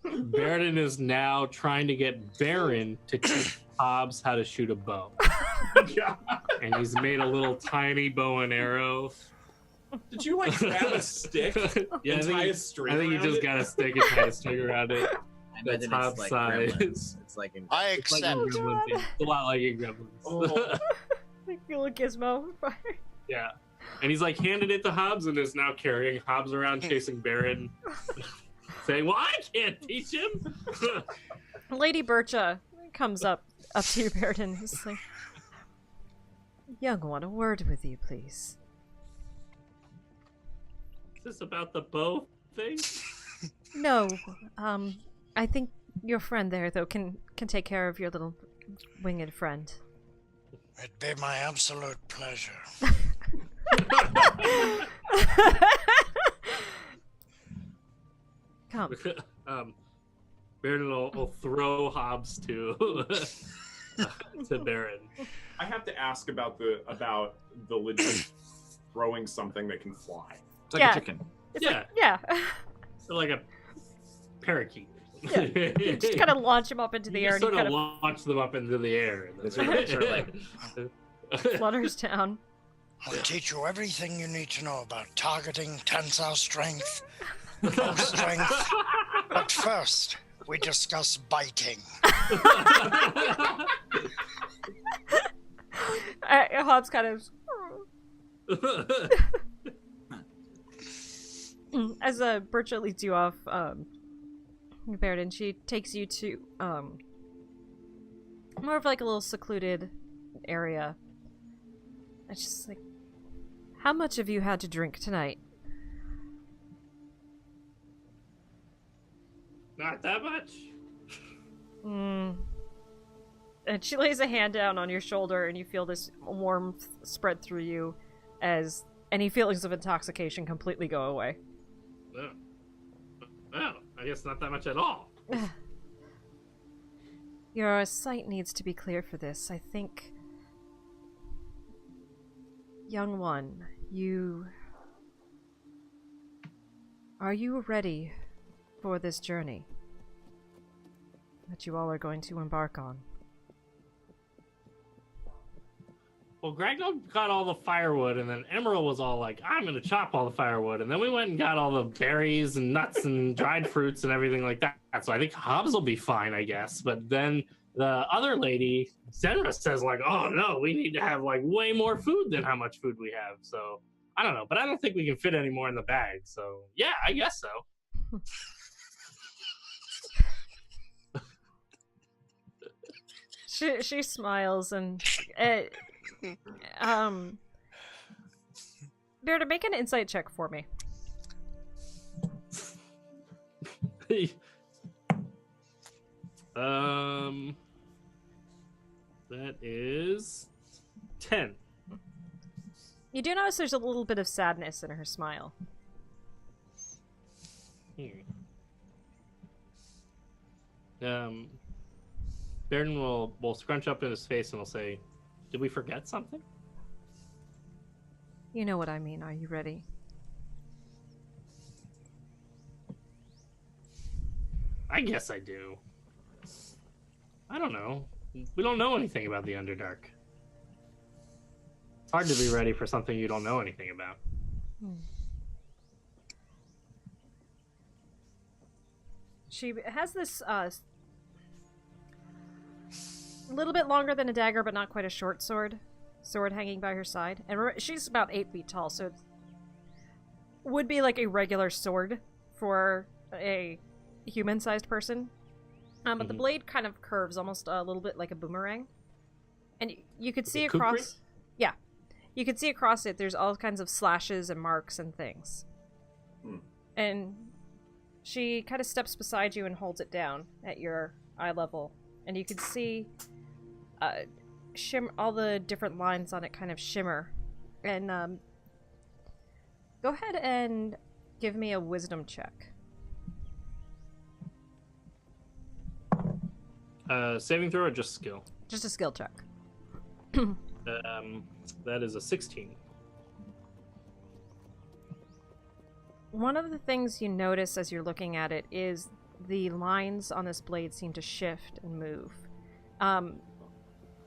Baeridin is now trying to get Baron to teach Hobbs how to shoot a bow. And he's made a little tiny bow and arrow. Did you like grab a stick Yeah, and tie a string? I think you around just it? got a stick and tie a string around it. I imagine top it's like size. Gremlins. It's like in I It's like in accept. Gremlins. It's a lot like in Gremlins. Oh. Like a little gizmo. Yeah. And he's like handed it to Hobbs and is now carrying Hobbs around chasing Baron. Saying, well, I can't teach him. Lady Bircha comes up to you, Baeridin. He's like, young one, a word with you, please. Is this about the bow thing? No, I think your friend there, though, can take care of your little winged friend. It'd be my absolute pleasure. Come. Baron will throw Hobbs to Baron. I have to ask about the legit throwing something that can fly. It's like Yeah. a chicken. It's Yeah. like, yeah. So like a parakeet. Yeah. You just kind of launch him up into the You air just and he sort kind of launch them up into the air. That's right. Sort of like of flutters down. I'll teach you everything you need to know about targeting, tensile strength, bow strength. But first, we discuss biting. Hobbs kind of... As Bircha leads you off, Baeridin, she takes you to more of like a little secluded area. It's just like, how much have you had to drink tonight? Not that much. And she lays a hand down on your shoulder, and you feel this warmth spread through you as any feelings of intoxication completely go away. Well, I guess not that much at all. Your sight needs to be clear for this. I think, young one, are you ready for this journey that you all are going to embark on? Well, Gragnold got all the firewood, and then Immeral was all like, I'm going to chop all the firewood. And then we went and got all the berries and nuts and dried fruits and everything like that. So I think Hobbs will be fine, I guess. But then the other lady, Zenra, says like, oh, no, we need to have like way more food than how much food we have. So I don't know. But I don't think we can fit any more in the bag. So yeah, I guess so. She smiles and... Baeridin, make an insight check for me. That is 10. You do notice there's a little bit of sadness in her smile. Baeridin will scrunch up in his face and will say, did we forget something? You know what I mean. Are you ready? I guess I do. I don't know. We don't know anything about the Underdark. Hard to be ready for something you don't know anything about. She has this a little bit longer than a dagger, but not quite a short sword hanging by her side. And she's about 8 feet tall, so it would be like a regular sword for a human-sized person. But the blade kind of curves almost a little bit like a boomerang. And you could see across... kukri? Yeah. You could see across it, there's all kinds of slashes and marks and things. And she kind of steps beside you and holds it down at your eye level. And you can see all the different lines on it kind of shimmer. And go ahead and give me a wisdom check. Saving throw or just skill? Just a skill check. That is a 16. One of the things you notice as you're looking at it is the lines on this blade seem to shift and move.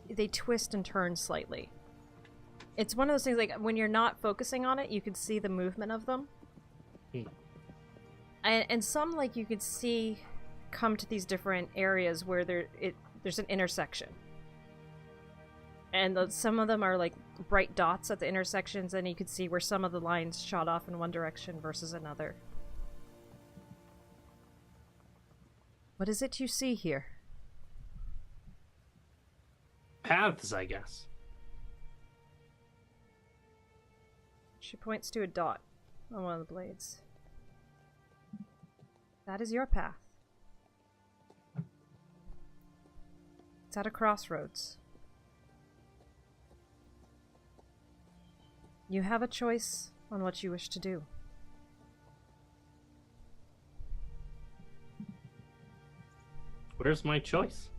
They twist and turn slightly. It's one of those things, like, when you're not focusing on it, you can see the movement of them. And some, like, you could see come to these different areas where there's an intersection. And some of them are like bright dots at the intersections, and you could see where some of the lines shot off in one direction versus another. What is it you see here? Paths, I guess. She points to a dot on one of the blades. That is your path. It's at a crossroads. You have a choice on what you wish to do. Where's my choice?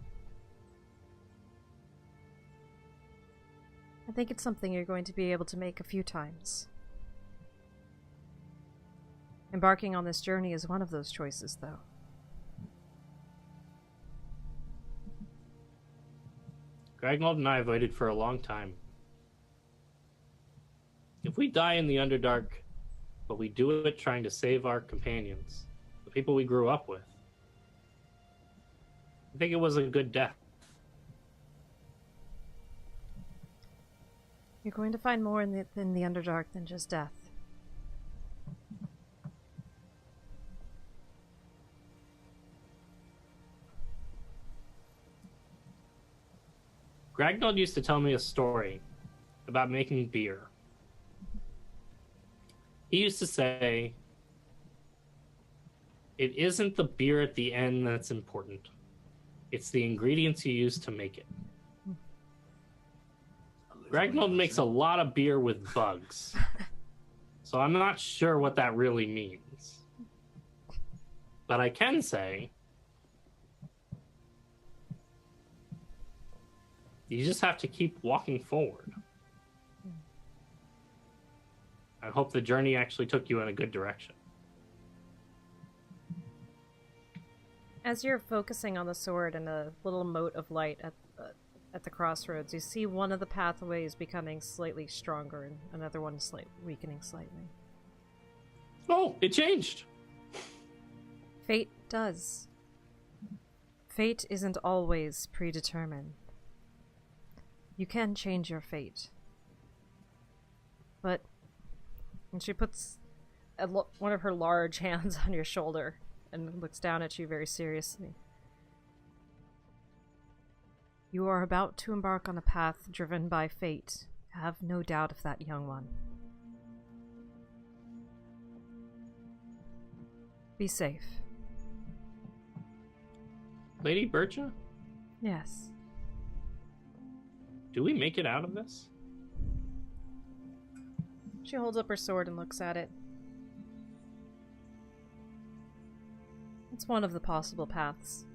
I think it's something you're going to be able to make a few times. Embarking on this journey is one of those choices, though. Gragnold and I have waited for a long time. If we die in the Underdark, but we do it trying to save our companions, the people we grew up with, I think it was a good death. You're going to find more in the Underdark than just death. Gragnold used to tell me a story about making beer. He used to say, it isn't the beer at the end that's important. It's the ingredients you use to make it. Gragnold makes a lot of beer with bugs. So I'm not sure what that really means. But I can say, you just have to keep walking forward. I hope the journey actually took you in a good direction. As you're focusing on the sword and a little mote of light at the crossroads, you see one of the pathways becoming slightly stronger and another one weakening slightly. Oh, it changed! Fate does. Fate isn't always predetermined. You can change your fate. But... And she puts one of her large hands on your shoulder and looks down at you very seriously. You are about to embark on a path driven by fate. Have no doubt of that, young one. Be safe. Lady Bircha? Yes. Do we make it out of this? She holds up her sword and looks at it. It's one of the possible paths.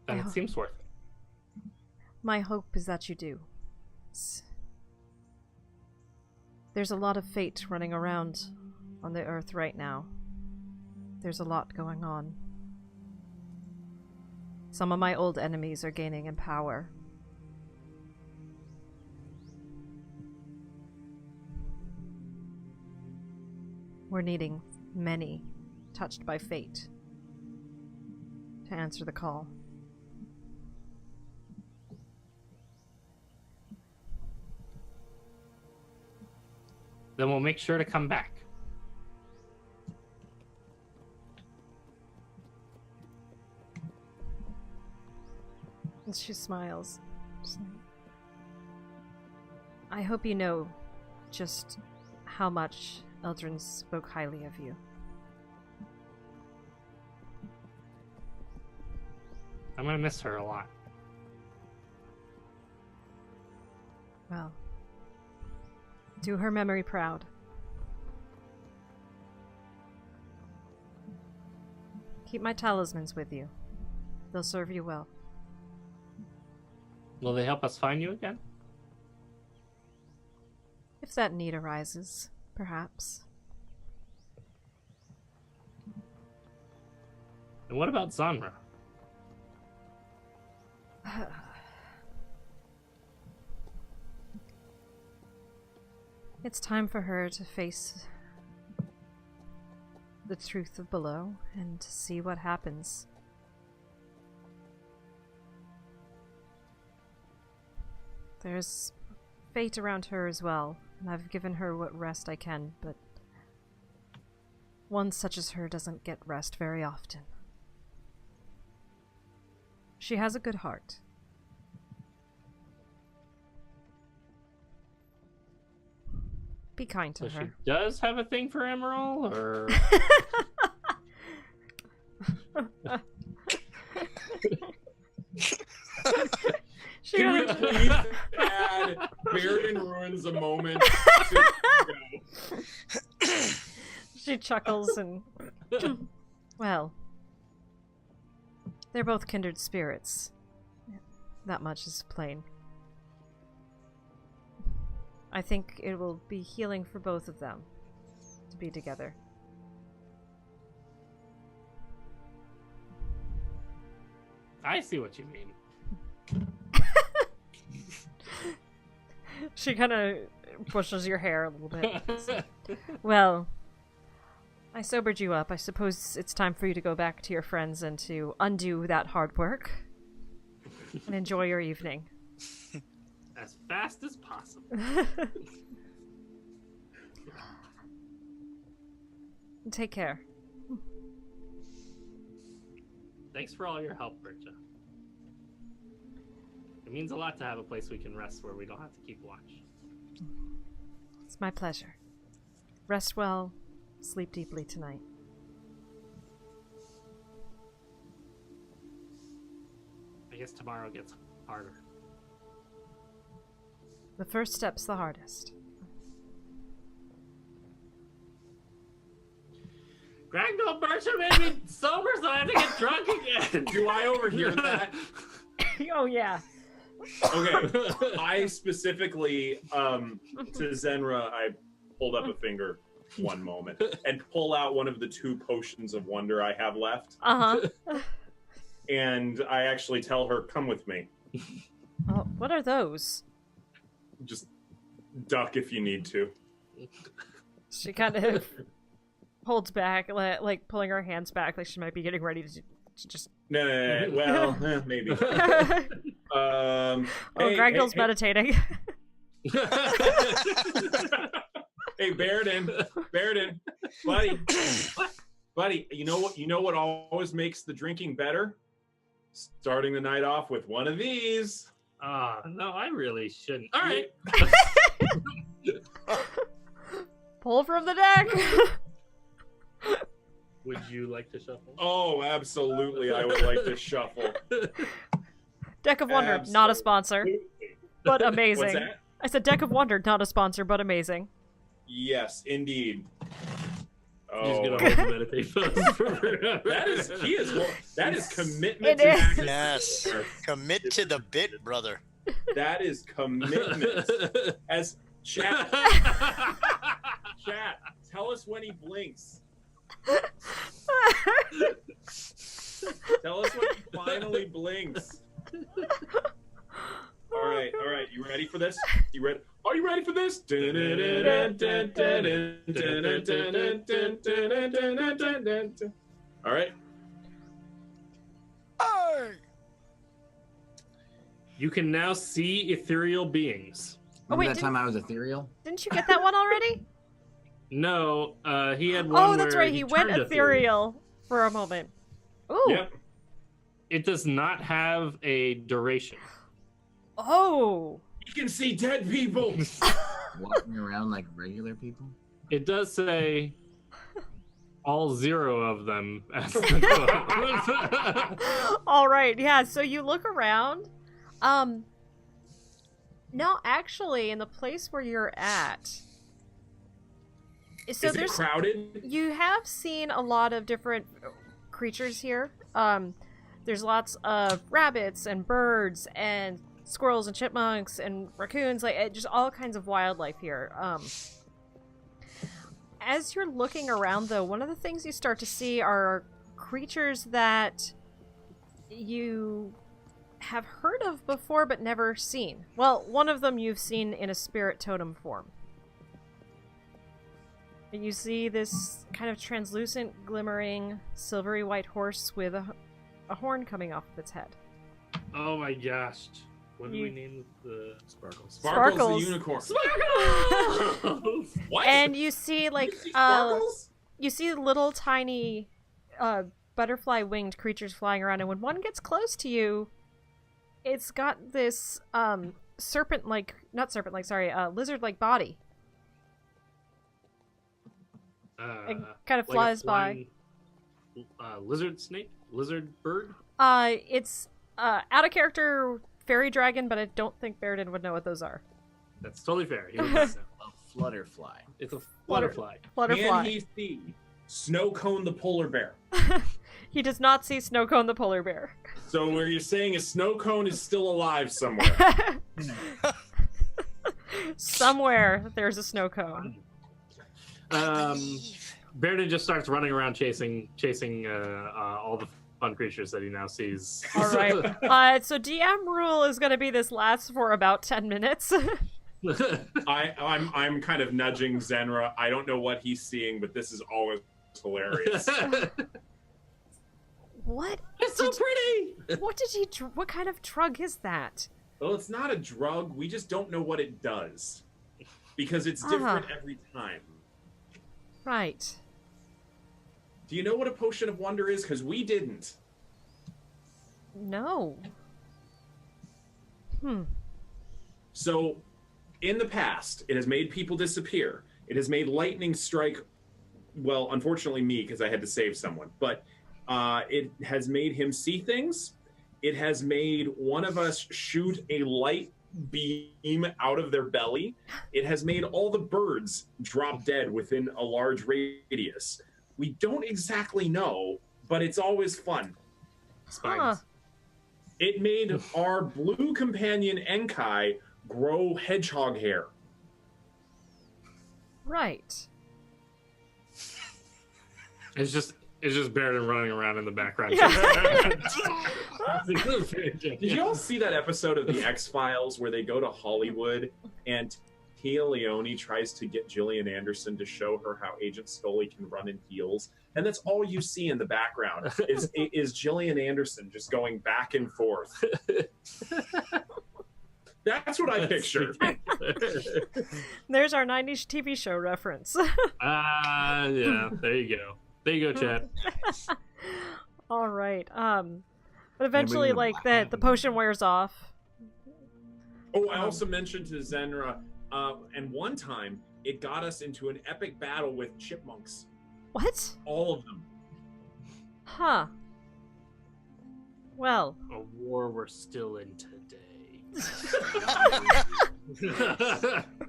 Then it seems worth it. My hope is that you do. There's a lot of fate running around on the earth right now. There's a lot going on. Some of my old enemies are gaining in power. We're needing many touched by fate to answer the call. Then we'll make sure to come back. And she smiles. Just like, I hope you know just how much Eldrin spoke highly of you. I'm gonna miss her a lot. Well, do her memory proud. Keep my talismans with you. They'll serve you well. Will they help us find you again? If that need arises, perhaps. And what about Zanra? It's time for her to face the truth of below and to see what happens. There's fate around her as well, and I've given her what rest I can, but one such as her doesn't get rest very often. She has a good heart. Be kind to So her. she does have a thing for Immeral, or She Can we has- please add Baeridin ruins a moment to She chuckles and... Well, they're both kindred spirits. That much is plain. I think it will be healing for both of them to be together. I see what you mean. She kind of pushes your hair a little bit. Well, I sobered you up. I suppose it's time for you to go back to your friends and to undo that hard work and enjoy your evening. As fast as possible. Take care. Thanks for all your help, Bercha. It means a lot to have a place we can rest where we don't have to keep watch. It's my pleasure. Rest well, sleep deeply tonight. I guess tomorrow gets harder. The first step's the hardest. Gragnold Bercha made me sober so I have to get drunk again. Do I overhear that? Oh, yeah. Okay. I specifically, to Zenra, I hold up a finger one moment and pull out one of the 2 potions of wonder I have left. Uh-huh. And I actually tell her, come with me. Oh, what are those? Just duck if you need to. She kind of holds back, like pulling her hands back, like she might be getting ready to just... No, well, maybe. Gragnold's meditating. Hey, Baeridin, buddy, you know what always makes the drinking better? Starting the night off with one of these. No, I really shouldn't. All right. Pull from the deck. Would you like to shuffle? Oh, absolutely, I would like to shuffle. Deck of Wonder, not a sponsor, but amazing. What's that? I said Deck of Wonder, not a sponsor, but amazing. Yes, indeed. Just Oh, gonna hold the meditate pose forever. that is commitment It to is. action. Yes. Commit to the bit, brother. That is commitment. As chat, tell us when he blinks. Tell us when he finally blinks. All right. You ready for this? You ready? Are you ready for this? All right. You can now see ethereal beings. Remember that time I was ethereal? Didn't you get that one already? No, he had one. Oh, that's where right. He went turned ethereal for a moment. Ooh. Yep. It does not have a duration. Oh. You can see dead people. Walking around like regular people? It does say all 0 of them as the quote. All right. Yeah. So you look around. No, actually, in the place where you're at. So Is it crowded? You have seen a lot of different creatures here. There's lots of rabbits and birds and squirrels and chipmunks and raccoons, like just all kinds of wildlife here. As you're looking around, though, one of the things you start to see are creatures that you have heard of before but never seen. Well, one of them you've seen in a spirit totem form. And you see this kind of translucent, glimmering, silvery white horse with a horn coming off of its head. Oh my gosh. What do we name the Sparkles? Sparkles the unicorn. Sparkles! What? And you see, like, You see Sparkles? you see little tiny butterfly-winged creatures flying around, and when one gets close to you, it's got this lizard-like body. It kind of like flies a by. flying, lizard snake? Lizard bird? It's out of character fairy dragon, but I don't think Baeridin would know what those are. That's totally fair. He would know. A flutterfly. It's a flutterfly. Flutterfly. Can he see Snowcone the polar bear? He does not see Snowcone the polar bear. So where you're saying a Snowcone is still alive somewhere? Somewhere there's a Snowcone. Baeridin just starts running around chasing all the fun creatures that he now sees. All right. So DM rule is going to be this lasts for about 10 minutes. I'm kind of nudging Zenra. I don't know what he's seeing, but this is always hilarious. What? It's so pretty. What did he? What kind of drug is that? Well, it's not a drug. We just don't know what it does because it's different every time. Right. Do you know what a potion of wonder is? Because we didn't. No. So, in the past, it has made people disappear. It has made lightning strike, well, unfortunately me, because I had to save someone. But it has made him see things. It has made one of us shoot a light beam out of their belly. It has made all the birds drop dead within a large radius. We don't exactly know, but it's always fun. Spines. It made our blue companion Enkai grow hedgehog hair. Right. It's just Baeridin running around in the background. Did you all see that episode of The X-Files where they go to Hollywood and Tia Leone tries to get Gillian Anderson to show her how Agent Scully can run in heels? And that's all you see in the background is Gillian Anderson just going back and forth. That's what I pictured. There's our 90s TV show reference. Yeah, there you go. There you go, Chad. All right. But eventually, like, the potion wears off. Oh, I also mentioned to Zenra, and one time it got us into an epic battle with chipmunks. What? All of them. Huh. Well. A war we're still in today.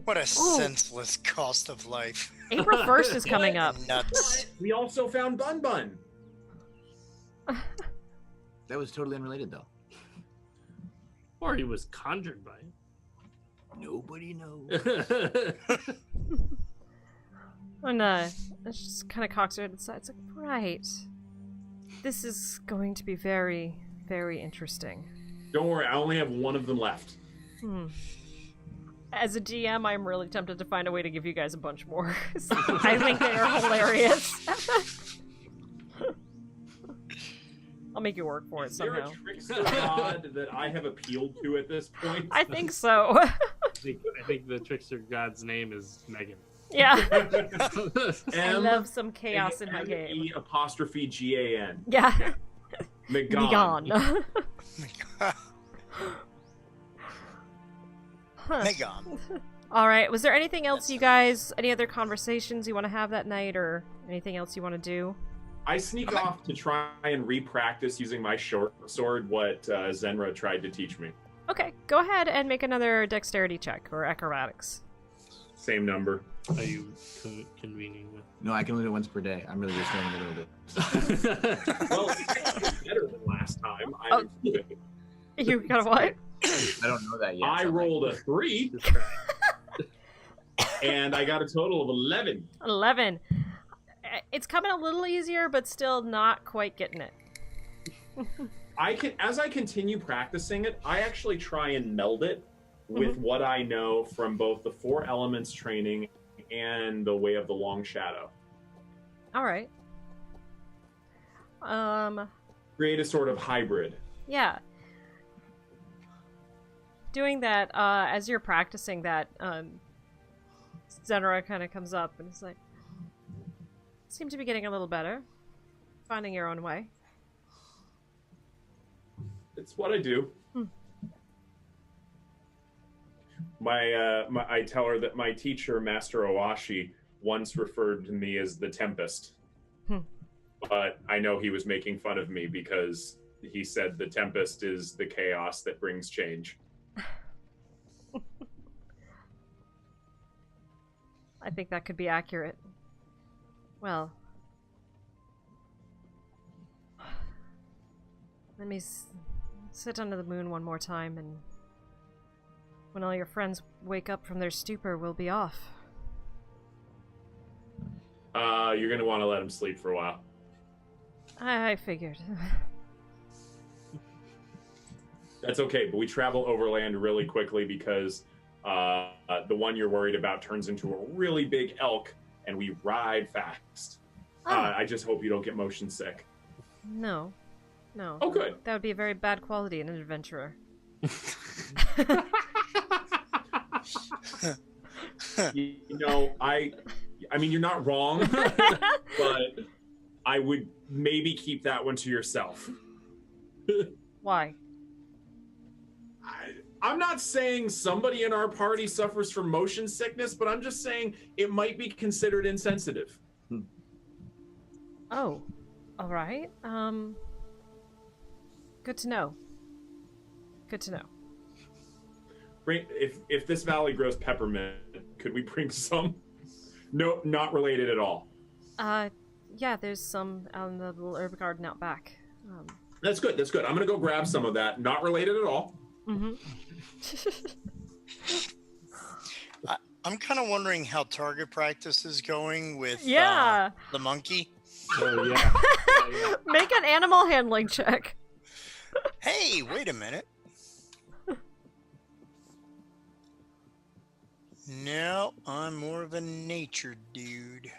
What a senseless cost of life. April 1st is coming up. Nuts. We also found Bun Bun. That was totally unrelated, though. Or he was conjured by it. Nobody knows. And it just kind of cocks her head to the side. It's like, right. This is going to be very, very interesting. Don't worry, I only have one of them left. As a DM, I'm really tempted to find a way to give you guys a bunch more. I think they are hilarious. I'll make you work for it somehow. Is there a trickster god that I have appealed to at this point? I think so. I think the trickster god's name is Megan. Yeah. I love some chaos in my game. M-E-G-A-N. Yeah. Megan. Megan. All right. Was there anything else you guys, any other conversations you want to have that night or anything else you want to do? I sneak off to try and re-practice using my short sword what Zenra tried to teach me. Okay. Go ahead and make another dexterity check or acrobatics. Same number. Are you convening with? No, I can only do it once per day. I'm really just trying to do it. Well, it's better than last time. I'm improving. You got a what? I don't know that yet. I rolled a 3. And I got a total of 11. 11. It's coming a little easier, but still not quite getting it. As I continue practicing it, I actually try and meld it with what I know from both the 4 elements training and the Way of the Long Shadow. All right. Create a sort of hybrid. Yeah. Doing that, as you're practicing that, Zenra kind of comes up and is like, seem to be getting a little better. Finding your own way. It's what I do. I tell her that my teacher, Master Owashi, once referred to me as the Tempest. But I know he was making fun of me because he said the Tempest is the chaos that brings change. I think that could be accurate. Well, let me sit under the moon one more time, and when all your friends wake up from their stupor, we'll be off. You're going to want to let him sleep for a while. I figured. That's okay, but we travel overland really quickly because the one you're worried about turns into a really big elk, and we ride fast. I just hope you don't get motion sick. No. Oh, good. That would be a very bad quality in an adventurer. You know, I mean, you're not wrong, but I would maybe keep that one to yourself. Why? I'm not saying somebody in our party suffers from motion sickness, but I'm just saying it might be considered insensitive. Oh, all right. Good to know. Good to know. If this valley grows peppermint, could we bring some? No, not related at all. Yeah, there's some out in the little herb garden out back. That's good. That's good. I'm gonna go grab some of that. Not related at all. Mm-hmm. I'm kind of wondering how target practice is going with Yeah. The monkey. Oh, yeah. Make an animal handling check. Hey, wait a minute. No, I'm more of a nature dude.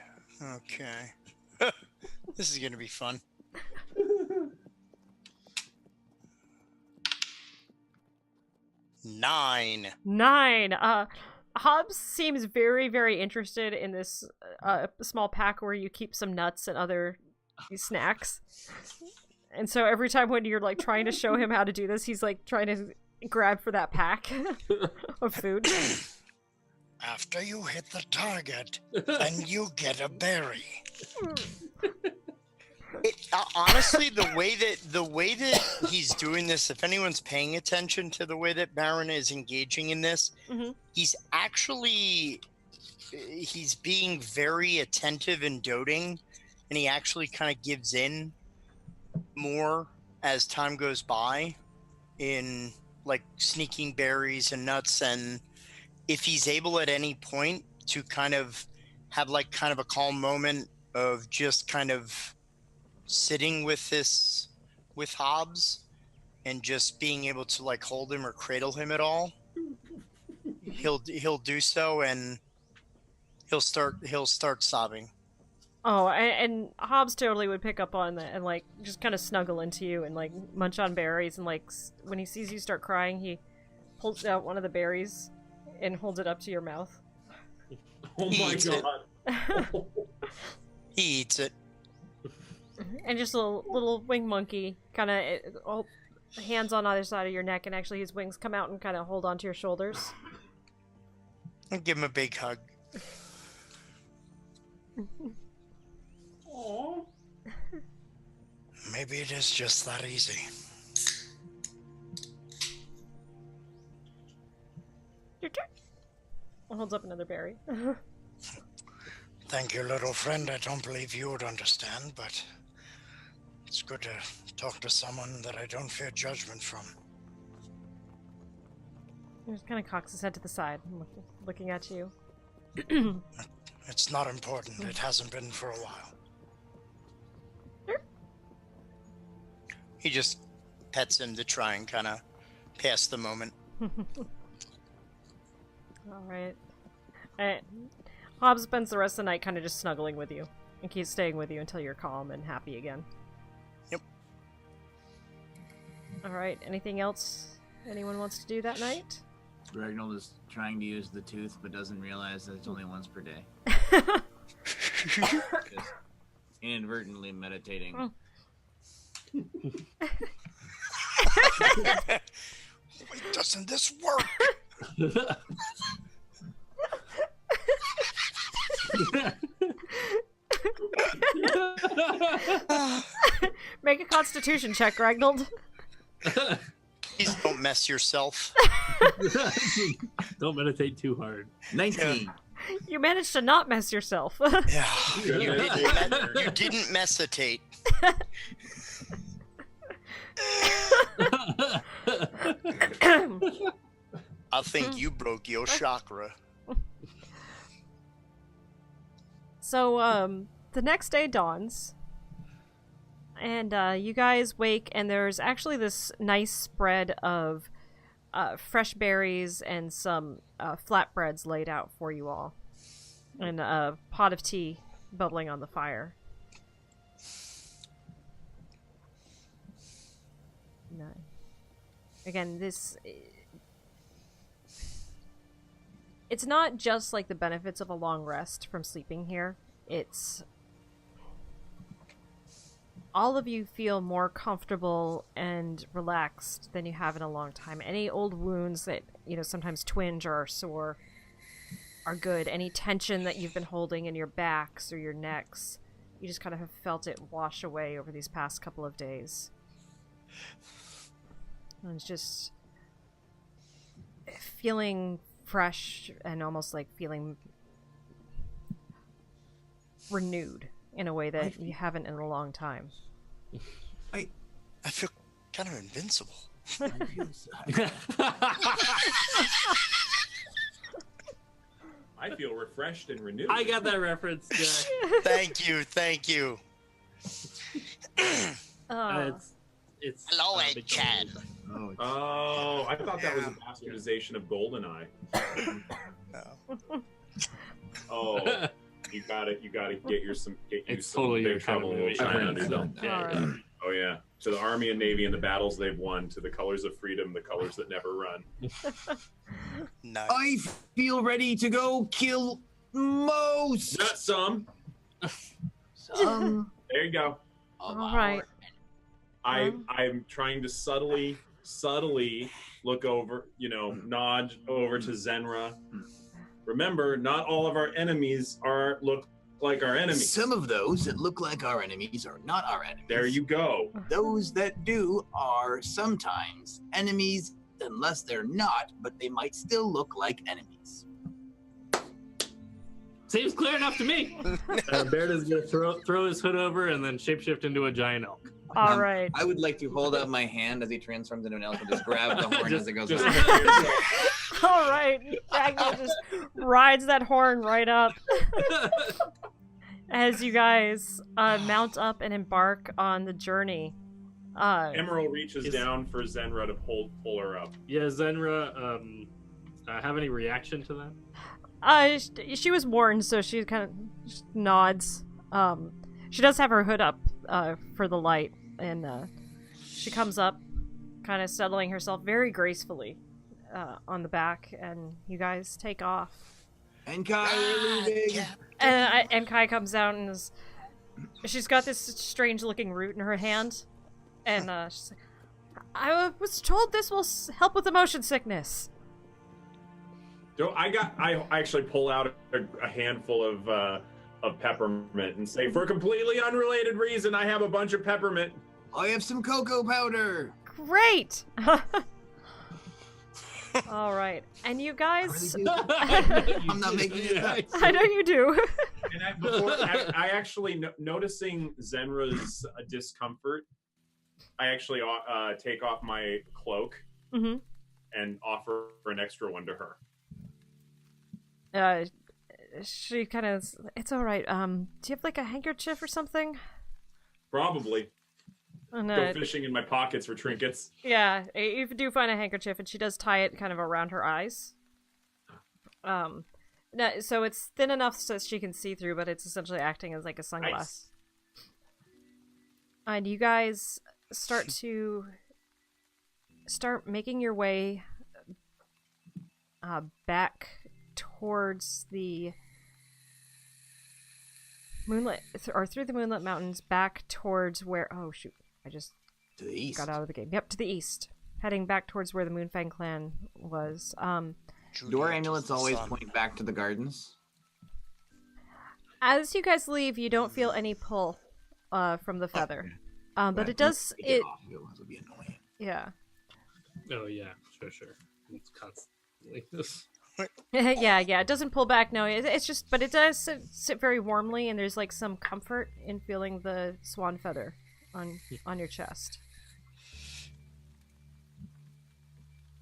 Okay. This is gonna be fun. 9. 9. Hobbs seems very, very interested in this small pack where you keep some nuts and other snacks. And so every time when you're like trying to show him how to do this, he's like trying to grab for that pack of food. After you hit the target, then you get a berry. Honestly, the way that he's doing this, if anyone's paying attention to the way that Baron is engaging in this, he's being very attentive and doting, and he actually kind of gives in more as time goes by in like sneaking berries and nuts. And if he's able at any point to kind of have like kind of a calm moment of just kind of sitting with Hobbs and just being able to like hold him or cradle him at all, he'll do so, and he'll start sobbing. Oh, and Hobbs totally would pick up on that and like just kind of snuggle into you and like munch on berries, and like when he sees you start crying, he pulls out one of the berries and holds it up to your mouth. Oh my god. He eats it. And just a little wing monkey, kind of hands on either side of your neck, and actually his wings come out and kind of hold onto your shoulders. And give him a big hug. Aww. Maybe it is just that easy. Your turn. Holds up another berry. Thank you, little friend. I don't believe you would understand, but it's good to talk to someone that I don't fear judgment from. He just kind of cocks his head to the side, looking at you. It's not important. It hasn't been for a while. Sure. He just pets him to try and kind of pass the moment. All right. Hobbs spends the rest of the night kind of just snuggling with you and keeps staying with you until you're calm and happy again. Yep. All right. Anything else anyone wants to do that night? Gragnold is trying to use the tooth, but doesn't realize that it's only once per day. Just inadvertently meditating. Wait, doesn't this work? Make a constitution check, Gragnold. Please don't mess yourself. Don't meditate too hard. 19. You managed to not mess yourself. Yeah, you didn't messitate. I think you broke your chakra. So, the next day dawns, and you guys wake, and there's actually this nice spread of fresh berries and some flatbreads laid out for you all, and a pot of tea bubbling on the fire. No. Again, it's not just like the benefits of a long rest from sleeping here. It's all of you feel more comfortable and relaxed than you have in a long time. Any old wounds that, sometimes twinge or are sore are good. Any tension that you've been holding in your backs or your necks, you just kind of have felt it wash away over these past couple of days. And it's just feeling fresh and almost like feeling renewed in a way that you haven't in a long time. I feel kind of invincible. I feel refreshed and renewed. I got that reference, Jack. Thank you. It's Hello, Ed Chad. Oh, I thought that was a bastardization of GoldenEye. Oh, you gotta get you some totally big trouble in Little China. Yeah. Oh yeah, to the Army and Navy and the battles they've won, to the colors of freedom, the colors that never run. Nice. I feel ready to go kill most. Not some. There you go. All right. I'm trying to subtly look over, nod over to Zenra. Remember, not all of our enemies look like our enemies. Some of those that look like our enemies are not our enemies. There you go. Those that do are sometimes enemies, unless they're not, but they might still look like enemies. Seems clear enough to me. Baeridin's gonna throw his hood over and then shapeshift into a giant elk. All right. I would like to hold up my hand as he transforms into an elk and just grab the horn as it goes just- up. All right. Gragnold just rides that horn right up. as you guys mount up and embark on the journey. Immeral reaches down for Zenra to pull her up. Yeah, Zenra, have any reaction to that? She was warned, so she kind of just nods. She does have her hood up for the light, and she comes up, kind of settling herself very gracefully on the back, and you guys take off. Enkai, we're leaving. And Enkai comes out and she's got this strange-looking root in her hand, and she's like, "I was told this will help with the motion sickness." I actually pull out a handful of peppermint and say, for a completely unrelated reason, I have a bunch of peppermint. I have some cocoa powder. Great. All right, and you guys. I'm not making it up. I know you do. And I actually noticing Zenra's discomfort, I actually take off my cloak and offer an extra one to her. She kind of, it's all right. Do you have like a handkerchief or something? Probably. And, Go fishing in my pockets for trinkets. Yeah, you do find a handkerchief, and she does tie it kind of around her eyes. So it's thin enough so she can see through, but it's essentially acting as like a sunglass. Nice. And you guys start making your way back towards the moonlit, or through the Moonlit Mountains, back towards where. Oh shoot! I just to the east. Got out of the game. Yep, to the east, heading back towards where the Moonfang clan was. Do our amulets always point back to the gardens? As you guys leave, you don't feel any pull from the feather, but it does. It would be annoying. Yeah. Oh yeah, sure. It's constantly this. yeah, it doesn't pull back. No, it's just, but it does sit very warmly, and there's like some comfort in feeling the swan feather on your chest.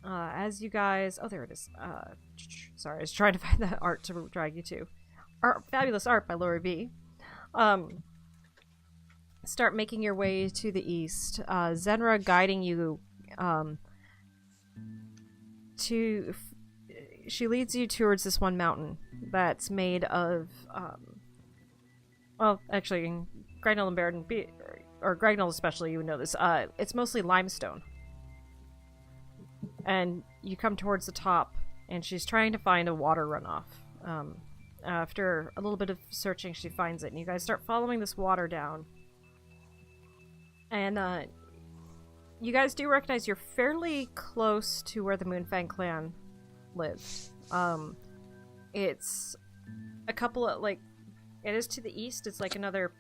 As you guys, oh, there it is. Sorry, I was trying to find the art to drag you to. Fabulous art by LoriB. Start making your way to the east. Zenra guiding you she leads you towards this one mountain that's made of, well, actually, in Gragnold and Baeridin, or Gragnold especially, you would know this, it's mostly limestone. And you come towards the top, and she's trying to find a water runoff. After a little bit of searching, she finds it, and you guys start following this water down. And, you guys do recognize you're fairly close to where the Moonfang clan live. It's a couple of, like, it is to the east. It's like another,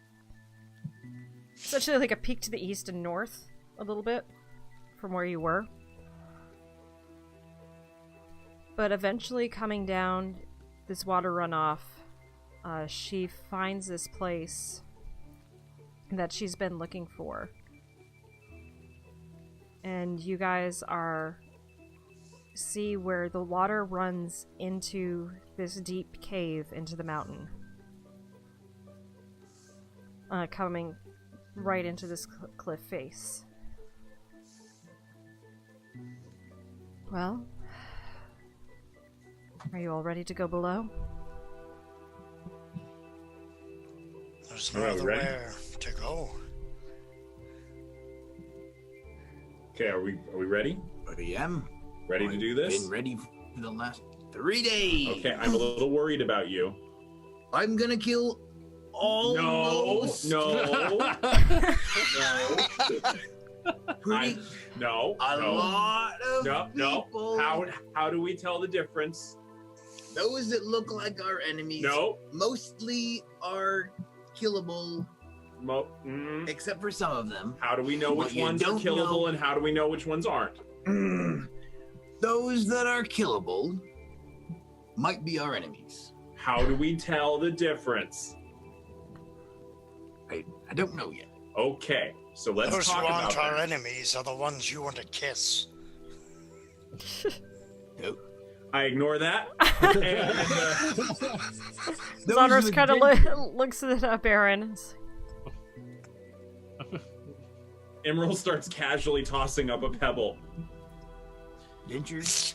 essentially like a peak to the east and north a little bit from where you were. But eventually coming down this water runoff, she finds this place that she's been looking for. And you guys see where the water runs into this deep cave into the mountain. Coming right into this cliff face. Well, are you all ready to go below? There's no other way to go. Okay, are we ready? I am. Ready to do this? Been ready for the last 3 days. Okay, I'm a little worried about you. I'm gonna kill all those. No. A lot of people. How do we tell the difference? Those that look like our enemies. No. Mostly are killable. Except for some of them. How do we know which ones are killable and how do we know which ones aren't? Those that are killable might be our enemies. How do we tell the difference? I don't know yet. Okay, so let's Those talk who about aren't our that. enemies are the ones you want to kiss. Nope. I ignore that. And, Zonros kind of looks at Baron. Immeral starts casually tossing up a pebble. Dentures.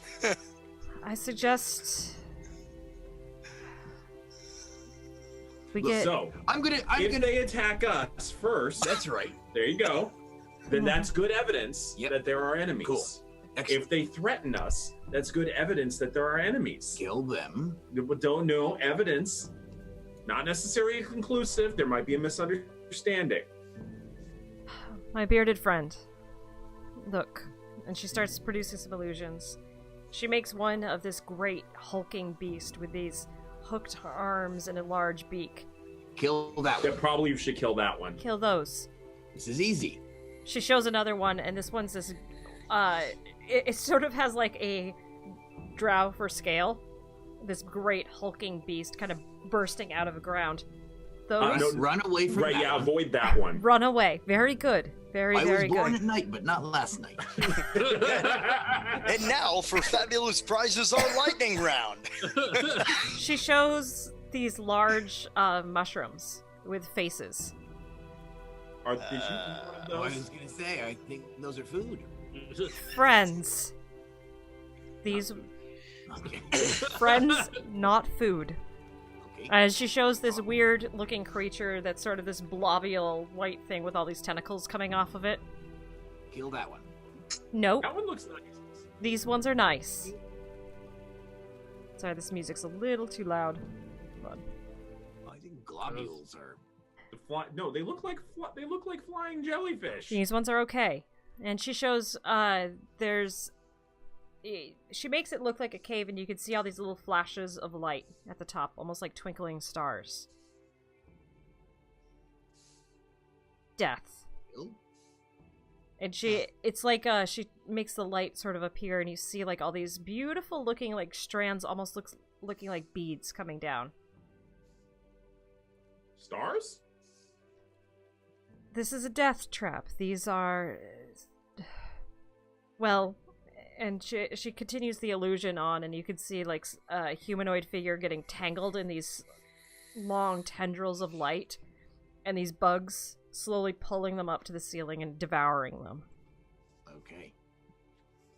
I suggest we get. So, if they attack us first, That's right. there you go. Then that's good evidence Yep. that there are enemies. Cool. Excellent. If they threaten us, that's good evidence that there are enemies. Kill them. Don't know evidence, not necessarily conclusive. There might be a misunderstanding. My bearded friend. Look. And she starts producing some illusions. She makes one of this great hulking beast with these hooked arms and a large beak. Kill that Yeah, one. probably you should kill that one. Kill those. This is easy. She shows another one, and this one's this, it sort of has like a drow for scale. This great hulking beast kind of bursting out of the ground. Those, No, Run away from Right, that yeah, one. avoid that one. run away. Very good. Very, I very was born good. at night, but not last night. And now for fabulous prizes on lightning round. She shows these large mushrooms with faces. Did you eat one of I those? was gonna say, I think those are food. Friends. These Okay. friends, not food. Okay. As she shows this weird looking creature that's sort of this blobular white thing with all these tentacles coming off of it. Kill that one. Nope. That one looks nice. These ones are nice. Sorry, this music's a little too loud. Hold on. I think globules are. No, they look like flying jellyfish. These ones are okay. And she shows she makes it look like a cave, and you can see all these little flashes of light at the top, almost like twinkling stars. Death. Kill. And it's like she makes the light sort of appear, and you see like all these beautiful looking like strands, almost looking like beads coming down. Stars? This is a death trap. These are, well, and she continues the illusion on, and you can see like a humanoid figure getting tangled in these long tendrils of light, and these bugs slowly pulling them up to the ceiling and devouring them. Okay.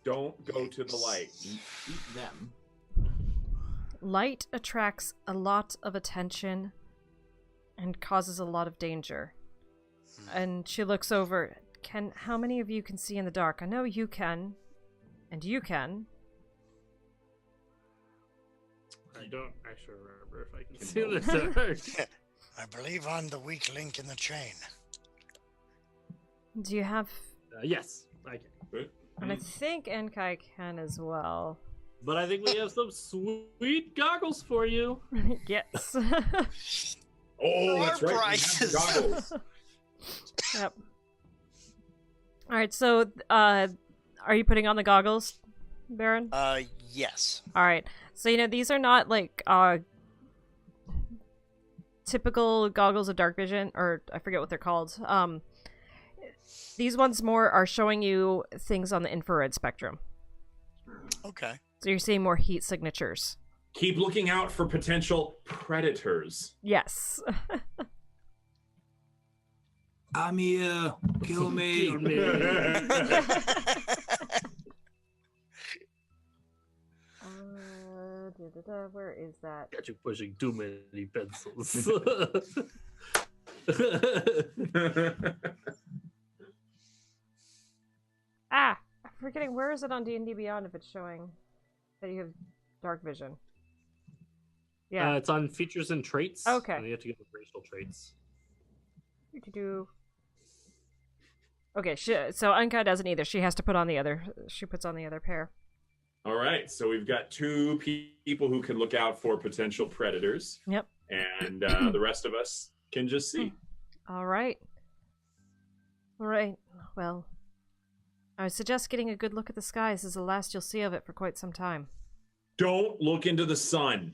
Don't go to the light. Eat them. Light attracts a lot of attention and causes a lot of danger. And she looks over. How many of you can see in the dark? I know you can. And you can. I don't actually remember if I can see this. I believe I'm the weak link in the chain. Do you have... Yes, I can. And I think Enkai can as well. But I think we have some sweet goggles for you. Yes. Oh, Our that's right. we have prices. the goggles. Yep. Alright, so, are you putting on the goggles, Baron? Yes. Alright. So, these are not, like, typical goggles of dark vision, or I forget what they're called. These ones more are showing you things on the infrared spectrum. Okay. So you're seeing more heat signatures. Keep looking out for potential predators. Yes. I'm here. Kill me. Kill me. Where is that? Got you pushing too many pencils. I'm forgetting. Where is it on D&D Beyond if it's showing that you have dark vision? Yeah. It's on features and traits. Okay. And you have to get the racial traits. You could do... Okay, so Enkai doesn't either. She has to put on the other... She puts on the other pair. All right, so we've got two people who can look out for potential predators. Yep. And the rest of us can just see. All right. Well, I would suggest getting a good look at the sky. This is the last you'll see of it for quite some time. Don't look into the sun.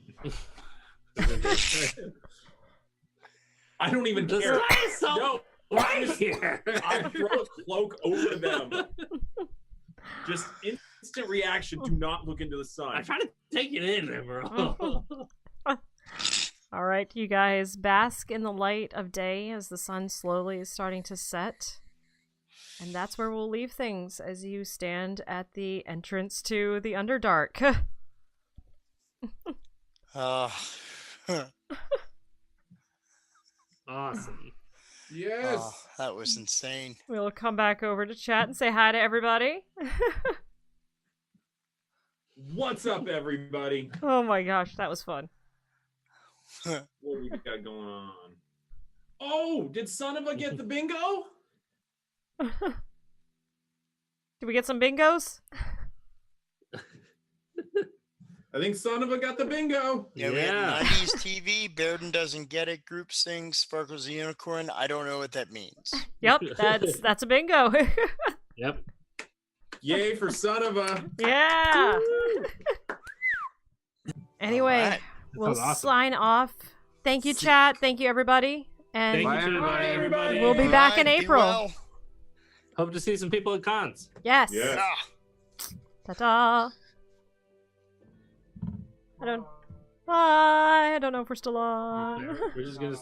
I don't even The care. sky is so No, right here. I throw a cloak over them. Just instant reaction. Do not look into the sun. I'm trying to take it in, Immeral. All right, you guys bask in the light of day as the sun slowly is starting to set. And that's where we'll leave things as you stand at the entrance to the Underdark. Awesome. Yes. Oh, that was insane. We'll come back over to chat and say hi to everybody. What's up, everybody? Oh my gosh, that was fun. What we got going on? Oh, did Son of a get the bingo? Did we get some bingos? I think Son of a got the bingo. Yeah, we had 90s TV. Baeridin doesn't get it. Group sings. Sparkles the unicorn. I don't know what that means. Yep, that's a bingo. Yep. Yay for Son of a. Yeah. Anyway, All right. we'll That was awesome. sign off. Thank you, chat. Thank you, everybody. And Thank you, Bye, everybody. we'll be back in All right, be April. well. Hope to see some people at cons. Yes. Yeah. Ah. Ta-ta. I don't know if we're still on. We're just gonna